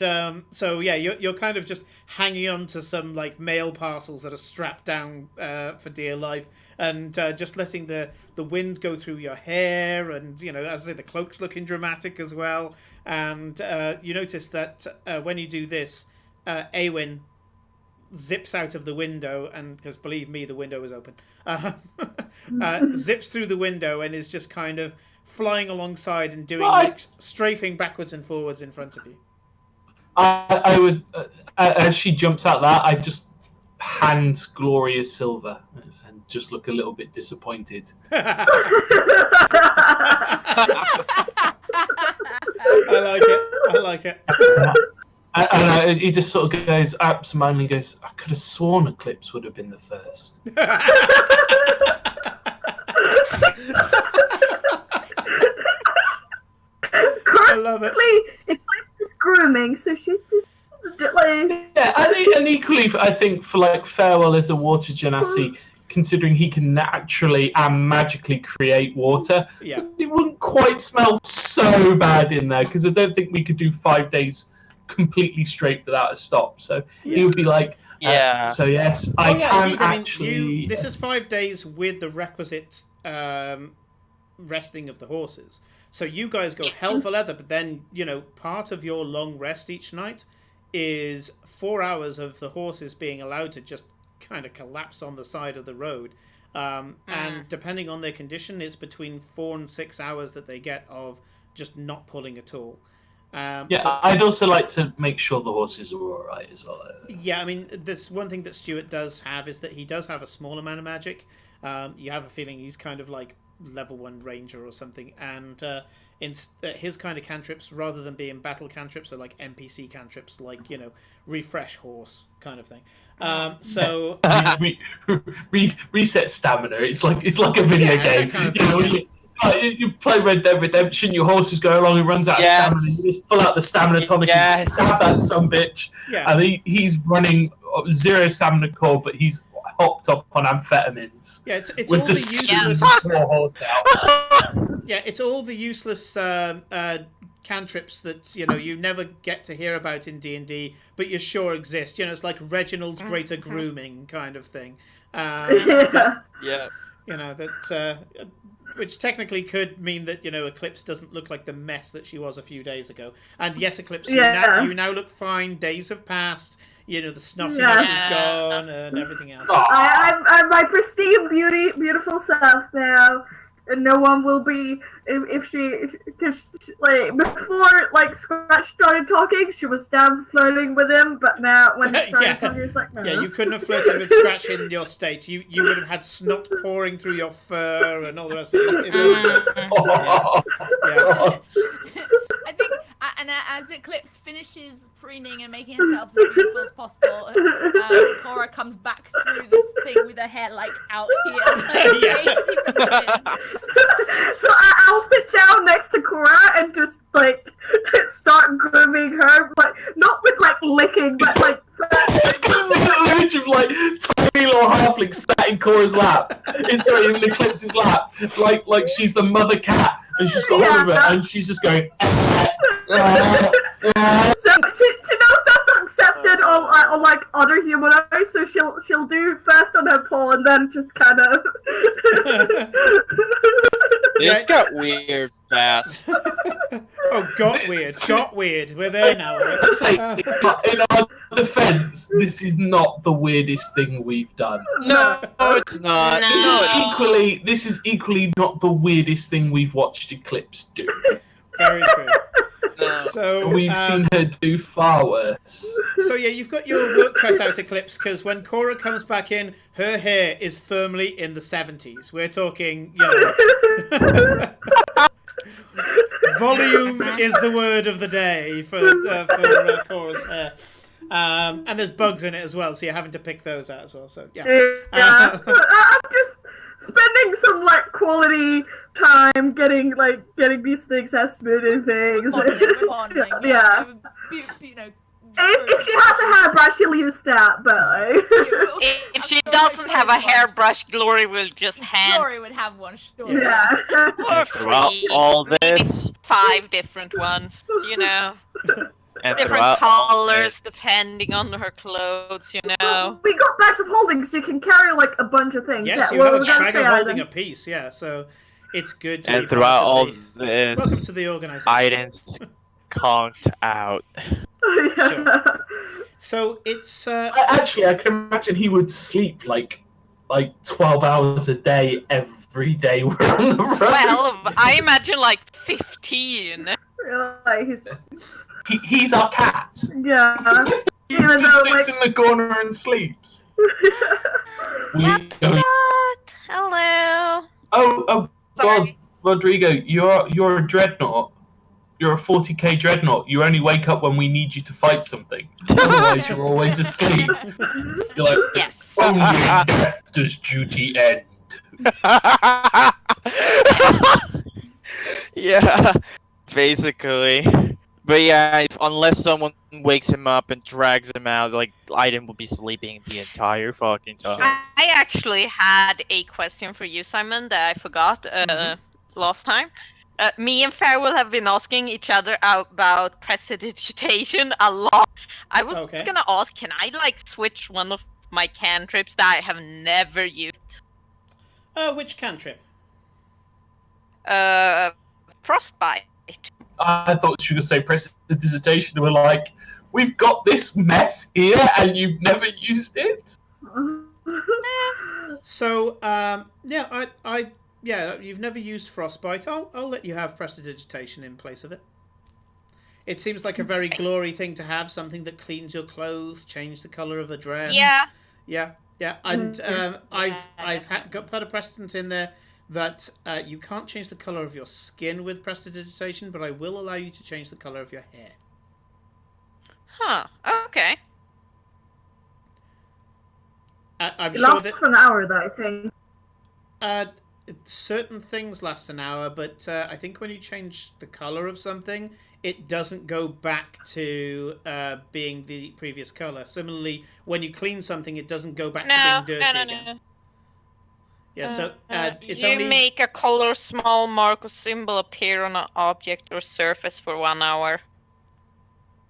so yeah, you're kind of just hanging on to some like mail parcels that are strapped down for dear life, and just letting the wind go through your hair, and as I say, the cloak's looking dramatic as well. And you notice that when you do this, Awen zips out of the window, and because believe me, the window is open, zips through the window and is just kind of flying alongside and doing like strafing backwards and forwards in front of you. I would, as she jumps out that, I just hand Gloria silver and just look a little bit disappointed. I like it. And he just sort of goes, absentmindedly goes, I could have sworn Eclipse would have been the first. I love it. Eclipse is grooming, so she's just like... Yeah, and equally, I think, for like Farewell as a water genasi, considering he can naturally and magically create water, it wouldn't quite smell so bad in there, because I don't think we could do 5 days completely straight without a stop. So he would be like, so yes, I can actually... this is 5 days with the requisite resting of the horses. So you guys go hell for leather, but then, part of your long rest each night is 4 hours of the horses being allowed to just kind of collapse on the side of the road. And depending on their condition, it's between 4 and 6 hours that they get of just not pulling at all. I'd also like to make sure the horses are all right as well. Yeah, I mean, there's one thing that Stuart does have is that he does have a small amount of magic. You have a feeling he's kind of like level 1 ranger or something, and his kind of cantrips, rather than being battle cantrips, are like NPC cantrips, like refresh horse kind of thing. So reset stamina. It's like a video game. Kind of you play Red Dead Redemption, your horses go along and runs out of stamina, you just pull out the stamina tonic and stab that sumbitch. And he's running 0 stamina core, but he's hopped up on amphetamines. Yeah, it's with all the useless. Horse out. Yeah, it's all the useless cantrips that you never get to hear about in D&D, but you sure exist. It's like Reginald's greater grooming kind of thing. Which technically could mean that Eclipse doesn't look like the mess that she was a few days ago. And yes, Eclipse, you now look fine. Days have passed. The snottiness is gone and everything else. I'm my pristine, beautiful self now, and no one will be because like before, like Scratch started talking, she was down flirting with him, but now when he started talking, it's like no. Yeah, you couldn't have flirted with Scratch in your state. You would have had snot pouring through your fur and all the rest of it. I think, and as Eclipse finishes preening and making herself as beautiful as possible, Cora comes back through this thing with her hair like out here. So I'll sit down next to Cora and just like start grooming her, like not with like licking, but like. Just the image of like tiny little halfling sat in Cora's lap, in Eclipse's lap, like she's the mother cat, and she's got hold of it, and she's just going. She knows that's not accepted on like other humanoids, so she'll do first on her paw and then just kind of. This got weird fast. Got weird. We're there now. In our defense, this is not the weirdest thing we've done. No, it's not. No. This is equally not the weirdest thing we've watched Eclipse do. Very true. So we've seen her do far worse. So yeah, you've got your work cut out, Eclipse, because when Cora comes back in, her hair is firmly in the 70s. We're talking, Volume is the word of the day for Cora's hair. And there's bugs in it as well, so you're having to pick those out as well. So yeah. I'm just spending some like quality time getting these things as smoothing things. Bonding, Yeah. You know. If she has a hairbrush, she'll use that. But If she doesn't have a hairbrush, Glory will just hand. Glory would have one, sure. yeah. Or Throughout free. all Maybe this, 5 different ones, you know. and Different throughout all colors depending on her clothes, you know. We got bags of holding, so you can carry like a bunch of things. Yes, yeah, you have we're a gonna bag say of holding Ivan. a piece. Yeah, so it's good to and be throughout all part of the... Welcome this, to the organisation. Iden's conked out. Sure. So it's Actually, I can imagine he would sleep like 12 hours a day every day we're on the road. Well, I imagine like 15. Like, He's our cat. yeah. He Even just though, sits like, in the corner and sleeps. Hello. Oh Sorry. God, Rodrigo, you're a dreadnought. You're a 40k dreadnought. You only wake up when we need you to fight something. Otherwise, you're always asleep. You're like, Yes. only in death does duty end. Yeah, basically. But yeah, unless someone wakes him up and drags him out, like, Iden will be sleeping the entire fucking time. I actually had a question for you, Simon, that I forgot last time. Me and Farewell have been asking each other about prestidigitation a lot. I was gonna ask, can I like switch one of my cantrips that I have never used? which cantrip? Frostbite. I thought she was going to say prestidigitation. We're like, we've got this mess here and you've never used it? So, yeah, you've never used Frostbite. I'll let you have prestidigitation in place of it. It seems like a very glory thing to have, something that cleans your clothes, change the colour of a dress. Yeah. Yeah, yeah. And I've put a precedent in there that you can't change the colour of your skin with prestidigitation, but I will allow you to change the colour of your hair. Huh, okay. I'm it sure lasts that for an hour, though, I think. certain things last an hour, but I think when you change the colour of something, it doesn't go back to being the previous colour. Similarly, when you clean something, it doesn't go back to being dirty again. No. Yeah, so it's you only... make a color small mark or symbol appear on an object or surface for 1 hour.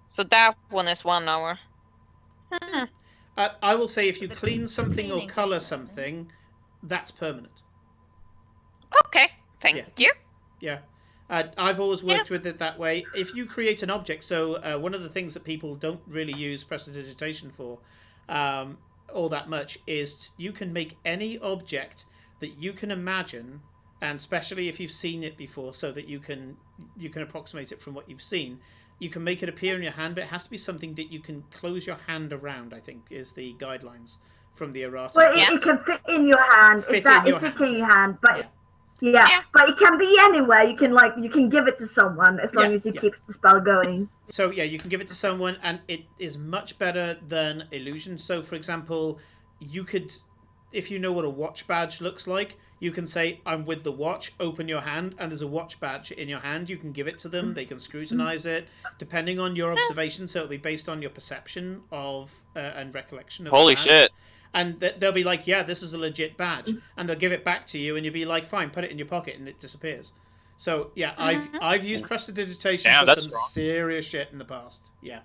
So that one is 1 hour. I will say if you clean something or colour something, that's permanent. Okay, thank you. Yeah. I've always worked with it that way. If you create an object, so one of the things that people don't really use prestidigitation for all that much is you can make any object that you can imagine, and especially if you've seen it before, so that you can approximate it from what you've seen. You can make it appear in your hand, but it has to be something that you can close your hand around, I think, is the guidelines from the errata. Well, it can fit in your hand. It fits in your hand, but yeah, but it can be anywhere. You can give it to someone as long as you keep the spell going. So yeah, you can give it to someone, and it is much better than illusion. So for example, you could, if you know what a watch badge looks like, you can say, I'm with the watch, open your hand, and there's a watch badge in your hand. You can give it to them. They can scrutinize it, depending on your observation. So it'll be based on your perception of and recollection of Holy the badge. shit. And they'll be like, yeah, this is a legit badge. And they'll give it back to you, and you'll be like, fine, put it in your pocket, and it disappears. So yeah, I've used prestidigitation for some serious shit in the past. Yeah.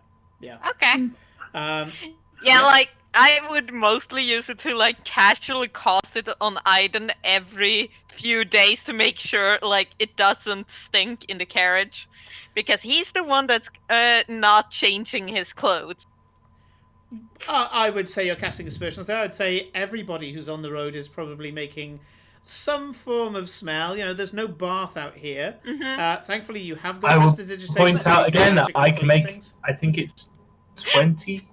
Okay. Like I would mostly use it to like casually cast it on Iden every few days to make sure like it doesn't stink in the carriage, because he's the one that's not changing his clothes. I would say you're casting aspersions there. I'd say everybody who's on the road is probably making some form of smell. You know, there's no bath out here. Thankfully, you have got prestidigitation. I will point out again that I can make. Things. I think it's 20.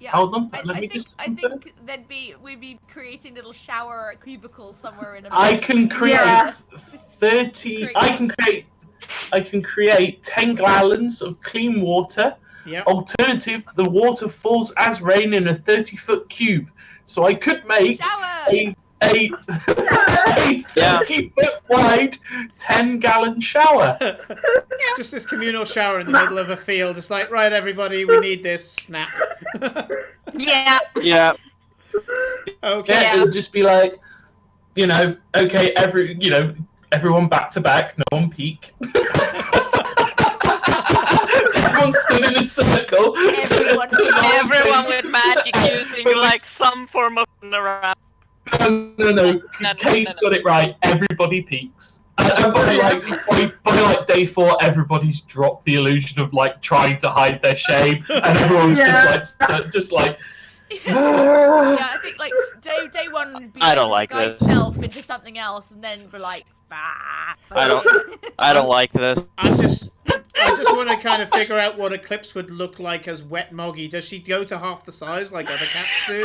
Yeah, Hold on. I think we'd be creating little shower cubicles somewhere in a. I can create 30. I can create I can create 10 gallons of clean water. Yeah. Alternative, the water falls as rain in a 30-foot cube. So I could make Shower! a 30-foot wide 10-gallon shower. Just this communal shower in the middle of a field. It's like, right, everybody, we need this. Snap. Yeah. Yeah. Okay. Yeah, it would just be like, okay, everyone back to back, no one peek. Everyone stood in a circle. Everyone with magic using like some form of around. No. Kate's got it right. Everybody peeks. And by day 4, everybody's dropped the illusion of like trying to hide their shame, and everyone's just like. Yeah, I think like day 1 would be I don't like disguise this. self into something else, and then we're like, I don't like this. I just want to kind of figure out what Eclipse would look like as Wet Moggy. Does she go to half the size like other cats do?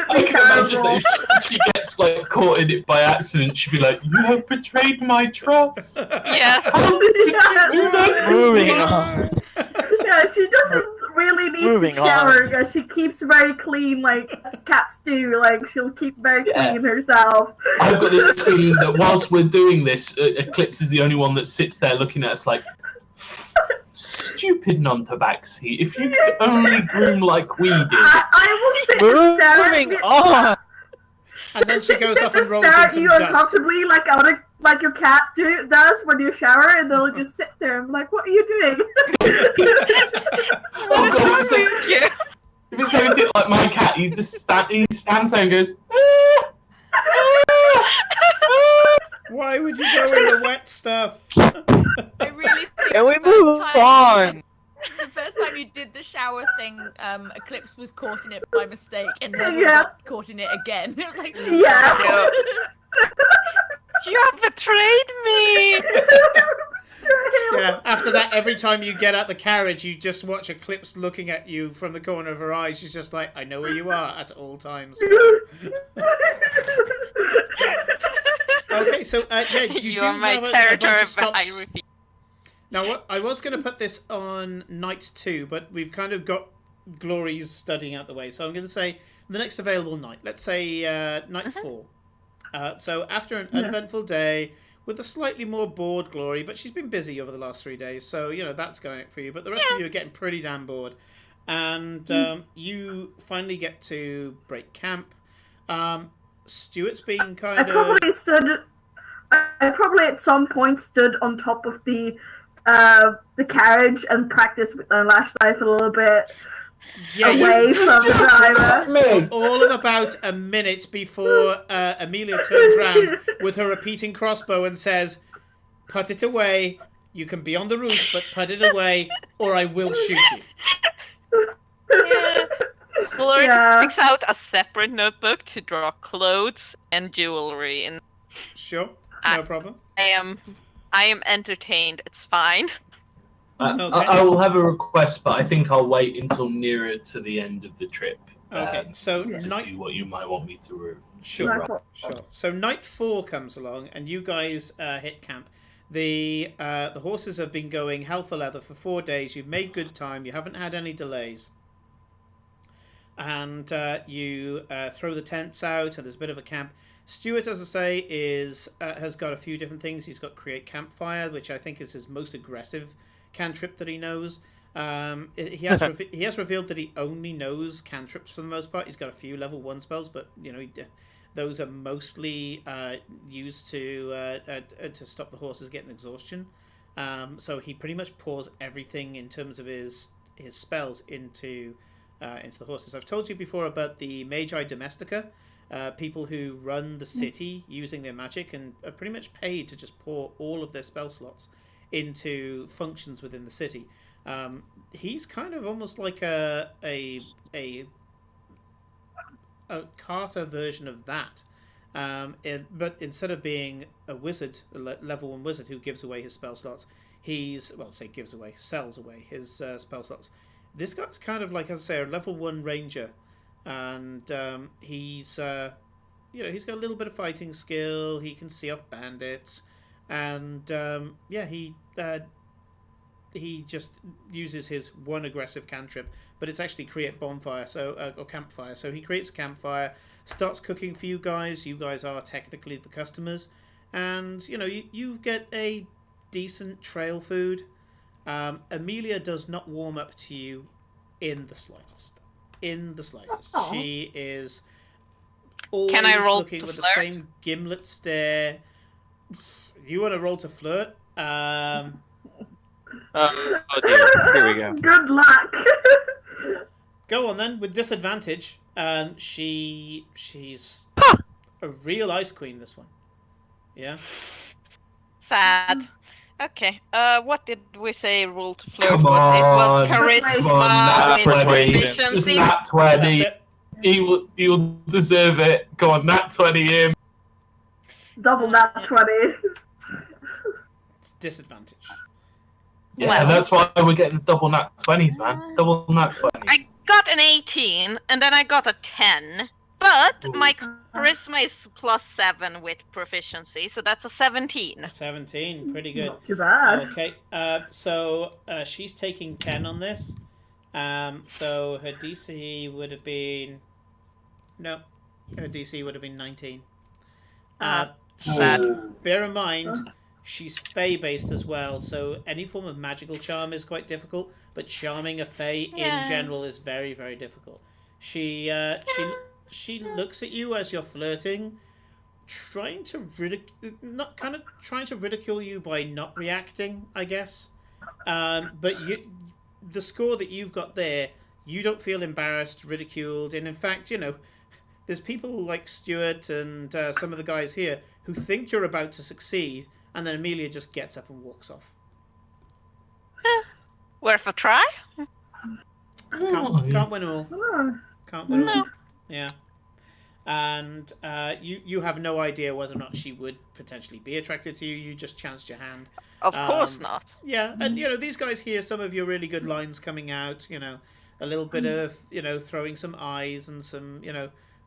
I can imagine that if she gets like caught in it by accident, she'd be like, "You have betrayed my trust." Yes. Moving on. Yeah, she doesn't really need to shower because she keeps very clean, like cats do. Like she'll keep very clean herself. I've got this feeling that whilst we're doing this, Eclipse is the only one that sits there looking at us like, stupid non-tabaxi. If you could only groom like we did. I will sit and stare at you. And then she goes off and rolls stare in at some you dust. uncomfortably, like your cat does when you shower, and they'll just sit there and be like, "What are you doing?" Oh god, if it's anything like my cat, he just stands there and goes. Why would you go in the wet stuff? I really think Can we move on? The first time you did the shower thing, Eclipse was caught in it by mistake, and then got caught in it again. It was like, yeah. You have betrayed me. Yeah, after that, every time you get out the carriage, you just watch Eclipse looking at you from the corner of her eye. She's just like, I know where you are at all times. Okay, so, you do are my have a character bunch of of stops. high repeat. Now, what I was going to put this on night 2, but we've kind of got Glory's studying out the way. So I'm going to say the next available night. Let's say night 4. So after an uneventful day, with a slightly more bored Glory, but she's been busy over the last 3 days, so, that's going for you. But the rest of you are getting pretty damn bored. And you finally get to break camp. Stuart's been kind of... I probably at some point stood on top of the carriage and practiced with my lash knife a little bit away from the driver. All of about a minute before Amelia turns round with her repeating crossbow and says, "Put it away. You can be on the roof, but put it away, or I will shoot you." Yeah. Glory picks out a separate notebook to draw clothes and jewelry in. Sure, no problem. I am entertained. It's fine. I will have a request, but I think I'll wait until nearer to the end of the trip. Okay, so to see what you might want me to Sure. So night 4 comes along, and you guys hit camp. The horses have been going hell for leather for 4 days. You've made good time. You haven't had any delays. And you throw the tents out, and there's a bit of a camp. Stuart, as I say, has got a few different things. He's got Create Campfire, which I think is his most aggressive cantrip that he knows. He has revealed that he only knows cantrips for the most part. He's got a few level 1 spells, but those are mostly used to stop the horses getting exhaustion. So he pretty much pours everything in terms of his spells into the horses. I've told you before about the Magi Domestica. People who run the city using their magic and are pretty much paid to just pour all of their spell slots into functions within the city. He's kind of almost like a Carter version of that. But instead of being a wizard, a level 1 wizard who gives away his spell slots, sells away his spell slots. This guy's kind of like, as I say, a level 1 ranger. And he's he's got a little bit of fighting skill. He can see off bandits, and he just uses his one aggressive cantrip, but it's actually create bonfire, or campfire. So he creates a campfire, starts cooking for you guys. You guys are technically the customers, and you get a decent trail food. Amelia does not warm up to you in the slightest. Aw. She is always Can I roll looking to with the flirt? same gimlet stare. You want to roll to flirt? Oh dear. Here we go. Good luck. Go on then, with disadvantage. She's a real ice queen, this one. Yeah. Sad. Okay. What did we say rule to flirt Come was? It was on. charisma Come on, nat with 20. proficiency. Just nat 20. That's it. He will deserve it. Go on, nat 20 him. Double that 20. It's disadvantage. Yeah, Well. that's why we're getting double nat 20s, man. Double nat 20s. I got an 18, and then I got a 10. But Ooh. my charisma is +7 with proficiency, so that's a 17. 17, pretty good. Not too bad. Okay, so she's taking 10 on this. So her DC would have been... No, her DC would have been 19. Sad. Bear in mind, she's Fey-based as well, so any form of magical charm is quite difficult, but charming a Fey Yeah. in general is very, very difficult. She looks at you as you're flirting, trying to ridicule you by not reacting, I guess. But the score that you've got there, you don't feel embarrassed, ridiculed, and in fact, there's people like Stuart and some of the guys here who think you're about to succeed, and then Amelia just gets up and walks off. Worth a try? Can't win all. Oh. Can't win all. No. Yeah. And you have no idea whether or not she would potentially be attracted to you. You just chanced your hand. Of course not. Yeah, and these guys hear some of your really good lines coming out. A little bit of throwing some eyes and some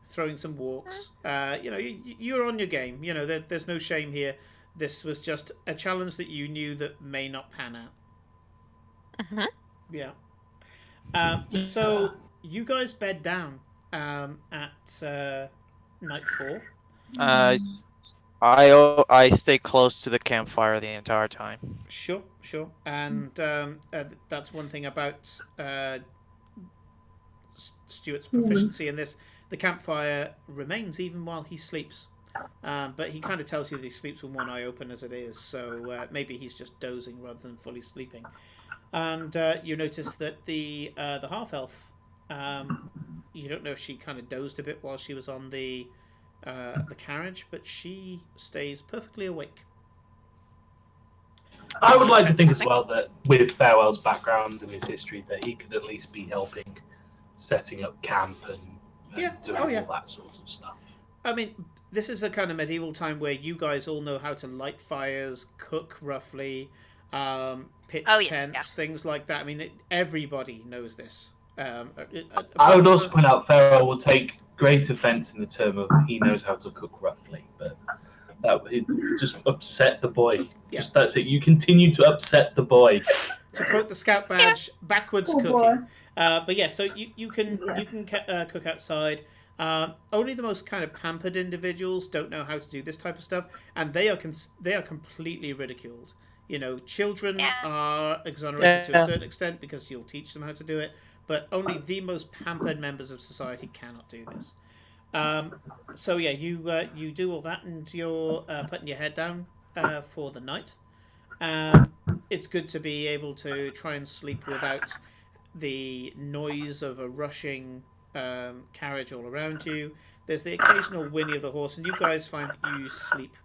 throwing some walks. You're on your game. There's no shame here. This was just a challenge that you knew that may not pan out. Mhm. Yeah. So you guys bed down at night 4. I stay close to the campfire the entire time. Sure. And that's one thing about Stuart's proficiency in this. The campfire remains even while he sleeps. But he kind of tells you that he sleeps with one eye open as it is, so maybe he's just dozing rather than fully sleeping. And you notice that the half-elf, you don't know if she kind of dozed a bit while she was on the carriage, but she stays perfectly awake. I would like to think as well that with Farewell's background and his history, that he could at least be helping setting up camp and doing all that sort of stuff. I mean, this is a kind of medieval time where you guys all know how to light fires, cook roughly, pitch tents, things like that. I mean, everybody knows this. I would also point out Farewell will take great offence in the term of he knows how to cook roughly, but it just upset the boy. Yeah. Just that's it. You continue to upset the boy. To quote the scout badge, backwards cooking. But yeah, so you can cook outside. Only the most kind of pampered individuals don't know how to do this type of stuff, and they are completely ridiculed. Children are exonerated to a certain extent because you'll teach them how to do it, but only the most pampered members of society cannot do this. So yeah, you do all that, and you're putting your head down for the night. It's good to be able to try and sleep without the noise of a rushing carriage all around you. There's the occasional whinny of the horse, and you guys find that you sleep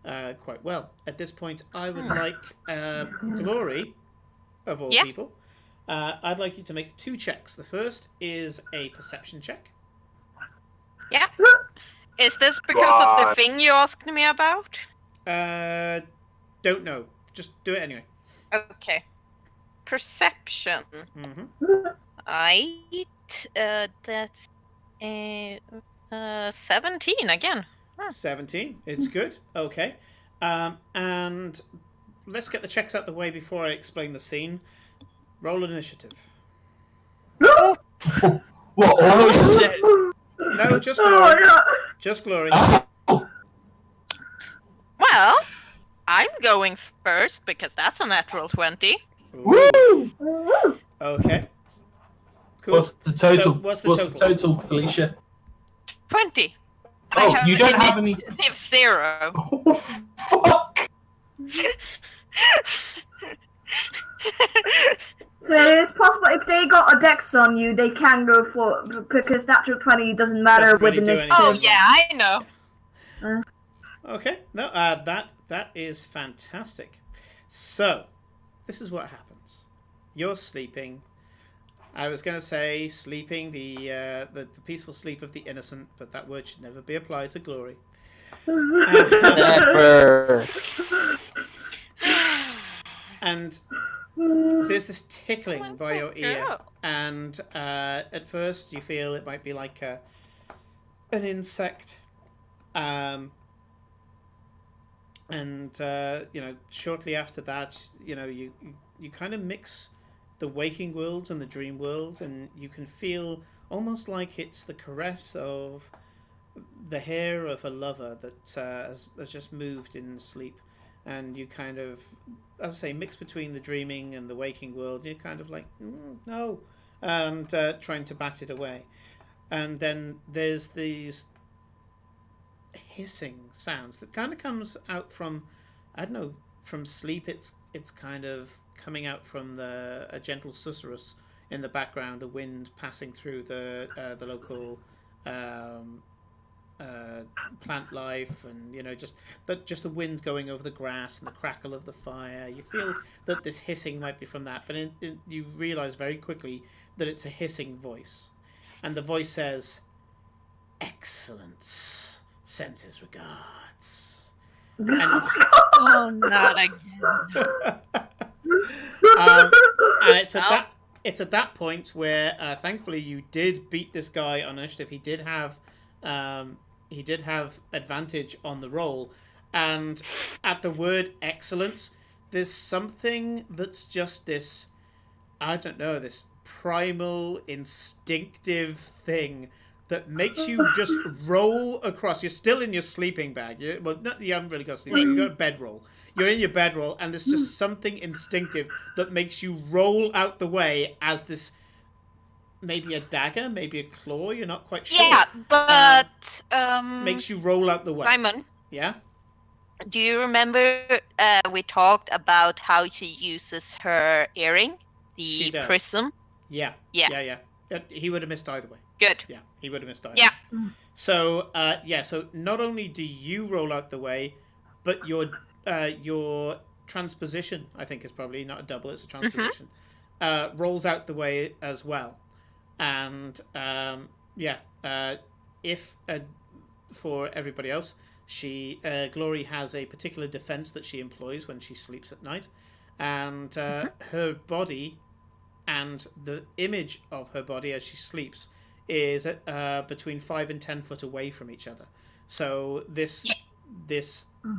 quite well. At this point, I would like Glory, of all people, I'd like you to make 2 checks. The first is a perception check. Yeah. Is this because of the thing you asked me about? Don't know. Just do it anyway. Okay. Perception. Mm-hmm. That's 17 again. 17. It's good. Okay. And let's get the checks out the way before I explain the scene. Roll initiative. What? Oh shit! No, just glory. Just glory. Well, I'm going first because that's a natural 20. Woo! Okay. Cool. What's the total? So, what's the total, Felicia? 20. Oh, I have you don't have any. initiative 0. Oh, fuck! So it is possible if they got a dex on you, they can go for because natural 20 doesn't matter Doesn't really with do initiative. Oh yeah, I know. Okay. No, that is fantastic. So, this is what happens. You're sleeping. I was going to say sleeping, the peaceful sleep of the innocent, but that word should never be applied to glory. Never. And there's this tickling by your ear, girl. and at first you feel it might be like an insect, and shortly after that, you kind of mix the waking world and the dream world, and you can feel almost like it's the caress of the hair of a lover that has just moved in sleep, and you kind of, as I say, mix between the dreaming and the waking world. You're kind of like, no, and trying to bat it away. And then there's these hissing sounds that kind of comes out from, I don't know, from sleep. It's kind of coming out from a gentle susurrus in the background, the wind passing through the local plant life, and just the wind going over the grass and the crackle of the fire. You feel that this hissing might be from that, but you realize very quickly that it's a hissing voice, and the voice says, "Excellence sends his regards." And, Oh, not again. and it's at that point where thankfully you did beat this guy on initiative. He did have advantage on the roll, and at the word excellence, there's something that's just this, I don't know, this primal instinctive thing that makes you just roll across. You're still in your sleeping bag. You haven't really got a sleeping bag. You've got a bedroll. You're in your bedroll, and there's just something instinctive that makes you roll out the way as this, maybe a dagger, maybe a claw. You're not quite sure. Yeah, but makes you roll out the way. Simon, Yeah. do you remember we talked about how she uses her earring, She the does. prism? Yeah. Yeah. He would have missed either way. Good. Yeah, he would have missed either. Yeah. So so not only do you roll out the way, but your transposition, I think, is probably not a double, it's a transposition, rolls out the way as well. And if for everybody else, Glory has a particular defense that she employs when she sleeps at night, and her body and the image of her body as she sleeps is between 5 and 10 foot away from each other. So this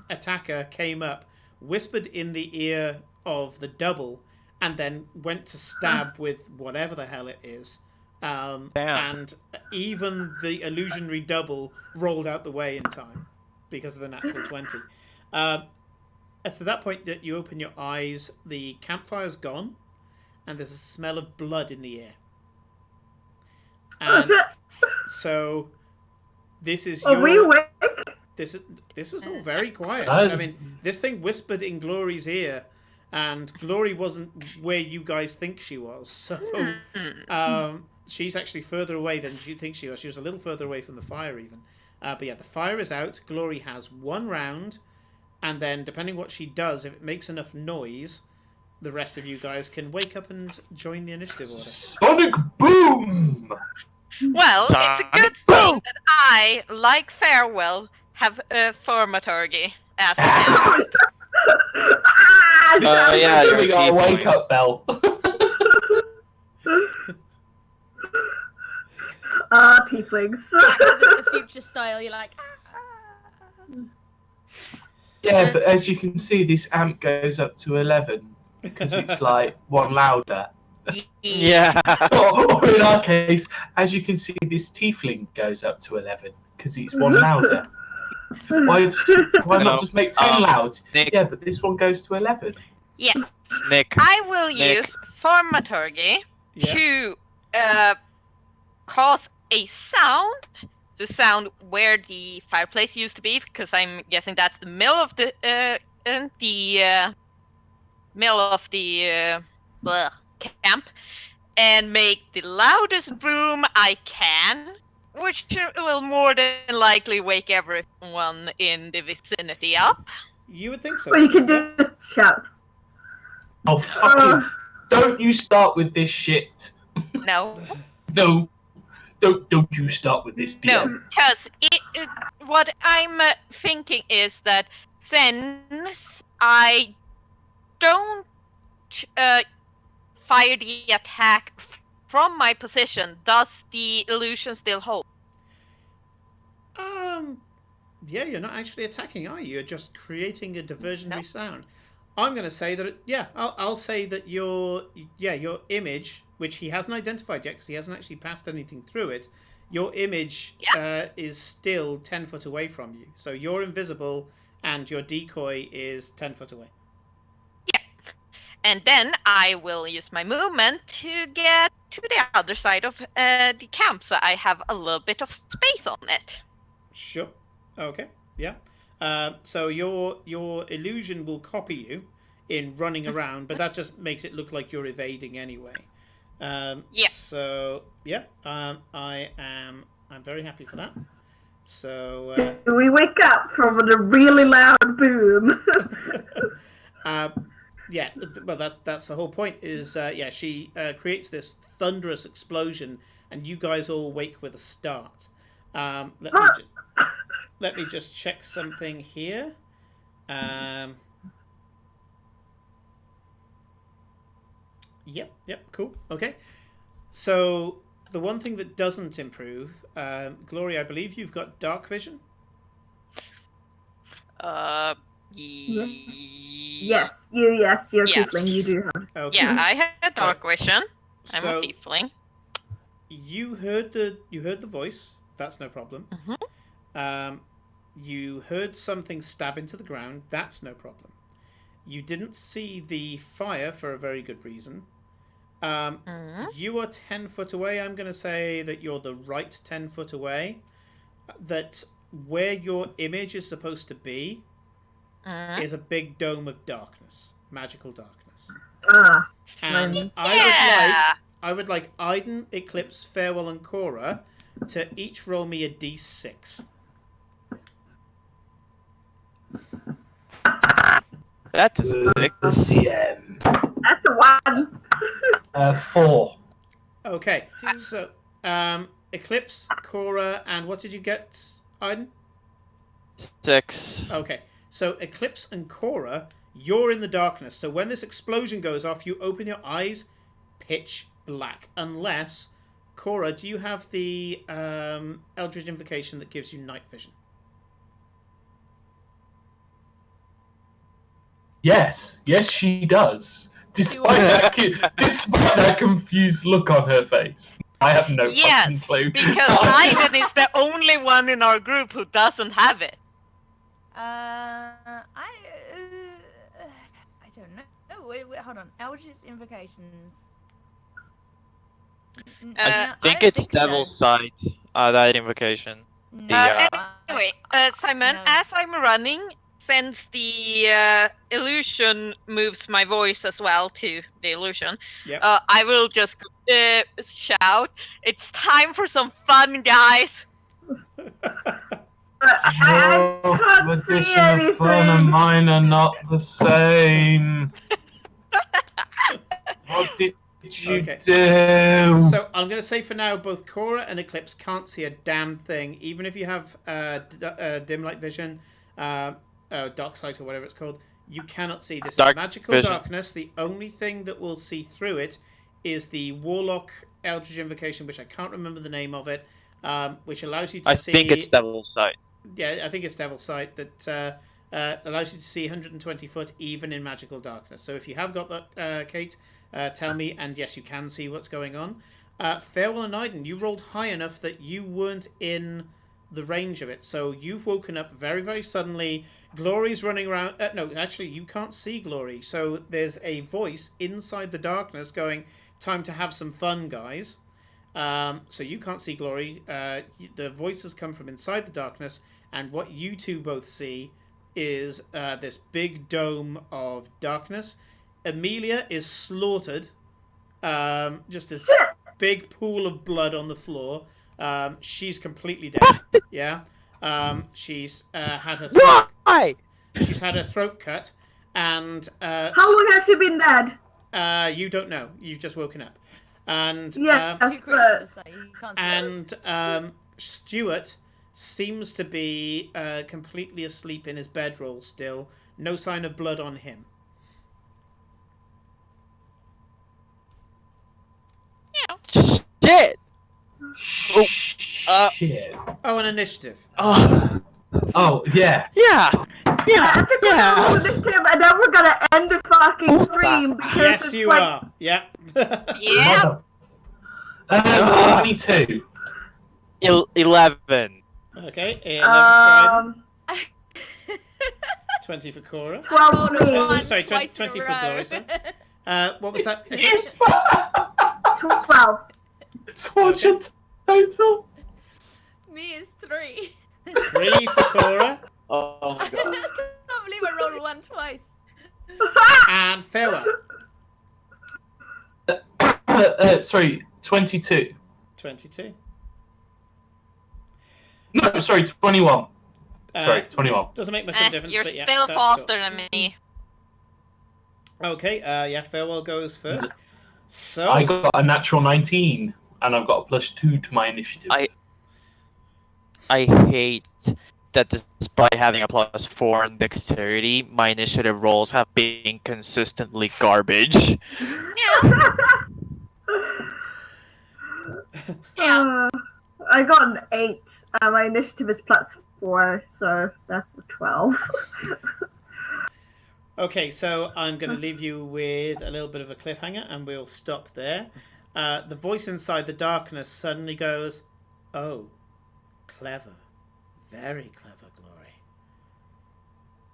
attacker came up, whispered in the ear of the double, and then went to stab with whatever the hell it is. And even the illusionary double rolled out the way in time because of the natural 20. It's at that point that you open your eyes, the campfire's gone, and there's a smell of blood in the air. And so this is Are we awake? This was all very quiet. I mean, this thing whispered in Glory's ear, and Glory wasn't where you guys think she was. So she's actually further away than you think she was. She was a little further away from the fire even. But yeah, the fire is out. Glory has one round, and then depending what she does, if it makes enough noise, the rest of you guys can wake up and join the initiative order. Sonic boom! Well, it's a good thing that I, like Farewell, have thaumaturgy as a yeah, we got a wake up bell. Tieflings. the future style. You're like. Yeah, but as you can see, this amp goes up to 11 because it's like one louder. Yeah. or in our case, as you can see, this tiefling goes up to 11 because it's one louder. Why not just make 10 loud? Nick. Yeah, but this one goes to 11. Yes. Nick. I will use thaumaturgy to cause a sound to sound where the fireplace used to be, because I'm guessing that's the middle of the camp, and make the loudest boom I can, which will more than likely wake everyone in the vicinity up. You would think so. Or you could just shout. Oh, fucking... Don't you start with this shit. No. No. Don't you start with this, dear. No, because what I'm thinking is that since I don't fire the attack from my position, does the illusion still hold? Yeah, you're not actually attacking, are you? You're just creating a diversionary sound. I'm going to say that, I'll say that your image, which he hasn't identified yet because he hasn't actually passed anything through it, your image is still 10 foot away from you. So you're invisible and your decoy is 10 foot away. Yeah. And then I will use my movement to get to the other side of the camp, so I have a little bit of space on it. Sure. Okay. Yeah. So your illusion will copy you in running around, but that just makes it look like you're evading anyway. So I'm very happy for that. So do we wake up from a really loud boom? Well, that's the whole point. Is she creates this thunderous explosion, and you guys all wake with a start. Let me just check something here. Yep, cool. Okay. So the one thing that doesn't improve, Gloria, I believe you've got dark vision. Yes, you're tiefling. You do have. Okay. Yeah, I had dark vision. I'm a tiefling. You heard the voice. That's no problem. You heard something stab into the ground. That's no problem. You didn't see the fire for a very good reason. You are 10 foot away. I'm going to say that you're the right 10 foot away. That where your image is supposed to be is a big dome of darkness, magical darkness. And I would like Aiden, Eclipse, Farewell, and Cora to each roll me a d6. That's a 6. That's a 1. 4. Okay, so Eclipse, Cora, and what did you get, Aiden? 6. Okay, so Eclipse and Cora, you're in the darkness. So when this explosion goes off, you open your eyes, pitch black. Unless, Cora, do you have the Eldritch Invocation that gives you night vision? Yes, she does. Despite that confused look on her face. I have no fucking clue. Because Aiden is the only one in our group who doesn't have it. I don't know. Oh, wait, hold on. Eldritch Invocations. I think it's Devil's Sight, that invocation. Anyway, Simon, as I'm running, since the illusion moves my voice as well to the illusion, I will just shout, "It's time for some fun, guys!" I can't see anything. Fun and mine are not the same. What did you do? So I'm going to say for now, both Cora and Eclipse can't see a damn thing, even if you have dim light vision, dark sight or whatever it's called. You cannot see this magical vision. Darkness. The only thing that will see through it is the Warlock Eldritch Invocation, which I can't remember the name of it. which allows you to I see. think it's Devil's Sight. Yeah, I think it's Devil's Sight that allows you to see 120 foot even in magical darkness. So if you have got that, Kate, tell me. And yes, you can see what's going on. Farewell and Iden, you rolled high enough that you weren't in the range of it. So you've woken up very, very suddenly. Glory's running around. No, actually, you can't see Glory. So there's a voice inside the darkness going, "Time to have some fun, guys." So you can't see Glory. The voices come from inside the darkness, and what you two both see is this big dome of darkness. Amelia is slaughtered. Just this big pool of blood on the floor. She's completely dead. Yeah. She's had her throat. Why? She's had her throat cut, and How long has she been dead? you don't know. You've just woken up, and Yes, but Stuart seems to be completely asleep in his bedroll still. No sign of blood on him. Shit! Shit. Oh, an initiative. Oh, yeah. Yeah! I think we're gonna hold this too, and then we're gonna end the fucking stream because Yes, it's you like are. Yeah. Yeah. 22. 11. Okay. 11 for Aiden. 20 for Cora. 12 for me. Sorry, 20 for Glory. Sorry. What was that? Yes! 12. So what's your total? Me is 3. 3 for Cora. Oh my I god. can't believe I rolled 1 twice. And farewell. Sorry, 22. 22. No, sorry, 21. Sorry, 21. Doesn't make much of a difference. You're but yeah, still that's faster cool. than me. Okay, yeah, farewell goes first. So I got a natural 19, and I've got a +2 to my initiative. I hate that despite having a +4 in dexterity, my initiative rolls have been consistently garbage. I got an 8. My initiative is +4, so that's 12. okay, so I'm going to leave you with a little bit of a cliffhanger, and we'll stop there. The voice inside the darkness suddenly goes, "Oh, clever, very clever, Glory.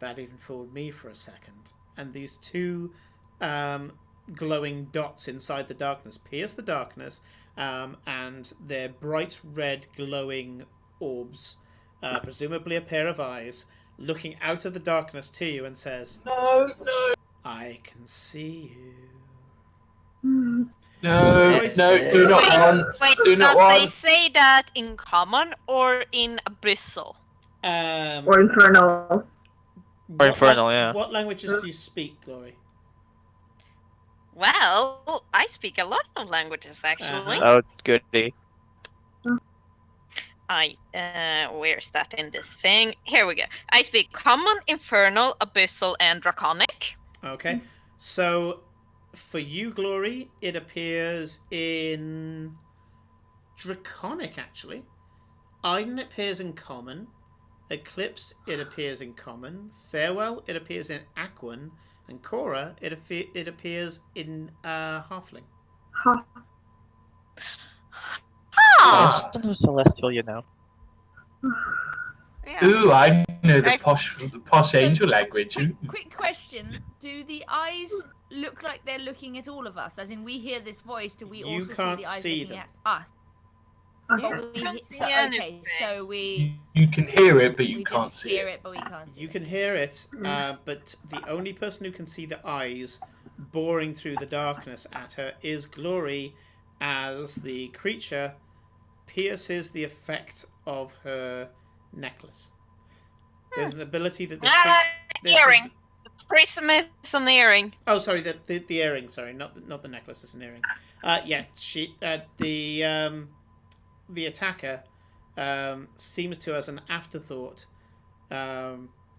That even fooled me for a second." And these two glowing dots inside the darkness pierce the darkness, and they're bright red glowing orbs, presumably a pair of eyes, looking out of the darkness to you and says, No. "I can see you." No, do not want. Wait, Do not does want. they say that in common or in abyssal? Or infernal. Or infernal, yeah. What languages do you speak, Glory? Well, I speak a lot of languages actually. Oh, goody. Where's that in this thing? Here we go. I speak common, infernal, abyssal, and draconic. Okay. So, for you, Glory, it appears in Draconic, actually. Iden appears in Common. Eclipse, it appears in Common. Farewell, it appears in Aquan. And Cora, it appears in Halfling. Huh. Ah! Celestial, you know. Yeah. Ooh, I know the posh angel language. Quick question: do the eyes look like they're looking at all of us? As in, we hear this voice. Do we You also can't see the eyes see looking them. at us? You can't see Okay, anything. so we You can hear it, but you we can't just see hear it. it, but we can't see You it. can hear it, but the only person who can see the eyes boring through the darkness at her is Glory, as the creature pierces the effect of her necklace. There's an ability that this Earring. The prism is an earring. Oh, sorry, the earring. Sorry, not the necklace. It's an earring. The attacker seems to, as an afterthought,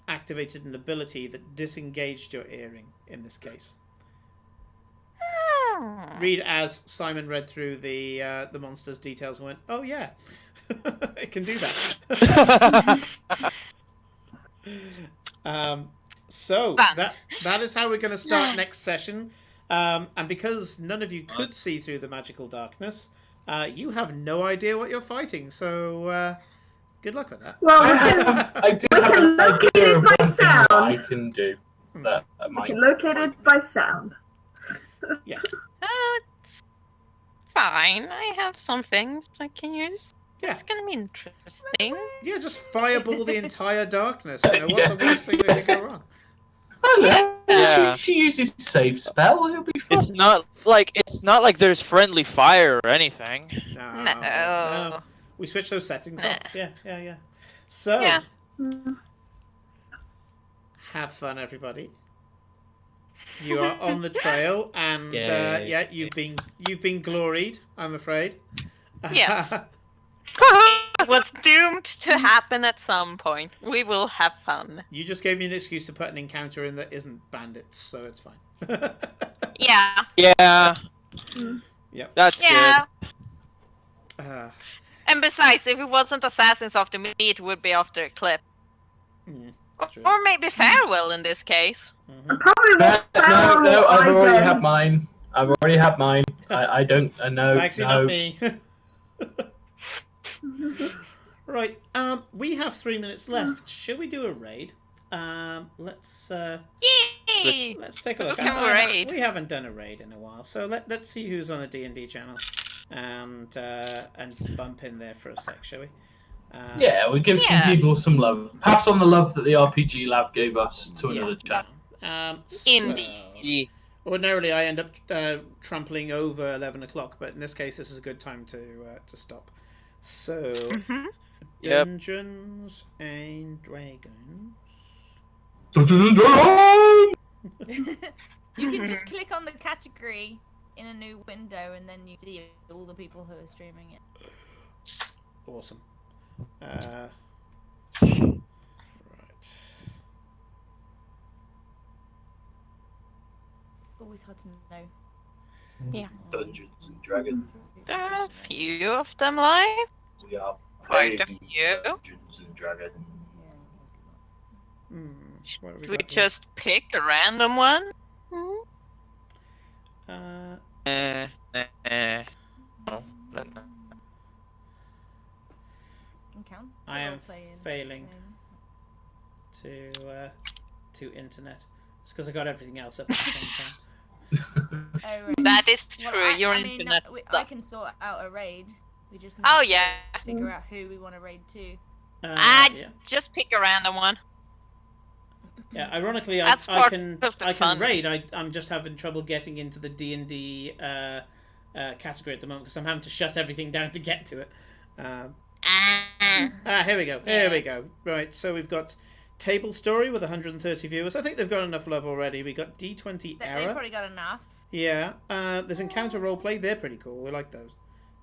activated an ability that disengaged your earring in this case. read as Simon read through the monster's details and went, "Oh yeah, it can do that." So that is how we're going to start next session. And because none of you could see through the magical darkness, you have no idea what you're fighting. So good luck with that. Well, I do have an idea of one thing that I can do. That we can locate it by sound. Yes. It's fine. I have some things I can use. Yeah. It's gonna be interesting. Yeah, just fireball the entire darkness. You know, what's the worst thing that could go wrong? Yeah. She uses save spell. It'll be fun. It's not like there's friendly fire or anything. No. We switch those settings off. Yeah. So, have fun, everybody. You are on the trail, and you've been gloried, I'm afraid. Yes. It was doomed to happen at some point. We will have fun. You just gave me an excuse to put an encounter in that isn't bandits, so it's fine. Yeah. Yeah. Yep. That's good. And besides, if it wasn't Assassins after me, it would be after Eclipse. Or maybe Farewell in this case. Probably No, I've already had mine. I don't. No. Actually, not me. Right. We have 3 minutes left. Shall we do a raid? Let's Yay! let's take a look. We haven't done a raid in a while, so let's see who's on the D&D channel, and bump in there for a sec, shall we? Yeah, we give some people some love. Pass on the love that the RPG Lab gave us to another channel. Indeed. Ordinarily, I end up trampling over 11 o'clock, but in this case, this is a good time to stop. So, Dungeons and Dragons. You can just click on the category in a new window, and then you see all the people who are streaming it. Awesome. Right. Always hard to know. Yeah. Dungeons and Dragons. There are a few of them live. We are Quite a few. Dungeons and Dragons. What have We got here? just pick a random one. I am failing to internet. It's because I got everything else up at the same time. Oh, right. That is true. Well, Your I mean, internet. I can sort out a raid. We just need to figure out who we want to raid to. Just pick a random one. Yeah, ironically, I can raid. I'm just having trouble getting into the D&D category at the moment because I'm having to shut everything down to get to it. Here we go. Here we go. Right, so we've got Table Story with 130 viewers. I think they've got enough love already. We got D20 Era. They've probably got enough. Yeah. There's Encounter Roleplay. They're pretty cool. We like those.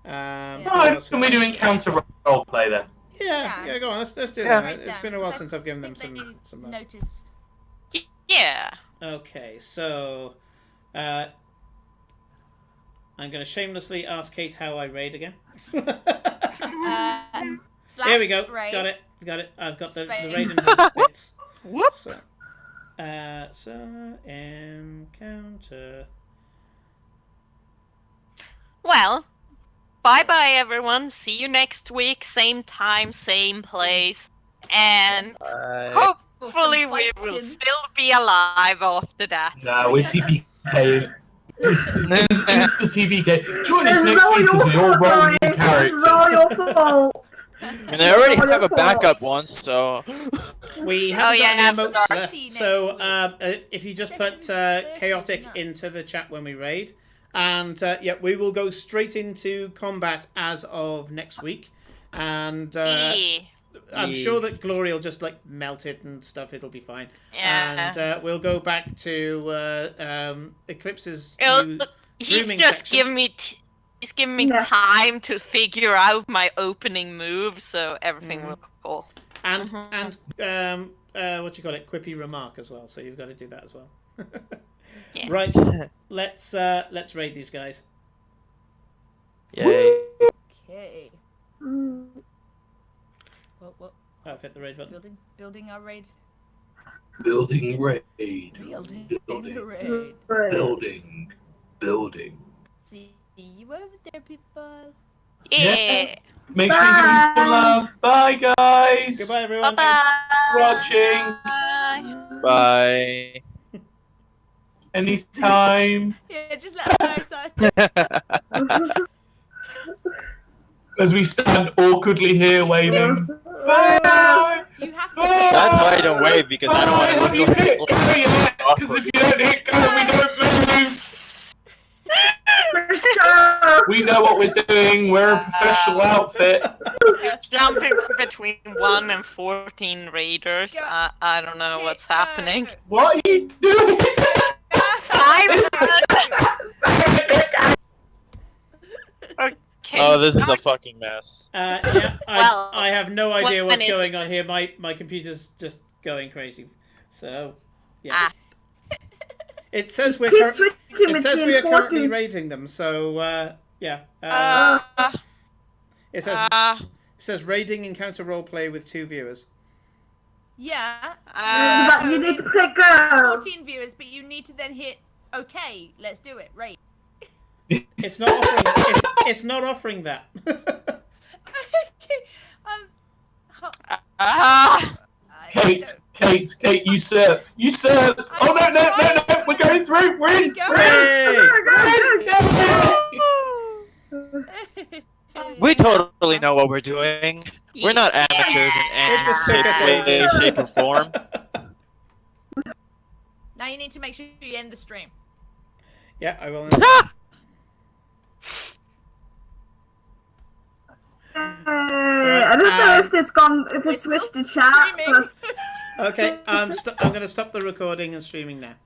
Can we do Encounter Roleplay then? Yeah, go on. Let's do that. It's been a while since I've given them some love. Noticed. Yeah. Okay, so I'm going to shamelessly ask Kate how I raid again. Here we go. Raid. Got it. I've got the raid and hub bits. Whoops. So encounter. Well, bye everyone. See you next week. Same time, same place. And hopefully we will still be alive after that. Nah, we're TPKing. This is the TPK. Join us next week as we all roll new characters. This is all your fault. And I already have a backup one, so... We haven't got any emotes left, so if you just put chaotic into the chat when we raid, and we will go straight into combat as of next week, and I'm sure that Glory will just like melt it and stuff. It'll be fine, and we'll go back to Eclipse's new grooming section. He's giving me time to figure out my opening move, so everything will go. And what you call it, quippy remark as well. So you've got to do that as well. Yeah. Right, let's raid these guys. Yay. Okay. What? I've hit the raid button. Building our raid. Building raid. Building the raid. Building. See you over there, people. Yeah. Make sure you give them some love. Bye, guys. Goodbye, everyone. Bye-bye. Watching. Bye. Anytime. Yeah, just let us know, son. As we stand awkwardly here waving. Bye. You have to. That's why I don't wave, because I don't want to Have you look hit go yet? Because if you don't hit go, we don't move. We know what we're doing. We're a professional outfit. Jumping between 1 and 14 raiders. I don't know what's happening. What are you doing? Okay. Oh, this is a fucking mess. Yeah, Well, I have no idea when what's is going it? on here. My computer's just going crazy. So, yeah. It says we're Keep switching it says between we are currently 14. rating them. So, yeah. It says raiding encounter roleplay with 2 viewers. Yeah. But you need to click go. 14 viewers, but you need to then hit OK. Let's do it. Raid. It's not offering. It's not offering that. Kate, usurp. Oh no, we're going through. We're in. We totally know what we're doing. We're not amateurs in any way, shape, or form. Now you need to make sure you end the stream. Yeah, I will. I don't know if it's switched to chat. Okay, I'm going to stop the recording and streaming now.